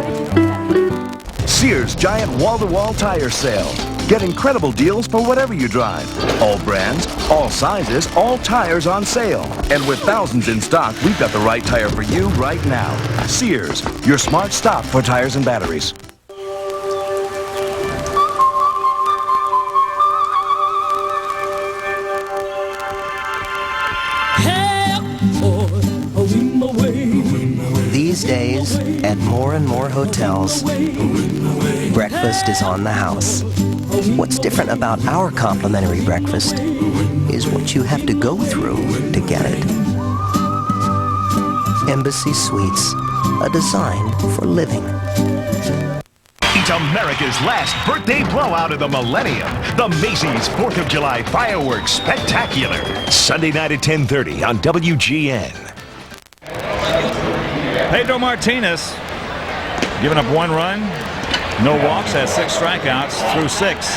Speaker 17: Sears Giant Wall-to-Wall Tire Sale. Get incredible deals for whatever you drive. All brands, all sizes, all tires on sale. And with thousands in stock, we've got the right tire for you right now. Sears, your smart stop for tires and batteries.
Speaker 19: These days, at more and more hotels, breakfast is on the house. What's different about our complimentary breakfast is what you have to go through to get it. Embassy Suites, a design for living.
Speaker 1: It's America's last birthday blowout of the millennium. The Macy's 4th of July Fireworks Spectacular. Sunday night at 10:30 on WGN.
Speaker 2: Pedro Martinez giving up 1 run, no walks, has 6 strikeouts through 6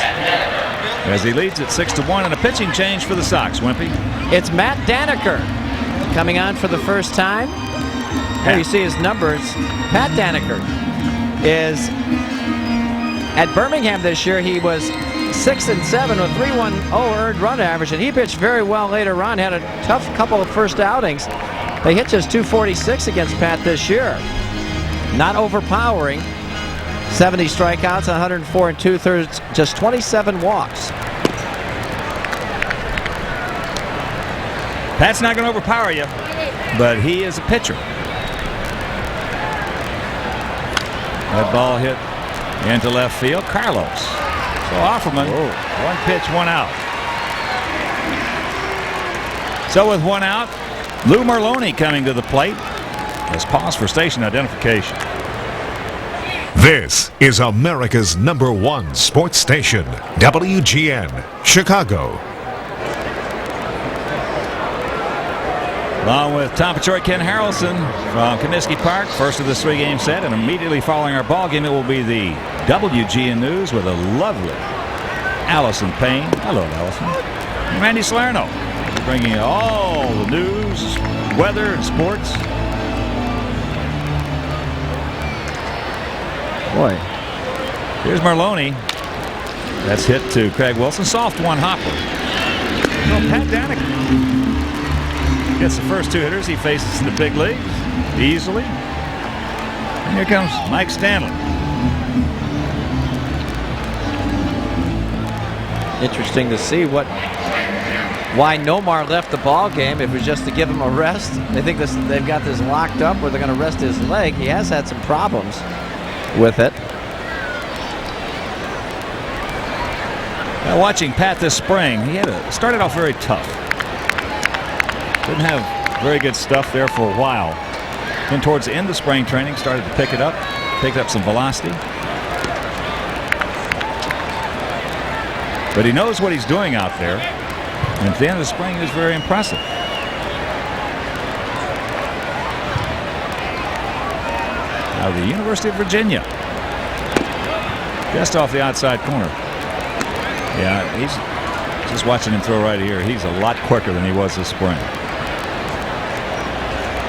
Speaker 2: as he leads at 6-1 and a pitching change for the Sox. Wimpy.
Speaker 4: It's Matt Daniker coming on for the first time. Here you see his numbers. Pat Daniker is at Birmingham this year. He was 6-7 with 3.10 earned run average, and he pitched very well later on. Had a tough couple of first outings. They hit just 246 against Pat this year. Not overpowering. 70 strikeouts, 104 2/3, just 27 walks.
Speaker 2: Pat's not going to overpower you, but he is a pitcher. That ball hit into left field. Carlos. So Offerman, 1 pitch, 1 out. So with 1 out, Lou Merlone coming to the plate. Let's pause for station identification.
Speaker 5: This is America's #1 sports station, WGN, Chicago.
Speaker 2: Along with Tom Paciorek, Ken Harrelson from Comiskey Park, first of this three-game set, and immediately following our ball game, it will be the WGN News with a lovely Allison Payne. Hello, Allison. And Randy Salerno, bringing you all the news, weather, and sports. Boy, here's Marloni. That's hit to Craig Wilson. Soft one hopper. Well, Pat Danica gets the first two hitters he faces in the big leagues easily. And here comes Mike Stanley.
Speaker 4: Interesting to see why Nomar left the ball game. If it was just to give him a rest. They think they've got this locked up where they're going to rest his leg. He has had some problems with it.
Speaker 2: Now, watching Pat this spring, he started off very tough. Didn't have very good stuff there for a while. Then towards the end of spring training, started to picked up some velocity. But he knows what he's doing out there. And at the end of the spring, he was very impressive. Out of the University of Virginia. Just off the outside corner. Yeah, he's just watching him throw right here. He's a lot quicker than he was this spring.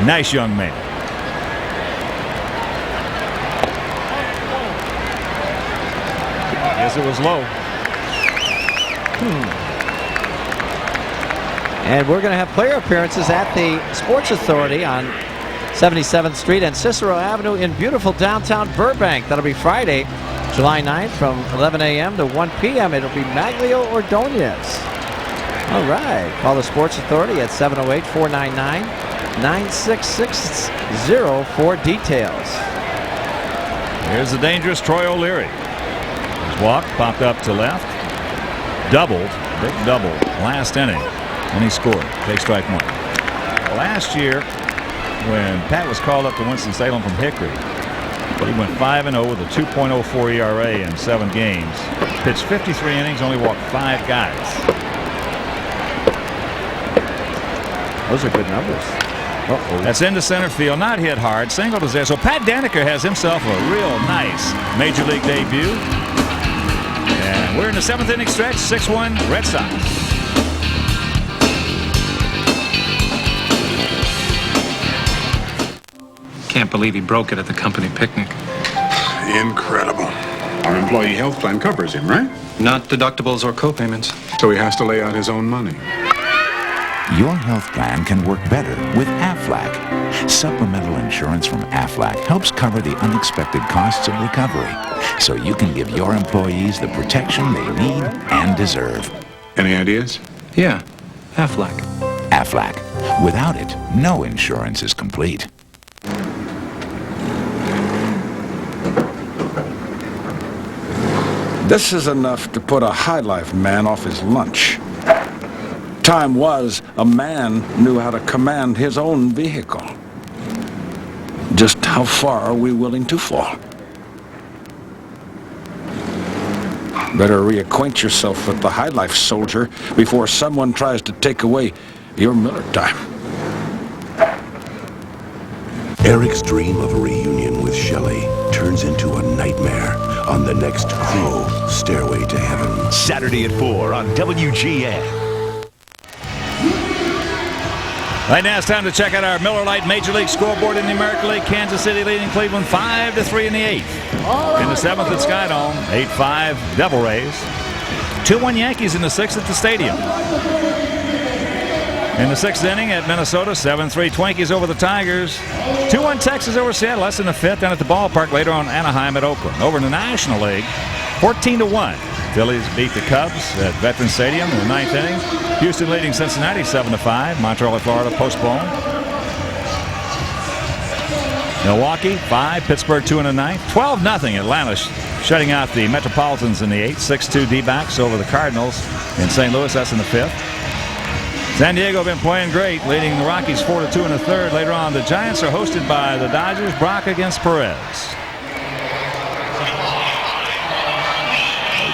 Speaker 2: Nice young man. Guess it was low.
Speaker 4: And we're going to have player appearances at the Sports Authority on 77th Street and Cicero Avenue in beautiful downtown Burbank. That'll be Friday, July 9th from 11 a.m. to 1 p.m. It'll be Maglio Ordonez. All right. Call the Sports Authority at 708-499-9660 for details.
Speaker 2: Here's the dangerous Troy O'Leary. His walk popped up to left. Doubled. Big double last inning. And he scored. Take strike one. Last year, when Pat was called up to Winston-Salem from Hickory, he went 5-0 with a 2.04 ERA in 7 games. Pitched 53 innings, only walked 5 guys.
Speaker 4: Those are good numbers.
Speaker 2: That's into center field, not hit hard. Single is there. So Pat Danica has himself a real nice Major League debut. And we're in the 7th inning stretch, 6-1 Red Sox.
Speaker 8: Can't believe he broke it at the company picnic.
Speaker 9: Incredible. Our employee health plan covers him, right?
Speaker 8: Not deductibles or co-payments.
Speaker 9: So he has to lay out his own money.
Speaker 12: Your health plan can work better with Aflac. Supplemental insurance from Aflac helps cover the unexpected costs of recovery, so you can give your employees the protection they need and deserve.
Speaker 9: Any ideas?
Speaker 8: Yeah, Aflac.
Speaker 12: Aflac. Without it, no insurance is complete.
Speaker 14: This is enough to put a high-life man off his lunch. Time was a man knew how to command his own vehicle. Just how far are we willing to fall? Better reacquaint yourself with the high-life soldier before someone tries to take away your Miller time.
Speaker 11: Eric's dream of a reunion with Shelley turns into a nightmare on the next Crow Stairway to Heaven.
Speaker 1: Saturday at 4 on WGN.
Speaker 2: Right now it's time to check out our Miller Lite Major League scoreboard in the American League. Kansas City leading Cleveland 5-3 in the 8th. In the 7th at Skydome, 8-5 Devil Rays. 2-1 Yankees in the 6th at the stadium. In the 6th inning at Minnesota, 7-3 Twinkies over the Tigers. 2-1 Texas over Seattle. That's in the 5th. And at the ballpark later on Anaheim at Oakland. Over in the National League, 14-1. Phillies beat the Cubs at Veterans Stadium in the 9th inning. Houston leading Cincinnati 7-5. Montreal at Florida postponed. Milwaukee 5. Pittsburgh 2 in the 9th. 12-0 Atlanta shutting out the Metropolitans in the 8th. 6-2 D-backs over the Cardinals in St. Louis. That's in the 5th. San Diego been playing great, leading the Rockies 4-2 in the 3rd. Later on, the Giants are hosted by the Dodgers. Brock against Perez.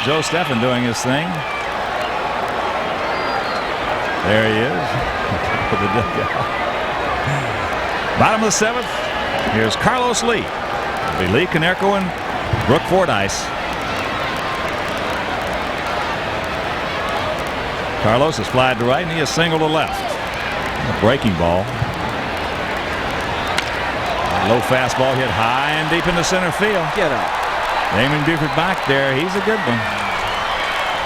Speaker 2: Joe Steffen doing his thing. There he is. For the dugout. Bottom of the 7th. Here's Carlos Lee. It'll be Lee, Konerko, and Brooke Fordyce. Carlos has flied to right, and he has singled to left. A breaking ball. A low fastball hit high and deep into center field.
Speaker 4: Get up.
Speaker 2: Damon Buford back there. He's a good one.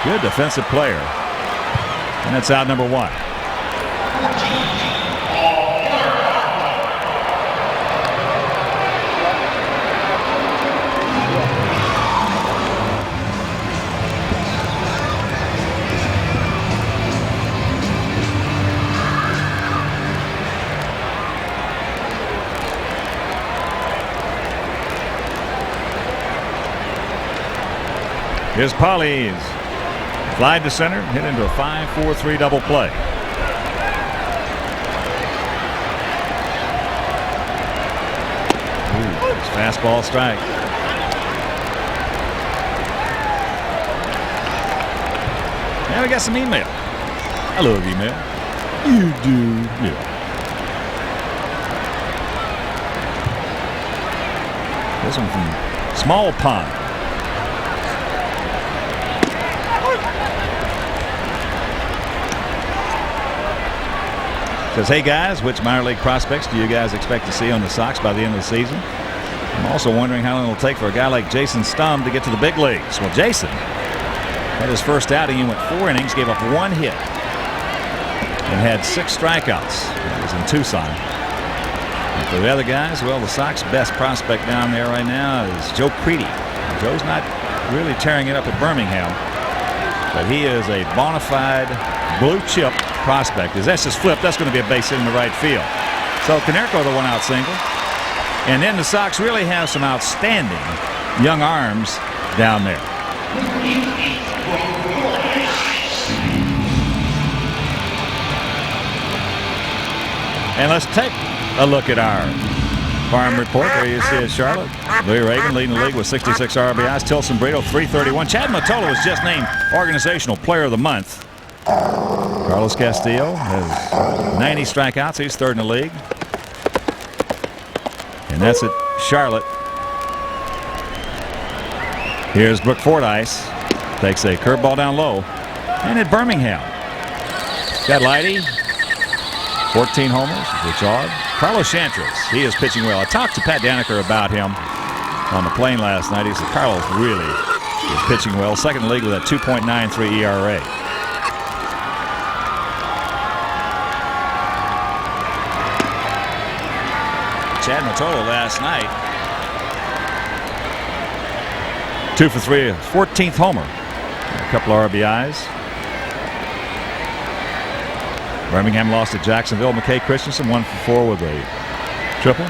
Speaker 2: Good defensive player. And that's out number 1. Here's Polly's. Fly to center, hit into a 5-4-3 double play. Ooh, fastball strike. And we got some email. I love email. You do. Yeah. This one from Small Pond. Says, hey guys, which minor league prospects do you guys expect to see on the Sox by the end of the season? I'm also wondering how long it'll take for a guy like Jason Stum to get to the big leagues. Well, Jason had his first outing. He went 4 innings, gave up 1 hit, and had 6 strikeouts. That was in Tucson. And for the other guys, well, the Sox best prospect down there right now is Joe Creedy. Joe's not really tearing it up at Birmingham, but he is a bona fide blue chip prospect. As that's just flipped, that's going to be a base hit in the right field. So Konerko, the 1-out single. And then the Sox really have some outstanding young arms down there. And let's take a look at our farm report. There you see it, Charlotte. Louis Raven leading the league with 66 RBIs. Tilson Brito, 331. Chad Mottola was just named Organizational Player of the Month. Carlos Castillo has 90 strikeouts. He's 3rd in the league. And that's it, Charlotte. Here's Brooke Fordyce. Takes a curveball down low. And at Birmingham, got Lighty, 14 homers, Richard. Carlos Chantris, he is pitching well. I talked to Pat Danaker about him on the plane last night. He said Carlos really is pitching well. 2nd in the league with a 2.93 ERA. Chad Mottola last night, 2 for 3, 14th homer, a couple of RBIs. Birmingham lost to Jacksonville. McKay Christensen 1 for 4 with a triple.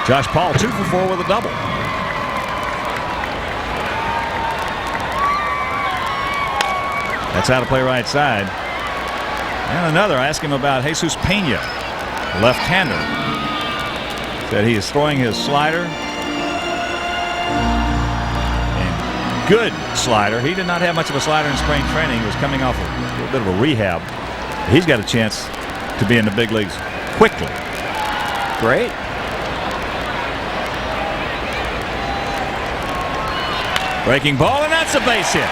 Speaker 2: Josh Paul 2 for 4 with a double. That's out to play right side. And another, I asked him about Jesus Pena, left-hander. Said he is throwing his slider. And good slider. He did not have much of a slider in spring training. He was coming off a little bit of a rehab. He's got a chance to be in the big leagues quickly.
Speaker 4: Great.
Speaker 2: Breaking ball, and that's a base hit.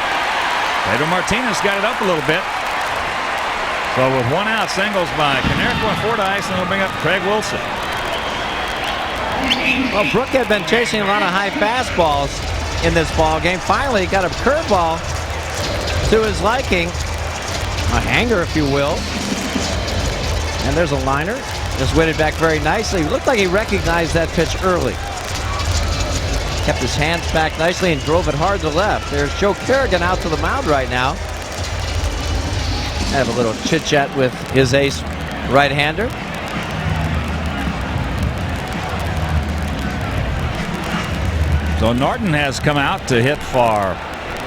Speaker 2: Pedro Martinez got it up a little bit. So with 1 out, singles by Konerko and Fordyce, and they'll bring up Craig Wilson.
Speaker 4: Well, Brooke had been chasing a lot of high fastballs in this ball game. Finally got a curveball to his liking. A hanger, if you will. And there's a liner. Just waited back very nicely. Looked like he recognized that pitch early. Kept his hands back nicely and drove it hard to left. There's Joe Kerrigan out to the mound right now. Have a little chit-chat with his ace right-hander.
Speaker 2: So Norton has come out to hit for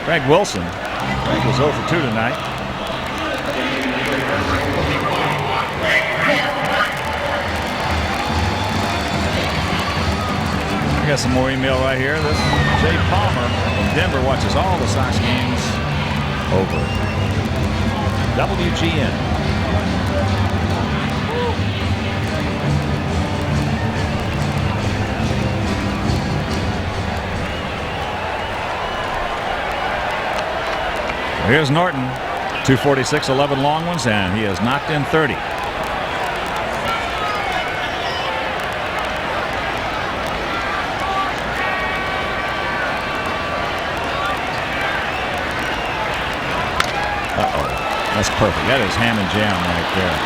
Speaker 2: Craig Wilson. Craig was 0 for 2 tonight. I got some more email right here. This Jay Palmer from Denver watches all the Sox games over WGN. Here's Norton, 246, 11 long ones, and he has knocked in 30. That's perfect. That is ham and jam right there.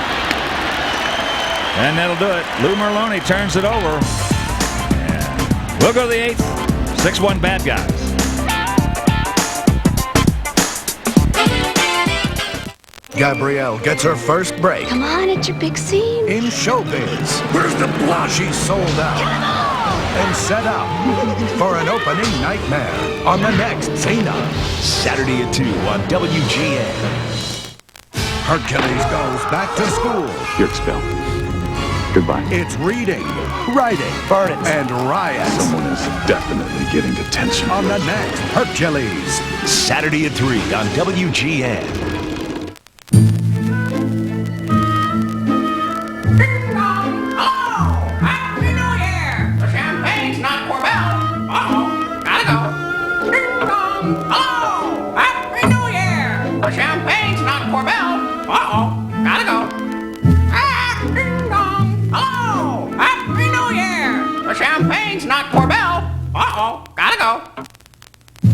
Speaker 2: And that'll do it. Lou Merlone turns it over. And we'll go to the 8th. 6-1 bad guys.
Speaker 17: Gabrielle gets her first break
Speaker 18: Come on, it's your big scene.
Speaker 17: in showbiz. Where's the blah? She's sold out and set up for an opening nightmare on the next Cena.
Speaker 1: Saturday at 2 on WGN.
Speaker 17: Hercules goes back to school.
Speaker 13: You're expelled. Goodbye.
Speaker 17: It's reading, writing, and riots.
Speaker 13: Someone is definitely getting detention.
Speaker 17: On the next Hercules.
Speaker 1: Saturday at 3 on WGN.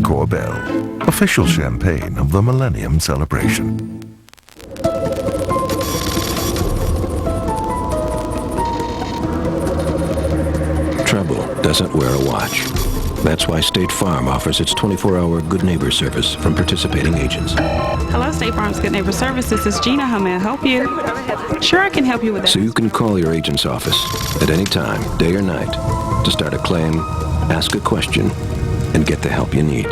Speaker 5: Corbel, official champagne of the Millennium Celebration.
Speaker 10: Trouble doesn't wear a watch. That's why State Farm offers its 24-hour Good Neighbor service from participating agents.
Speaker 15: Hello, State Farm's Good Neighbor Service. This is Gina. How may I help you? Sure, I can help you with that.
Speaker 10: So you can call your agent's office at any time, day or night, to start a claim, ask a question, and get the help you need.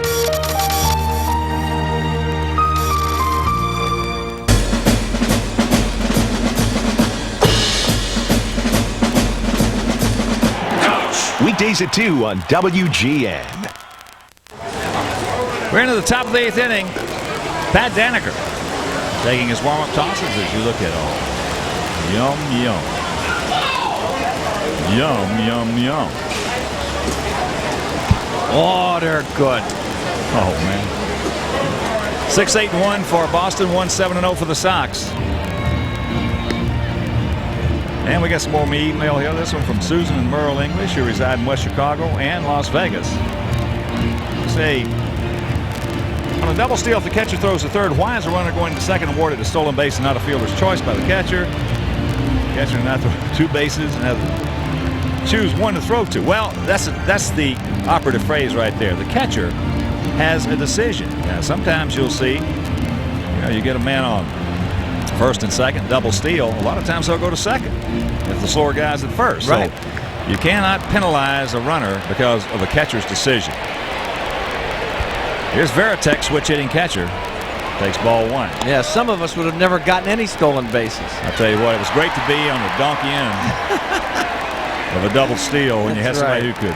Speaker 1: Weekdays at 2 on WGN.
Speaker 2: We're into the top of the 8th inning. Pat Daniker taking his warm-up tosses as you look at all. Yum, yum. Yum, yum, yum. Oh, they're good. Oh, man. 6-8-1 for Boston, 1-7-0 for the Sox. And we got some more email here. This one from Susan and Merle English, who reside in West Chicago and Las Vegas. Say, on a double steal, if the catcher throws the third, why is the runner going to second awarded a stolen base and not a fielder's choice by the catcher? Catcher not throw 2 bases and have to choose one to throw to. Well, that's the operative phrase right there. The catcher has a decision. Now, sometimes you'll see, you get a man on first and second, double steal. A lot of times they'll go to second if the slower guy's at first.
Speaker 4: Right.
Speaker 2: So you cannot penalize a runner because of a catcher's decision. Here's Veritek, switch hitting catcher. Takes ball 1.
Speaker 4: Yeah, some of us would have never gotten any stolen bases.
Speaker 2: I'll tell you what, it was great to be on the donkey end of a double steal when you had somebody who could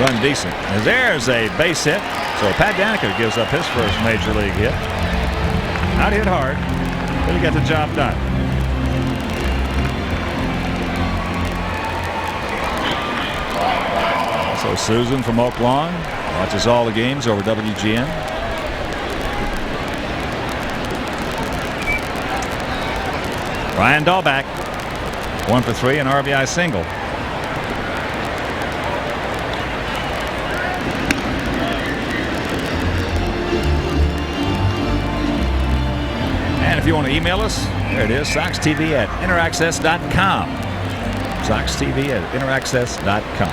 Speaker 2: run decent. As there's a base hit. So Pat Daniker gives up his first major league hit. Not hit hard, but he got the job done. So Susan from Oak Lawn watches all the games over WGN. Ryan Dahlback, 1 for 3, an RBI single. And if you want to email us, there it is, SoxTV@interaccess.com. SoxTV@interaccess.com.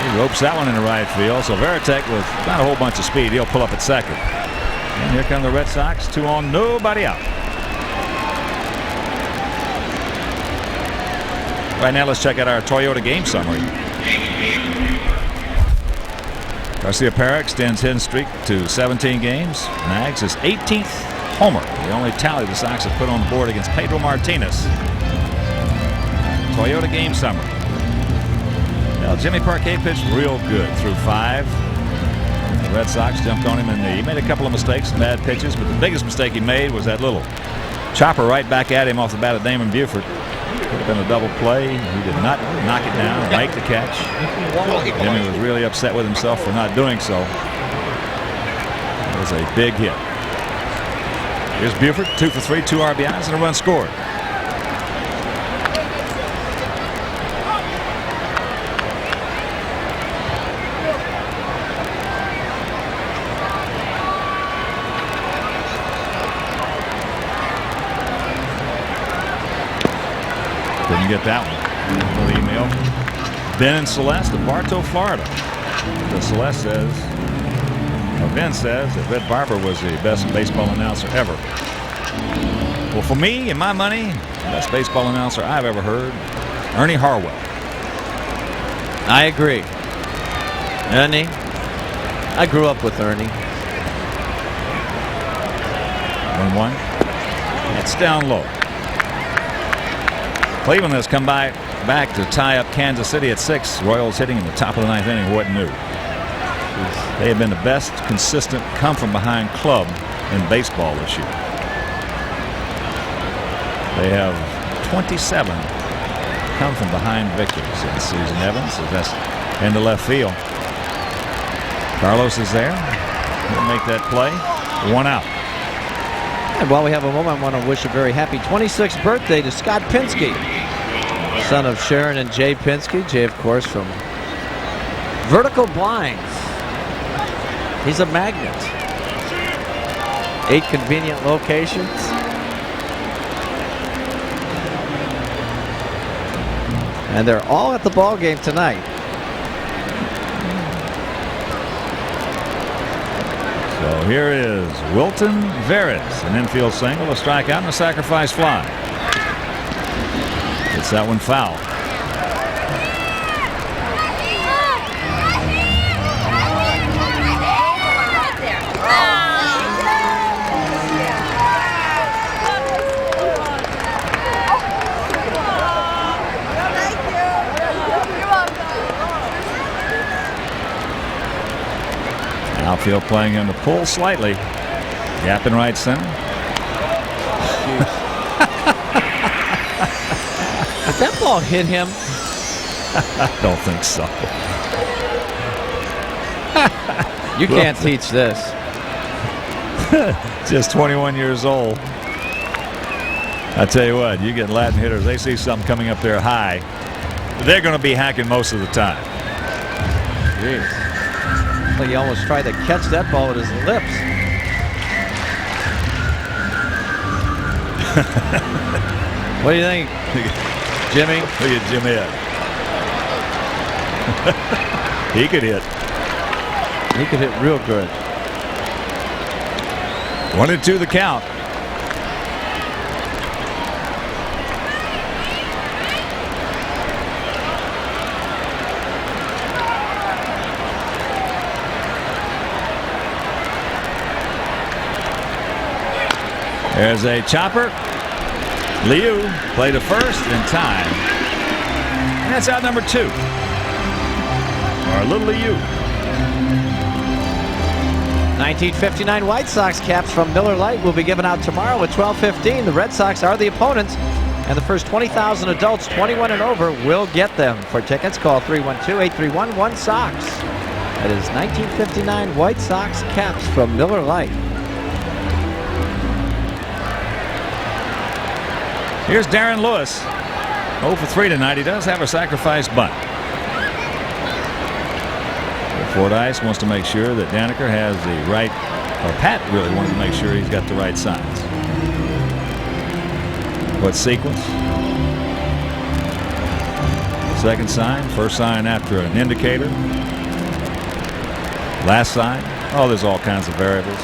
Speaker 2: He ropes that one in the right field. So Veritek with not a whole bunch of speed. He'll pull up at second. And here come the Red Sox. 2 on, nobody out. Right now, let's check out our Toyota game summary. Garcia Parra extends his streak to 17 games. Nags his 18th homer. The only tally the Sox have put on the board against Pedro Martinez. Toyota game summary. Well, Jimmy Parquet pitched real good through 5. The Red Sox jumped on him, and he made a couple of mistakes, bad pitches, but the biggest mistake he made was that little chopper right back at him off the bat of Damon Buford. Could have been a double play. He did not knock it down, make the catch. Jimmy was really upset with himself for not doing so. It was a big hit. Here's Buford, 2 for 3, 2 RBIs, and a run scored. Didn't get that one. For the email. Ben and Celeste of Bartow, Florida. The Celeste says, or Ben says, that Red Barber was the best baseball announcer ever. Well, for me and my money, the best baseball announcer I've ever heard, Ernie Harwell.
Speaker 16: I agree. Ernie. I grew up with Ernie.
Speaker 2: 1-1. It's down low. Cleveland has come back to tie up Kansas City at 6. Royals hitting in the top of the 9th inning. What new? They have been the best consistent come from behind club in baseball this year. They have 27 come from behind victories this season. Evans is that's into left field. Carlos is there. He'll make that play. 1 out.
Speaker 16: And while we have a moment, I want to wish a very happy 26th birthday to Scott Pinsky, son of Sharon and Jay Pinsky. Jay, of course, from Vertical Blinds. He's a magnet. 8 convenient locations. And they're all at the ball game tonight.
Speaker 2: So here is Wilton Veras, an infield single, a strikeout, and a sacrifice fly. It's that one foul. Outfield playing him to pull slightly. Gap in right center.
Speaker 16: Did that ball hit him?
Speaker 2: I don't think so.
Speaker 16: You can't teach this.
Speaker 2: Just 21 years old. I tell you what, you get Latin hitters, they see something coming up there high, they're going to be hacking most of the time.
Speaker 16: Jeez. Like he almost tried to catch that ball with his lips. What do you think, Jimmy?
Speaker 2: Look at Jimmy. He could hit.
Speaker 16: He could hit real good.
Speaker 2: 1-2 the count. There's a chopper. Liu played to first in time. And that's out number 2. Our little Liu.
Speaker 16: 1959 White Sox caps from Miller Lite will be given out tomorrow at 12:15. The Red Sox are the opponents, and the first 20,000 adults 21 and over will get them. For tickets, call 312-831-1-SOX. That is 1959 White Sox caps from Miller Lite.
Speaker 2: Here's Darren Lewis. 0 for 3 tonight. He does have a sacrifice bunt. Fordyce wants to make sure that Daneker has the right, or Pat really wanted to make sure he's got the right signs. What sequence? Second sign, first sign after an indicator. Last sign. Oh, there's all kinds of variables.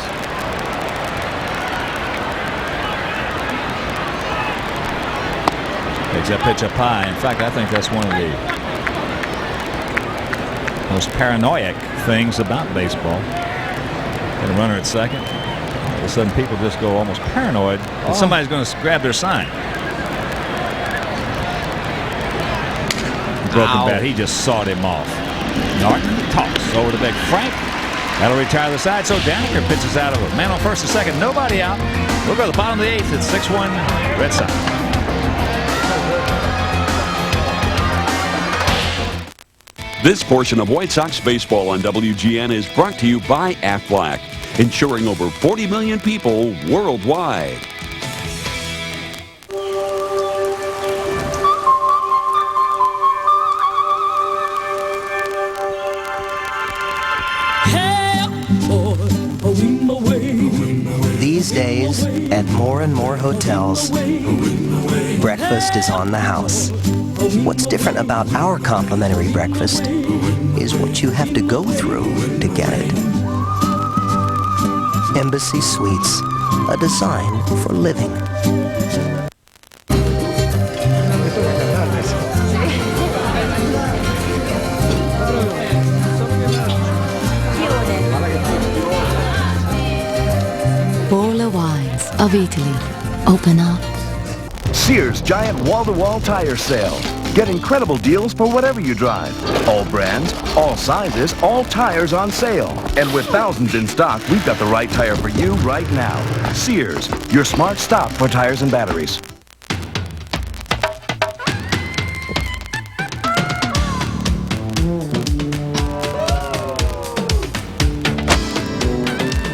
Speaker 2: Takes that pitch up high. In fact, I think that's one of the most paranoid things about baseball. Got a runner at second. All of a sudden, people just go almost paranoid that somebody's going to grab their sign. broken bat. He just sawed him off. Norton toss over to big Frank. That'll retire the side. So Daniker pitches out of it. Man on first and second. Nobody out. We'll go to the bottom of the eighth. It's 6-1 Red Sox.
Speaker 13: This portion of White Sox baseball on WGN is brought to you by Aflac, insuring over 40 million people worldwide.
Speaker 19: These days, at more and more hotels, breakfast is on the house. What's different about our complimentary breakfast is what you have to go through to get it. Embassy Suites, a design for living.
Speaker 20: Borla Wines of Italy. Open up.
Speaker 17: Sears giant wall-to-wall tire sale. Get incredible deals for whatever you drive. All brands, all sizes, all tires on sale. And with thousands in stock, we've got the right tire for you right now. Sears, your smart stop for tires and batteries.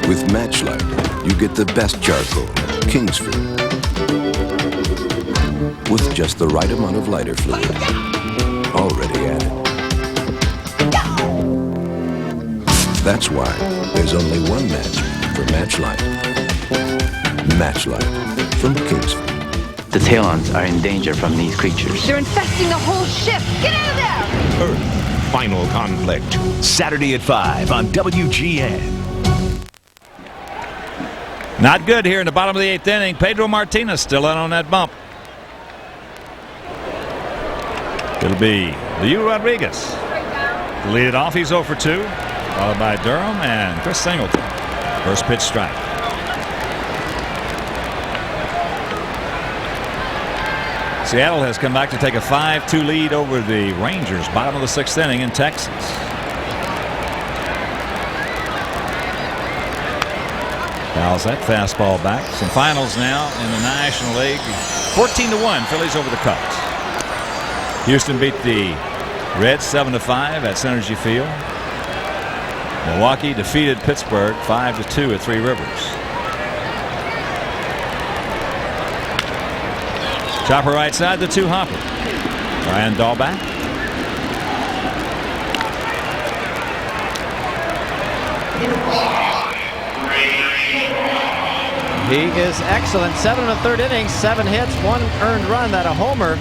Speaker 10: With Matchlight, you get the best charcoal, Kingsford, with just the right amount of lighter fluid already added. That's why there's only one match for Matchlight. Matchlight from Kingsford.
Speaker 21: The Talons are in danger from these creatures.
Speaker 18: They're infesting the whole ship. Get out of there!
Speaker 1: Earth, final conflict. Saturday at 5 on WGN.
Speaker 2: Not good here in the bottom of the eighth inning. Pedro Martinez still in on that bump. It'll be Leo Rodriguez. To lead it off, he's 0 for 2. Followed by Durham and Chris Singleton. First pitch strike. Seattle has come back to take a 5-2 lead over the Rangers. Bottom of the sixth inning in Texas. Fouls that fastball back. Some finals now in the National League. 14-1 Phillies over the Cubs. Houston beat the Reds 7-5 at Synergy Field. Milwaukee defeated Pittsburgh 5-2 at Three Rivers. Chopper right side, the 2 hopper. Brian Dahlback.
Speaker 16: He is excellent. 7 1/3 innings, 7 hits, 1 earned run, that a homer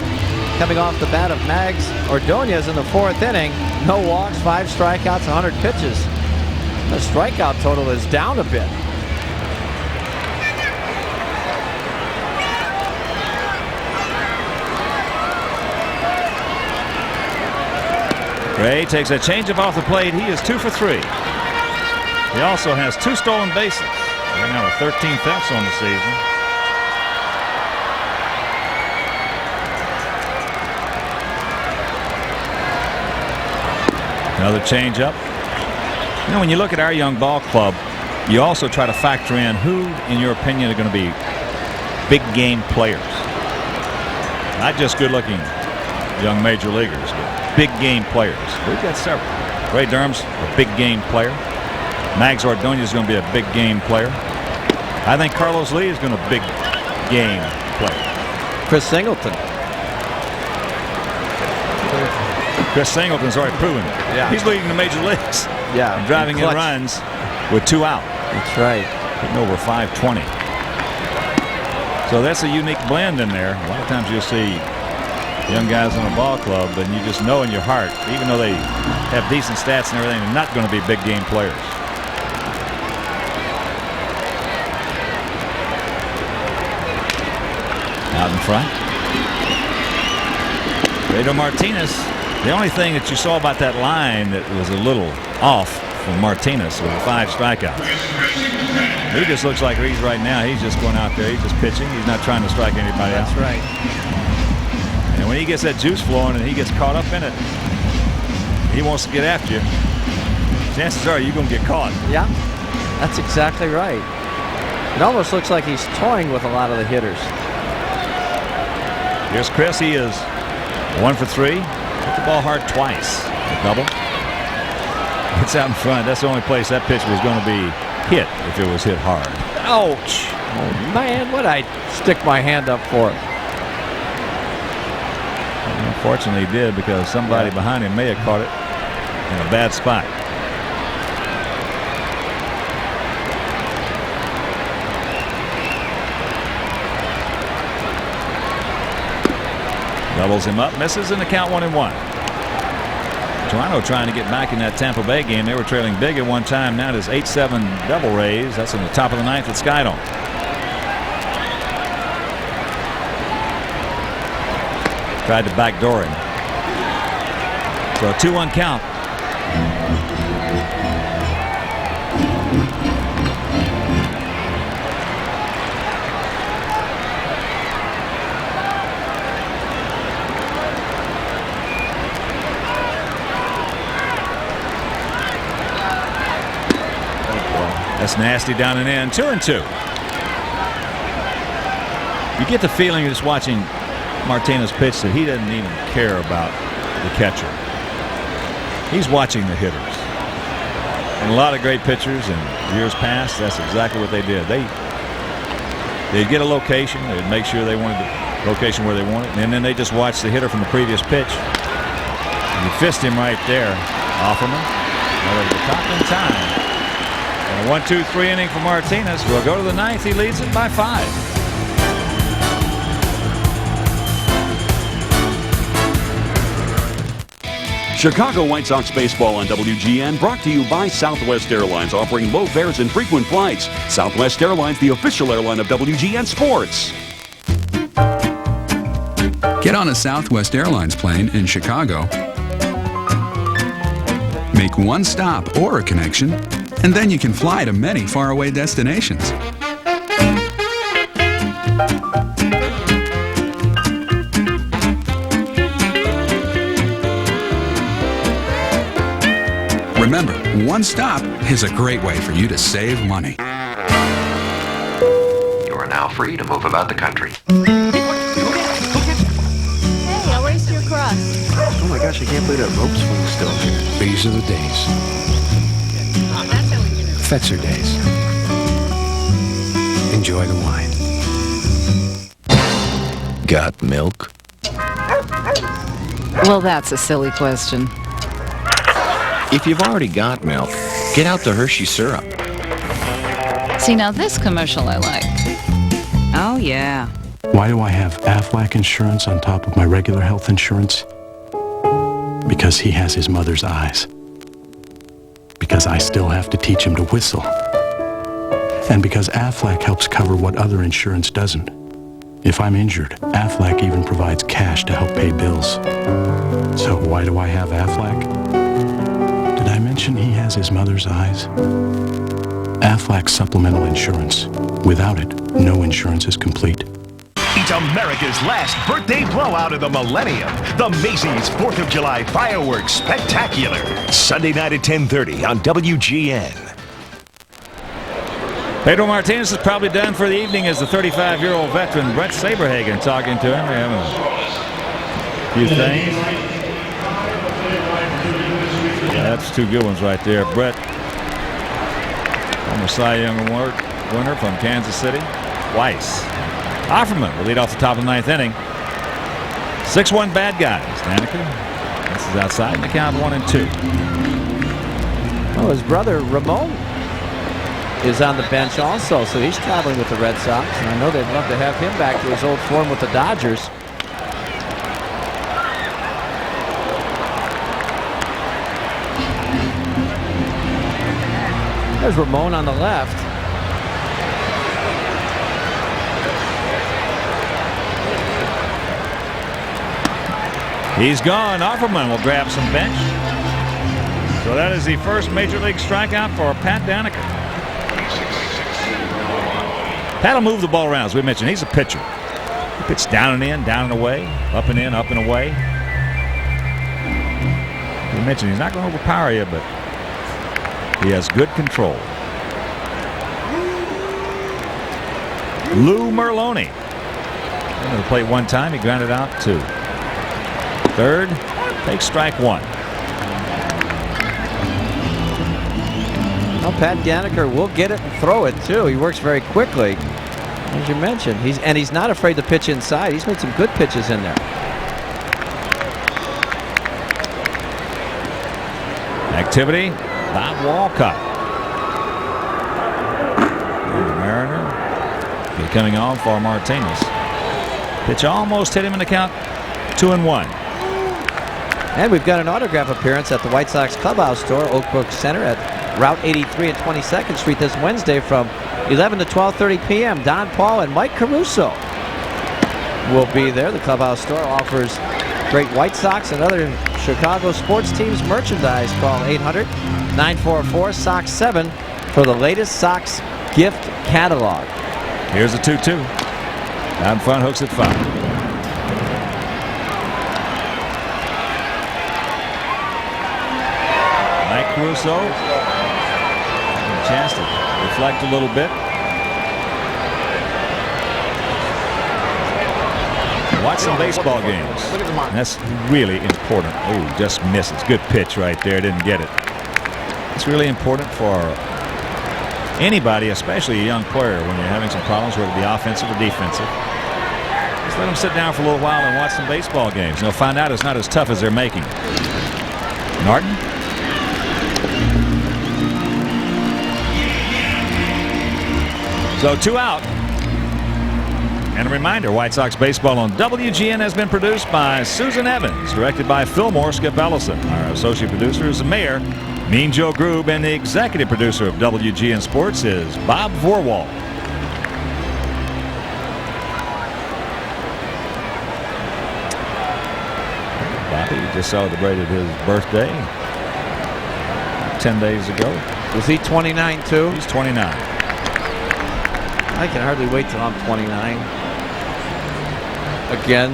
Speaker 16: coming off the bat of Mags Ordonez in the 4th inning. No walks, 5 strikeouts, 100 pitches. The strikeout total is down a bit.
Speaker 2: Gray takes a changeup off the plate. He is 2 for 3. He also has 2 stolen bases. Right now, the 13 thefts on the season. Another changeup. You know, when you look at our young ball club, you also try to factor in who, in your opinion, are going to be big game players. Not just good-looking young major leaguers, but big game players. We've got several. Ray Durham's a big game player. Mags Ordonez is going to be a big game player. I think Carlos Lee is going to be a big game player.
Speaker 16: Chris Singleton.
Speaker 2: Chris Singleton's already proven it.
Speaker 16: Yeah.
Speaker 2: He's leading the major leagues.
Speaker 16: Yeah.
Speaker 2: And driving in runs with 2 out.
Speaker 16: That's right.
Speaker 2: Hitting over 520. So that's a unique blend in there. A lot of times you'll see young guys in a ball club, and you just know in your heart, even though they have decent stats and everything, they're not going to be big game players. Out in front. Pedro Martinez. The only thing that you saw about that line that was a little off from Martinez was the 5 strikeouts. He just looks like he's right now. He's just going out there. He's just pitching. He's not trying to strike anybody out.
Speaker 16: That's right.
Speaker 2: And when he gets that juice flowing and he gets caught up in it, he wants to get after you. Chances are you're going to get caught.
Speaker 16: Yeah, that's exactly right. It almost looks like he's toying with a lot of the hitters.
Speaker 2: Here's Chris. He is 1 for 3. Hit the ball hard twice. Double. It's out in front. That's the only place that pitch was going to be hit if it was hit hard.
Speaker 16: Ouch. Oh, man, what'd I stick my hand up for?
Speaker 2: Unfortunately, he did, because somebody behind him may have caught it in a bad spot. Doubles him up, misses, and the count 1-1. Toronto trying to get back in that Tampa Bay game. They were trailing big at one time. Now it is 8-7 double raise. That's in the top of the 9th at Skydome. Tried to backdoor him. So a 2-1 count. That's nasty down and in. 2-2. You get the feeling just watching Martinez pitch that he doesn't even care about the catcher. He's watching the hitters. And a lot of great pitchers in years past, that's exactly what they did. They'd get a location. They'd make sure they wanted the location where they wanted it. And then they just watched the hitter from the previous pitch. And you fist him right there. Offerman. Over to the top in time. And a 1-2-3 inning for Martinez. We'll go to the 9th. He leads it by 5.
Speaker 13: Chicago White Sox baseball on WGN, brought to you by Southwest Airlines, offering low fares and frequent flights. Southwest Airlines, the official airline of WGN Sports.
Speaker 7: Get on a Southwest Airlines plane in Chicago. Make one stop or a connection, and then you can fly to many faraway destinations. Remember, one stop is a great way for you to save money.
Speaker 22: You are now free to move about the country.
Speaker 6: Hey, I'll race your crust.
Speaker 10: Oh my gosh, I can't believe that rope swing's still here. These are the days. Fetzer days. Enjoy the wine.
Speaker 5: Got milk?
Speaker 23: Well, that's a silly question.
Speaker 24: If you've already got milk, get out the Hershey syrup.
Speaker 23: See, now this commercial I like. Oh, yeah.
Speaker 8: Why do I have Aflac insurance on top of my regular health insurance? Because he has his mother's eyes. Because I still have to teach him to whistle. And because Aflac helps cover what other insurance doesn't. If I'm injured, Aflac even provides cash to help pay bills. So why do I have Aflac? Did I mention he has his mother's eyes? Aflac supplemental insurance. Without it, no insurance is complete.
Speaker 1: It's America's last birthday blowout of the millennium. The Macy's 4th of July Fireworks Spectacular. Sunday night at 10:30 on WGN.
Speaker 2: Pedro Martinez is probably done for the evening as the 35-year-old veteran Brett Saberhagen talking to him. They're having a few things. Yeah, that's two good ones right there. Brett, former Cy Young Award winner from Kansas City. Weiss. Offerman will lead off the top of the 9th inning. 6-1 bad guys. Danica. This is outside in the count 1-2.
Speaker 16: Oh, his brother Ramon is on the bench also, so he's traveling with the Red Sox, and I know they'd love to have him back to his old form with the Dodgers. There's Ramon on the left.
Speaker 2: He's gone. Offerman will grab some bench. So that is the first Major League strikeout for Pat Danica. Pat will move the ball around, as we mentioned. He's a pitcher. He Pitch down and in, down and away, up and in, up and away. You mentioned he's not going to overpower you, but he has good control. Lou Merlone. Into the plate one time, he grounded out 2. Third, takes strike 1.
Speaker 16: Well, Pat Daneker will get it and throw it too. He works very quickly, as you mentioned. He's not afraid to pitch inside. He's made some good pitches in there.
Speaker 2: Activity, Bob Walcott. And the Mariner coming on for Martinez. Pitch almost hit him in the count. 2-1.
Speaker 16: And we've got an autograph appearance at the White Sox Clubhouse Store, Oak Brook Center at Route 83 and 22nd Street this Wednesday from 11 to 12:30 p.m. Don Paul and Mike Caruso will be there. The Clubhouse Store offers great White Sox and other Chicago sports teams merchandise. Call 800-944-SOX-7 for the latest Sox gift catalog.
Speaker 2: Here's a 2-2. Out in front, hooks at 5. Mike Caruso. A chance to reflect a little bit. Watch some baseball games. And that's really important. Oh, just misses. Good pitch right there. Didn't get it. It's really important for anybody, especially a young player, when you're having some problems, whether it be offensive or defensive. Just let them sit down for a little while and watch some baseball games. And they'll find out it's not as tough as they're making. Norton. So 2 out. And a reminder, White Sox baseball on WGN has been produced by Susan Evans, directed by Fillmore Skip Ellison. Our associate producer is the mayor, Mean Joe Groob, and the executive producer of WGN Sports is Bob Vorwald. Bobby just celebrated his birthday 10 days ago.
Speaker 16: Was he 29 too?
Speaker 2: He's 29.
Speaker 16: I can hardly wait till I'm 29. Again.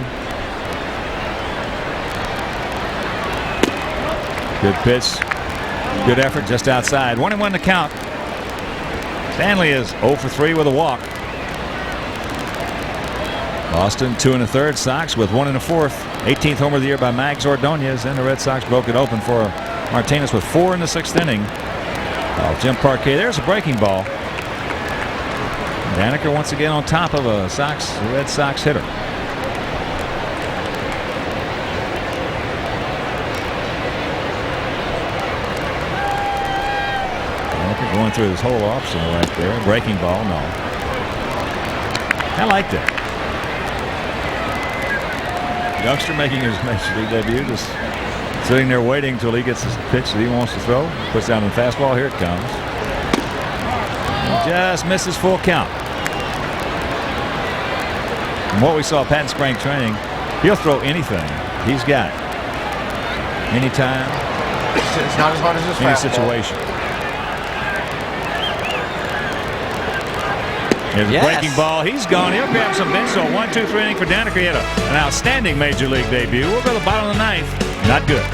Speaker 2: Good pitch. Good effort just outside. 1-1 to count. Stanley is 0 for 3 with a walk. Boston 2 1/3. Sox with 1 1/4. 18th homer of the year by Mags Ordonez. And the Red Sox broke it open for Martinez with 4 in the 6th inning. Oh, Jim Parquet. There's a breaking ball. Daneker once again on top of a Red Sox hitter. Daneker going through his whole arsenal right there. Breaking ball, no. I like that. Youngster making his Major League debut, just sitting there waiting until he gets his pitch that he wants to throw. Puts down the fastball. Here it comes. He just misses full count. From what we saw Pat in spring training, he'll throw anything he's got, anytime,
Speaker 3: it's not as hard as this
Speaker 2: any
Speaker 3: fastball.
Speaker 2: situation. There's a breaking ball. He's gone. He'll grab some bench. So 1-2-3 inning for Daneker. He had an outstanding Major League debut. We'll go to the bottom of the 9th. Not good.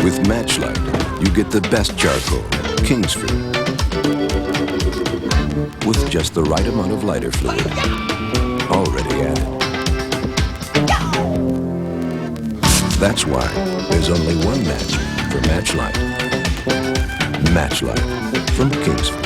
Speaker 10: With Matchlight, you get the best charcoal, Kingsford, with just the right amount of lighter fluid already added. That's why there's only one match for Matchlight. Matchlight from Kingsford.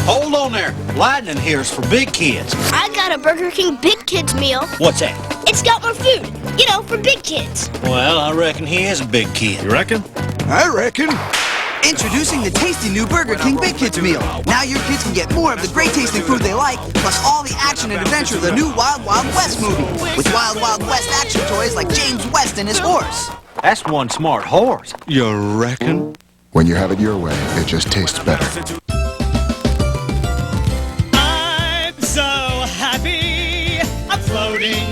Speaker 9: Hold on there. Lightning here's for big kids.
Speaker 12: I got a Burger King Big Kids meal.
Speaker 9: What's that?
Speaker 12: It's got more food, you know, for big kids.
Speaker 9: Well, I reckon he is a big kid.
Speaker 2: You reckon?
Speaker 3: I reckon.
Speaker 14: Introducing the tasty new Burger King Big Kids meal. Now your kids can get more of the great tasting food they like, plus all the action and adventure of the new Wild Wild West movie. With Wild Wild West action toys like James West and his horse.
Speaker 9: That's one smart horse.
Speaker 3: You reckon? When you have it your way, it just tastes better.
Speaker 25: I'm so happy. I'm floating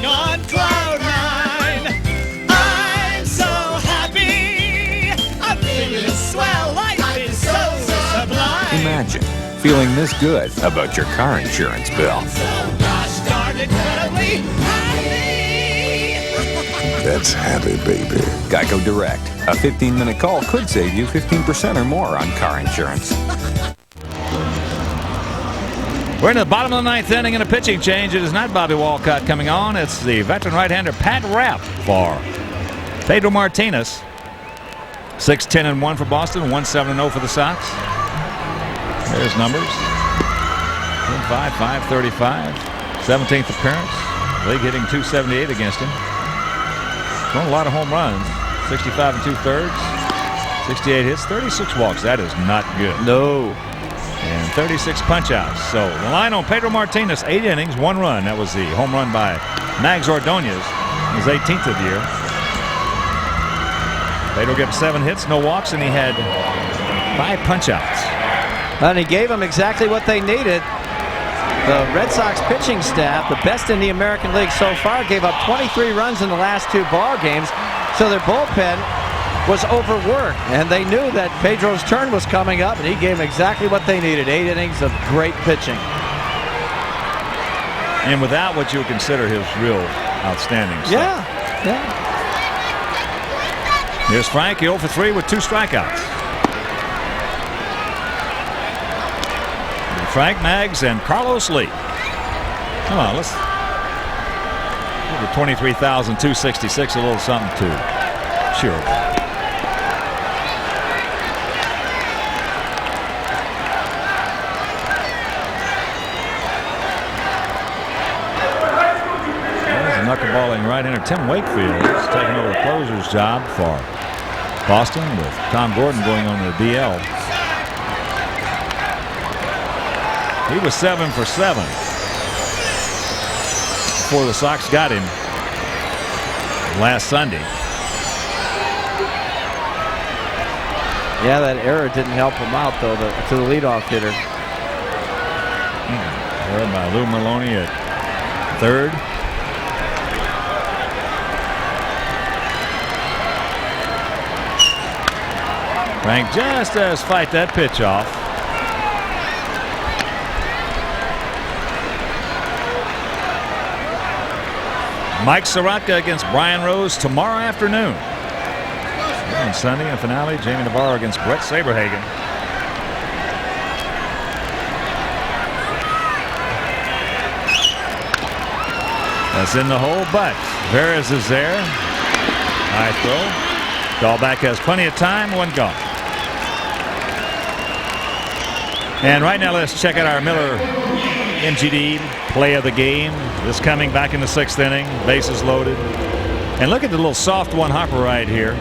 Speaker 4: swell, life is so sublime.
Speaker 11: Imagine feeling this good about your car insurance bill.
Speaker 4: Gosh darn incredibly happy.
Speaker 5: That's happy, baby.
Speaker 11: Geico Direct. A 15-minute call could save you 15% or more on car insurance.
Speaker 2: We're in the bottom of the ninth inning in a pitching change. It is not Bobby Walcott coming on. It's the veteran right-hander Pat Rapp for Pedro Martinez. 6-10-1 for Boston, 1-7-0 for the Sox. There's numbers. 5, 535. 17th appearance. League hitting .278 against him. Thrown a lot of home runs. 65 2/3. 68 hits, 36 walks. That is not good.
Speaker 16: No.
Speaker 2: And 36 punch-outs. So the line on Pedro Martinez, 8 innings, 1 run. That was the home run by Mags Ordonez. His 18th of the year. Pedro gave 7 hits, no walks, and he had 5 punch-outs.
Speaker 16: And he gave them exactly what they needed. The Red Sox pitching staff, the best in the American League so far, gave up 23 runs in the last 2 ball games. So their bullpen was overworked, and they knew that Pedro's turn was coming up, and he gave them exactly what they needed. 8 innings of great pitching.
Speaker 2: And without what you would consider his real outstanding stuff.
Speaker 16: Yeah.
Speaker 2: Here's Frank, 0 for 3 with 2 strikeouts. And Frank, Mags, and Carlos Lee. Come on, let's give the 23,266 a little something to cheer about. Knuckleballing right-hander Tim Wakefield is taking over the closer's job for Boston with Tom Gordon going on the DL. He was 7 for 7 before the Sox got him last Sunday.
Speaker 16: Yeah, that error didn't help him out, though, to the leadoff hitter.
Speaker 2: Error by Lou Maloney at third. Frank just does fight that pitch off. Mike Soroka against Brian Rose tomorrow afternoon. On Sunday in the finale, Jamie Navarro against Brett Saberhagen. That's in the hole, but Veras is there. High throw. Dahlback has plenty of time. 1 gone. And right now, let's check out our Miller MGD play of the game. This coming back in the 6th inning. Bases loaded. And look at the little soft one hopper right here.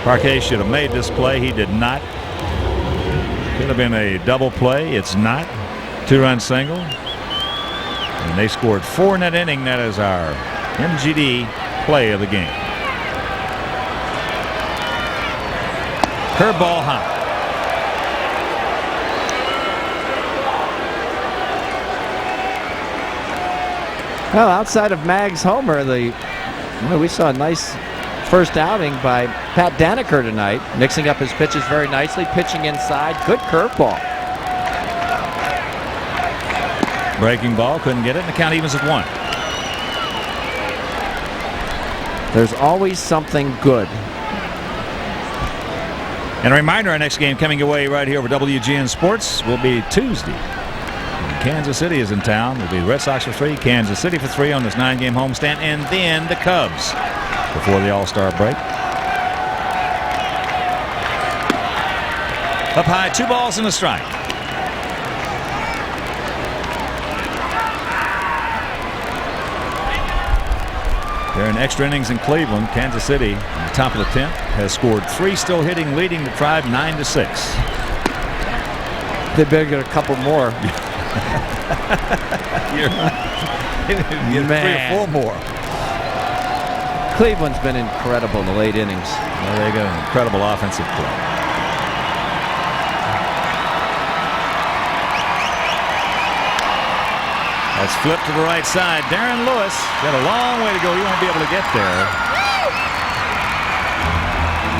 Speaker 2: Parquet should have made this play. He did not. Could have been a double play. It's not. 2-run single. And they scored 4 in that inning. That is our MGD play of the game. Curveball high.
Speaker 16: Well, outside of Mag's homer, we saw a nice first outing by Pat Daniker tonight, mixing up his pitches very nicely, pitching inside, good curveball.
Speaker 2: Breaking ball, couldn't get it, and the count evens at 1.
Speaker 16: There's always something good.
Speaker 2: And a reminder, our next game coming away right here over WGN Sports will be Tuesday. Kansas City is in town. It'll be Red Sox for 3, Kansas City for 3 on this 9-game homestand, and then the Cubs before the All-Star break. Up high, 2 balls and a strike. They're in extra innings in Cleveland. Kansas City, on the top of the 10th, has scored 3, still hitting, leading the Tribe 9-6.
Speaker 16: They better get a couple more.
Speaker 2: You're get 3 or 4 more.
Speaker 16: Cleveland's been incredible in the late innings.
Speaker 2: Well, they got an incredible offensive play. That's flipped to the right side. Darren Lewis got a long way to go. He won't be able to get there.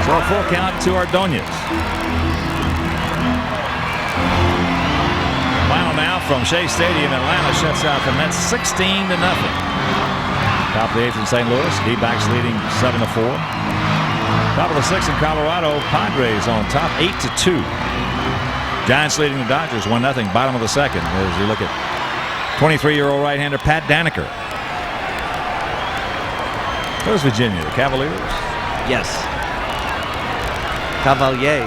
Speaker 2: So for a full count to Ordonez. Final now from Shea Stadium. Atlanta shuts out the Mets 16-0. Top of the 8th in St. Louis. D-backs leading 7-4. Top of the 6th in Colorado. Padres on top 8-2. Giants leading the Dodgers 1-0. Bottom of the 2nd as you look at 23-year-old right-hander Pat Daneker. Where's Virginia? The Cavaliers?
Speaker 16: Yes. Cavaliers.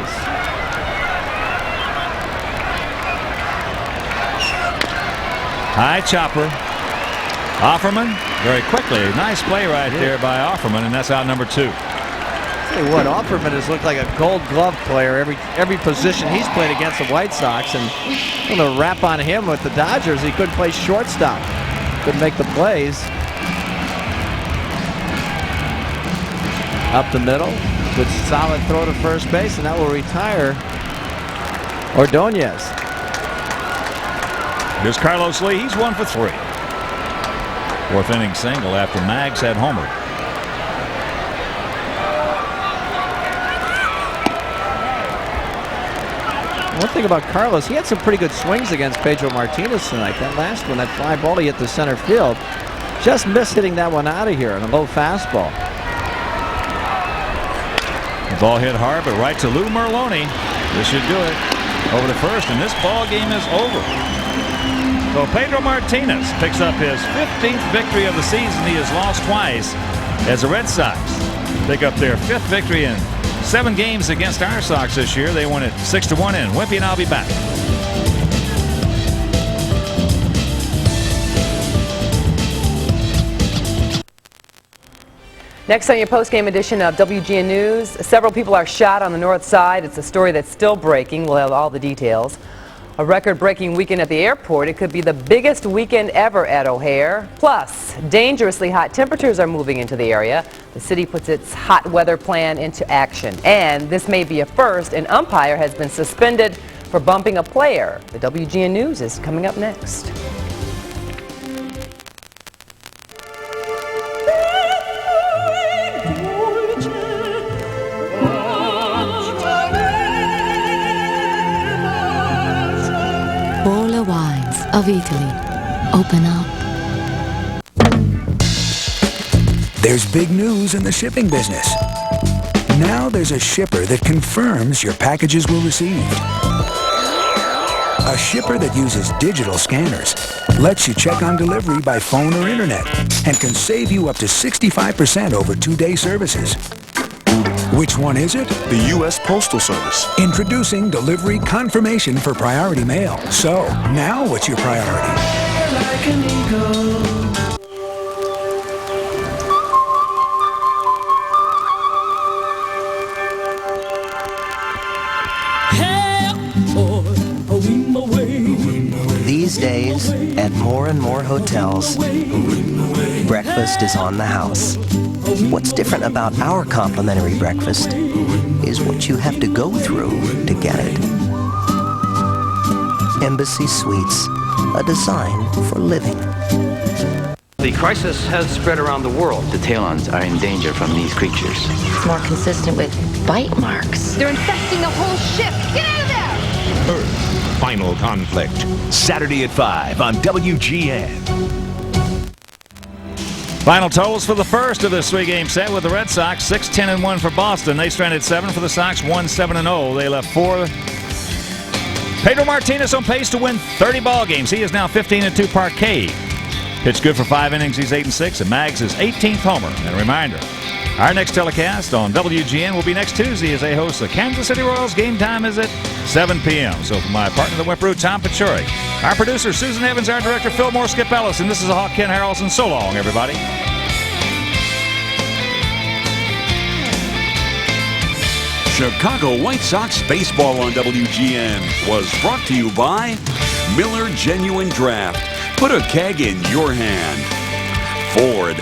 Speaker 2: High chopper. Offerman very quickly. Nice play right there by Offerman, and that's out number 2.
Speaker 16: Tell you what, Offerman has looked like a gold glove player every position he's played against the White Sox, and I'm going to rap on him with the Dodgers. He couldn't play shortstop. Couldn't make the plays. Up the middle. Good solid throw to first base, and that will retire Ordonez.
Speaker 2: Here's Carlos Lee. He's 1 for 3. 4th inning single after Maggs had homered.
Speaker 16: One thing about Carlos, he had some pretty good swings against Pedro Martinez tonight. That last one, that fly ball he hit the center field, just missed hitting that one out of here on a low fastball.
Speaker 2: The ball hit hard, but right to Lou Merloni. This should do it. Over to first, and this ball game is over. So Pedro Martinez picks up his 15th victory of the season. He has lost twice as the Red Sox pick up their 5th victory in 7 games against our Sox this year. They won it 6-1 in. Wimpy and I'll be back.
Speaker 15: Next on your post-game edition of WGN News, several people are shot on the north side. It's a story that's still breaking. We'll have all the details. A record-breaking weekend at the airport. It could be the biggest weekend ever at O'Hare. Plus, dangerously hot temperatures are moving into the area. The city puts its hot weather plan into action. And this may be a first. An umpire has been suspended for bumping a player. The WGN News is coming up next.
Speaker 17: Bola Wines of Italy. Open up.
Speaker 19: There's big news in the shipping business. Now there's a shipper that confirms your packages were received. A shipper that uses digital scanners, lets you check on delivery by phone or internet, and can save you up to 65% over 2-day services. Which one is it? The U.S. Postal Service. Introducing delivery confirmation for priority mail. So, now what's your priority? Like an eagle.
Speaker 20: These days, at more and more hotels, breakfast is on the house. What's different about our complimentary breakfast is what you have to go through to get it. Embassy Suites, a design for living.
Speaker 21: The crisis has spread around the world. The talons are in danger from these creatures.
Speaker 18: It's more consistent with bite marks. They're infesting the whole ship. Get out of there!
Speaker 1: Earth, Final Conflict. Saturday at 5 on WGN.
Speaker 2: Final totals for the first of this 3-game set with the Red Sox. 6-10-1 for Boston. They stranded 7 for the Sox. 1-7-0. They left 4. Pedro Martinez on pace to win 30 ball games. He is now 15-2 parquet. Pitched good for 5 innings. He's 8-6. And Maggs is 18th homer. And a reminder, our next telecast on WGN will be next Tuesday as they host the Kansas City Royals. Game time is at 7 p.m. So for my partner, the Whipperoo, Tom Pachori, our producer, Susan Evans, our director, Fillmore Skip Ellis, and this is the Hawk Ken Harrelson. So long, everybody.
Speaker 13: Chicago White Sox baseball on WGN was brought to you by Miller Genuine Draft. Put a keg in your hand. Ford,